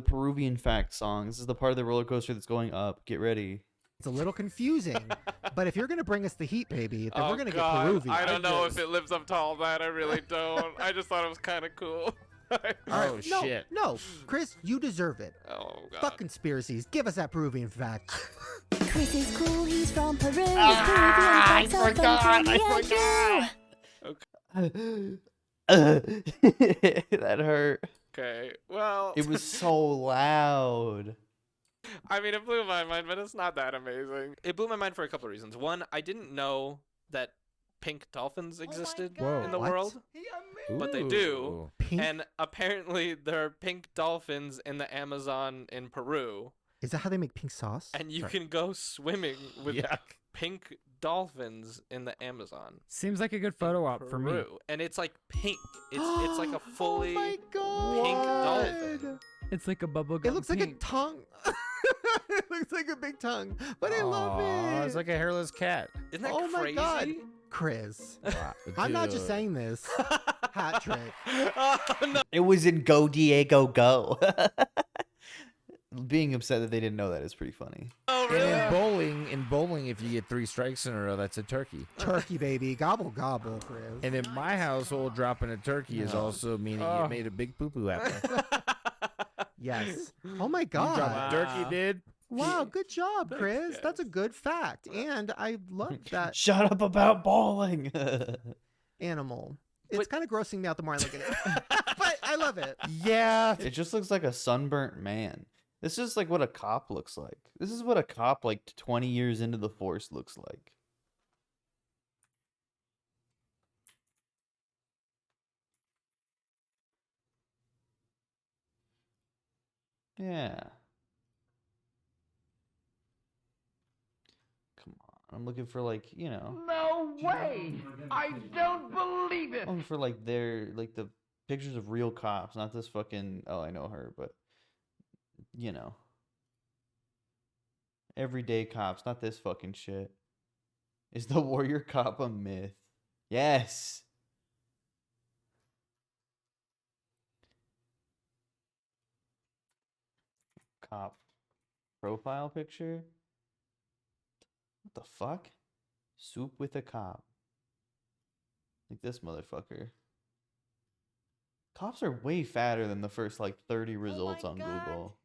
Peruvian fact song. This is the part of the roller coaster that's going up. Get ready. It's a little confusing, but if you're gonna bring us the heat, baby, then we're gonna get Peruvian. I don't know if it lives up to all that. I really don't. I just thought it was kind of cool. Oh shit. No, Chris, you deserve it. Oh god. Fuck conspiracies. Give us that Peruvian fact. Chris is cool, he's from Peru. I forgot. That hurt. Okay. Well. It was so loud. I mean, it blew my mind, but it's not that amazing. It blew my mind for a couple of reasons. One, I didn't know that pink dolphins existed in the What? world, but they do. Pink? And apparently, there are pink dolphins in the Amazon in Peru, Is that how they make pink sauce? and you Sorry. can go swimming with Yuck. pink dolphins in the Amazon. Seems like a good photo op for me. Peru, and it's like pink. It's like a fully Oh my God. pink dolphin. It's like a bubblegum. It looks like a pink. tongue. It looks like a big tongue, but I love Aw, it. it's like a hairless cat. Isn't that Oh my crazy? God. Chris, Wow, I'm not just dude. saying this. Hat trick. Oh, no. It was in Go Diego Go. Being upset that they didn't know that is pretty funny. Oh, And in bowling, if you get 3 strikes in a row, that's a turkey. Turkey, baby. Gobble, gobble, Chris. And in my household, dropping a turkey is also meaning Oh. you made a big poo-poo happen. Yes. Oh my You dropped God. a turkey, dude. Wow, good job, Chris. That's a good fact. And I love that Shut up about bowling. animal. It's kind of grossing me out the more I look at it. But I love it. Yeah. It just looks like a sunburnt man. This is like what a cop looks like. This is what a cop like 20 years into the force looks like. Yeah. Come on. I'm looking for like, you know, No way! I don't believe it! I'm looking for like the pictures of real cops, not this fucking, oh, I know her, but you know. Everyday cops, not this fucking shit. Is the warrior cop a myth? Yes. Cop profile picture? What the fuck? Soup with a cop. Like this motherfucker. Cops are way fatter than the first like 30 results on Google.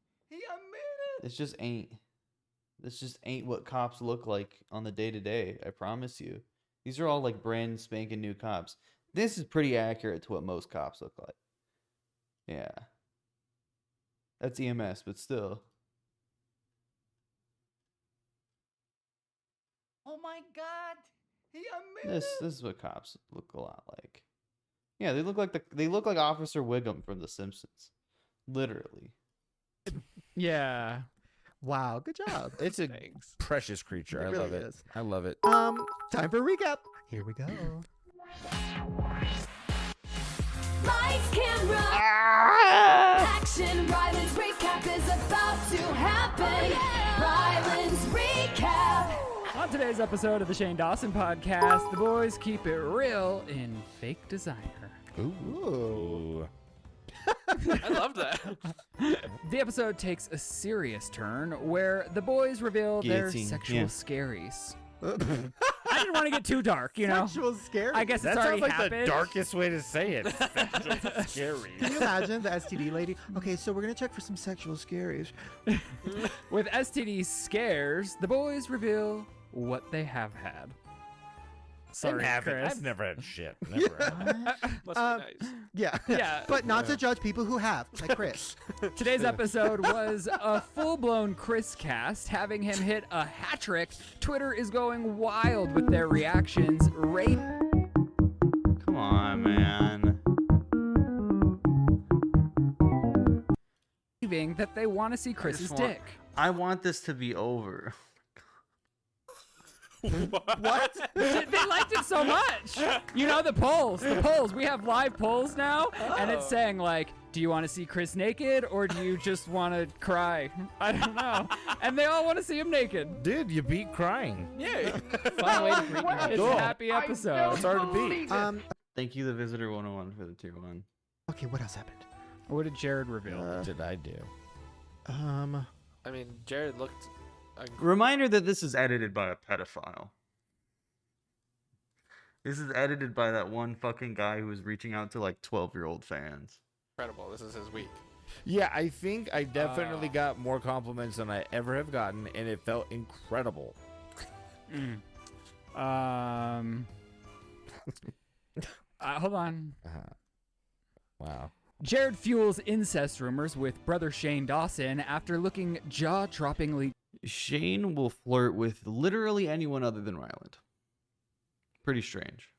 This just ain't what cops look like on the day to day. I promise you. These are all like brand spanking new cops. This is pretty accurate to what most cops look like. Yeah. That's EMS, but still. Oh my god! This is what cops look a lot like. Yeah, they look like Officer Wiggum from The Simpsons. Literally. Yeah. Wow, good job. It's a precious creature. It I really love it. is. I love it. Time for a recap. Here we go. Lights, camera, action. Ryland's recap is about to happen. Ryland's recap. On today's episode of the Shane Dawson podcast, the boys keep it real in fake designer. Ooh. I love that. The episode takes a serious turn where the boys reveal their Guillotine, sexual yeah. scaries. I didn't want to get too dark, you know. Sexual scary. I guess That it's already sounds like happened. the darkest way to say it. Sexual scary. Can you imagine the STD lady? Okay, so we're gonna check for some sexual scaries. With STD scares, the boys reveal what they have had. Sorry, Chris. I've never had shit. Never. Must be nice. Yeah. Yeah. But not to judge people who have, like Chris. Today's episode was a full-blown Chris cast, having him hit a hat trick. Twitter is going wild with their reactions. Come on, man. That they want to see Chris's dick. I want this to be over. What? They liked it so much. You know, the polls. We have live polls now, and it's saying like, do you want to see Chris naked or do you just want to cry? I don't know. And they all want to see him naked. Dude, you beat crying. Yeah. Fun way to greet me. It's a happy episode. It's hard to beat. Thank you, the Visitor 101, for the tier 1. Okay, what else happened? What did Jared reveal? What did I do? I mean, Jared looked. Reminder that this is edited by a pedophile. This is edited by that one fucking guy who was reaching out to like 12-year-old fans. Incredible. This is his week. Yeah, I think I definitely got more compliments than I ever have gotten, and it felt incredible. Hold on. Wow. Jared fuels incest rumors with brother Shane Dawson after looking jaw-droppingly. Shane will flirt with literally anyone other than Ryland. Pretty strange.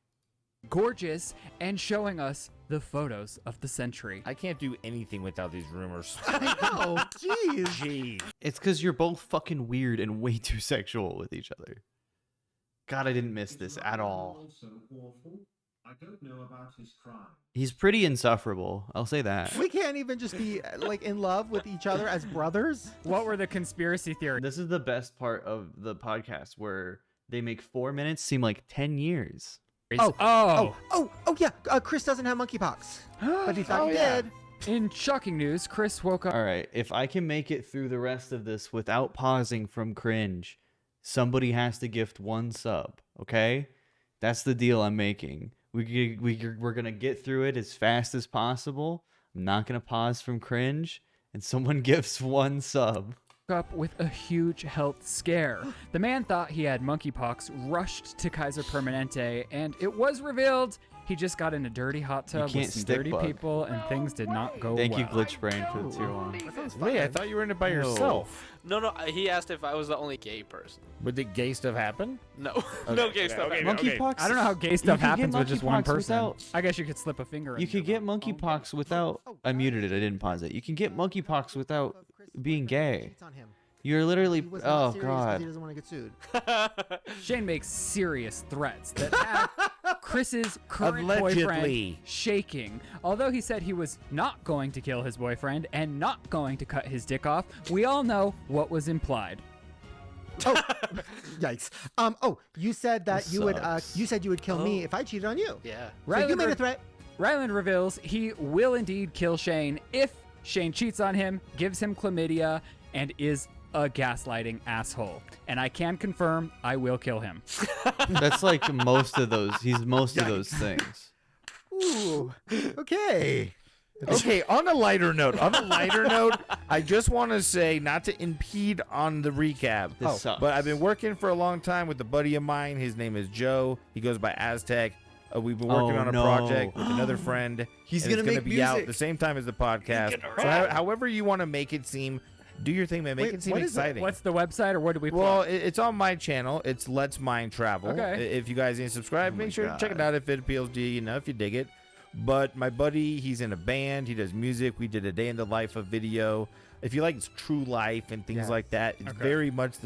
Gorgeous and showing us the photos of the century. I can't do anything without these rumors. I know. Jeez. It's because you're both fucking weird and way too sexual with each other. God, I didn't miss this at all. Also awful. I don't know about his crime. He's pretty insufferable. I'll say that. We can't even just be like in love with each other as brothers. What were the conspiracy theories? This is the best part of the podcast where they make 4 minutes seem like 10 years. Oh, yeah. Chris doesn't have monkeypox, but he thought he did. In shocking news, Chris woke up. All right, if I can make it through the rest of this without pausing from cringe, somebody has to gift 1 sub, okay? That's the deal I'm making. We're going to get through it as fast as possible. I'm not going to pause from cringe, and someone gifts 1 sub. Up with a huge health scare. The man thought he had monkeypox, rushed to Kaiser Permanente, and it was revealed he just got in a dirty hot tub with some dirty people, and things did not go well. Thank you, Glitch Brain, for the tier 1. Wait, I thought you were in it by yourself. No, he asked if I was the only gay person. Would the gay stuff happen? No. Okay, No gay stuff. okay, Monkeypox? I don't know how gay stuff happens with just one person. Without, I guess you could slip a finger in. you could get monkeypox without... I muted it. I didn't pause it. You can get monkeypox without being gay. You're literally... Oh, God. He doesn't want to get sued. Shane makes serious threats that have Chris's current Allegedly. boyfriend shaking. Although he said he was not going to kill his boyfriend and not going to cut his dick off, we all know what was implied. Oh, yikes. You said that you would kill me if I cheated on you. Yeah. So you made a threat. Ryland reveals he will indeed kill Shane if Shane cheats on him, gives him chlamydia, and is a gaslighting asshole. And I can confirm I will kill him. That's like most of those. He's most of those things. Ooh. Okay. Okay, on a lighter note, I just want to say, not to impede on the recap, This sucks. but I've been working for a long time with a buddy of mine. His name is Joe. He goes by Aztec. We've been working on a project with another friend. He's going gonna to make be out music. the same time as the podcast. So however you want to make it seem, do your thing, man. Make it seem exciting. What's the website, or what do we plug? Well, it's on my channel. It's Let's Mind Travel. Okay. If you guys didn't subscribe, make sure to check it out if it appeals to you, if you dig it. But my buddy, he's in a band. He does music. We did a day in the life of video. If you like true life and things like that, it's very much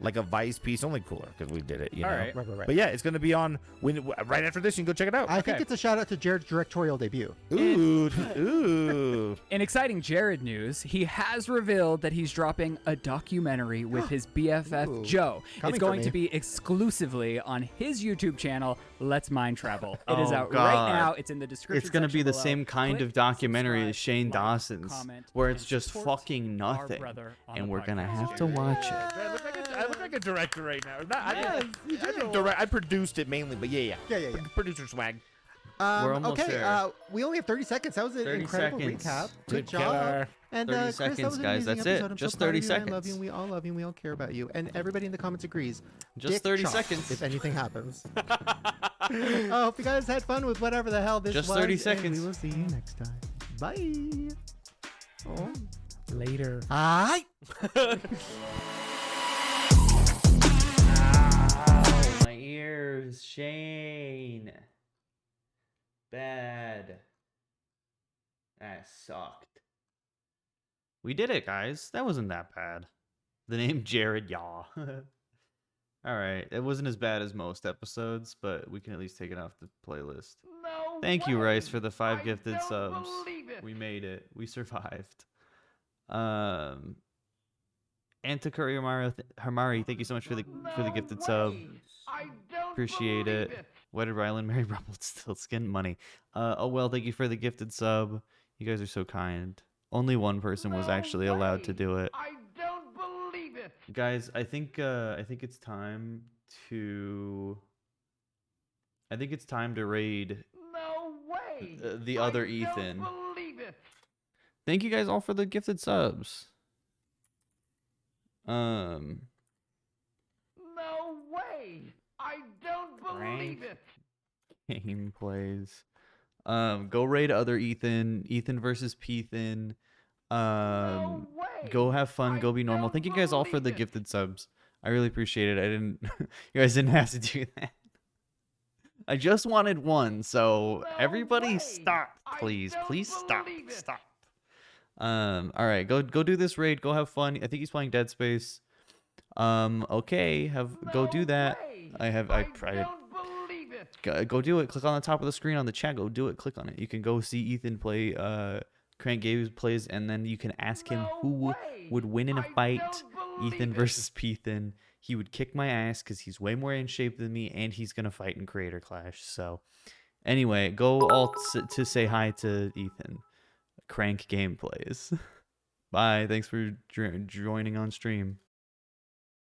like a Vice piece, only cooler because we did it. You know? Right. But yeah, it's going to be on right after this. You can go check it out. I think it's a shout out to Jared's directorial debut. Ooh. In exciting Jared news, he has revealed that he's dropping a documentary with his BFF Joe. It's going to be exclusively on his YouTube channel, Let's Mind Travel. It is out right now. It's in the description. It's going to be the below. same kind of documentary as Shane Dawson's, where it's just fucking nothing, and we're going to have to watch it. I look like a director right now. I produced it mainly, but yeah. Producer swag. We're almost okay, there. we only have 30 seconds. That was an incredible recap. Good job. And 30 Chris, that seconds, was an guys. amazing That's episode. it. I'm Just so proud 30 of you. seconds. I love you, and we all love you, and we all care about you. And everybody in the comments agrees. Just Dick 30 chalk seconds. If anything happens. I hope you guys had fun with whatever the hell this Just was. 30 and seconds. we will see you next time. Bye. Oh. Later. Hi. Ow, my ears, Shane. Bad. That sucked. We did it, guys. That wasn't that bad. The name Jared Yaw. Alright, it wasn't as bad as most episodes, but we can at least take it off the playlist. No Thank you, way. Rice, for the 5 I gifted don't subs. believe it. We made it. We survived. Antakuri Hamari, thank you so much for the gifted sub. I don't Appreciate it. believe it. Wedded Ryland, Mary Rumbled, still skin money. Oh well, thank you for the gifted sub. You guys are so kind. Only one person was actually allowed to do it. I don't believe it. Guys, I think it's time to raid No way. the other I Ethan. Don't believe it. Thank you guys all for the gifted subs. No way. I don't believe it. Gameplays. Go raid other Ethan. Ethan versus Peethan. Go have fun. Go be normal. Thank you guys all for the gifted subs. I really appreciate it. You guys didn't have to do that. I just wanted one, so everybody stop, please. Please stop. Stop. All right, go do this raid. Go have fun. I think he's playing Dead Space. Okay, go do that. Go do it. Click on the top of the screen on the chat. Go do it. Click on it. You can go see Ethan play Crank Games plays, and then you can ask him who would win in a fight, Ethan versus Peethan. He would kick my ass because he's way more in shape than me, and he's gonna fight in Creator Clash. So, anyway, go all to say hi to Ethan. Crank Gameplays. Bye. Thanks for joining on stream.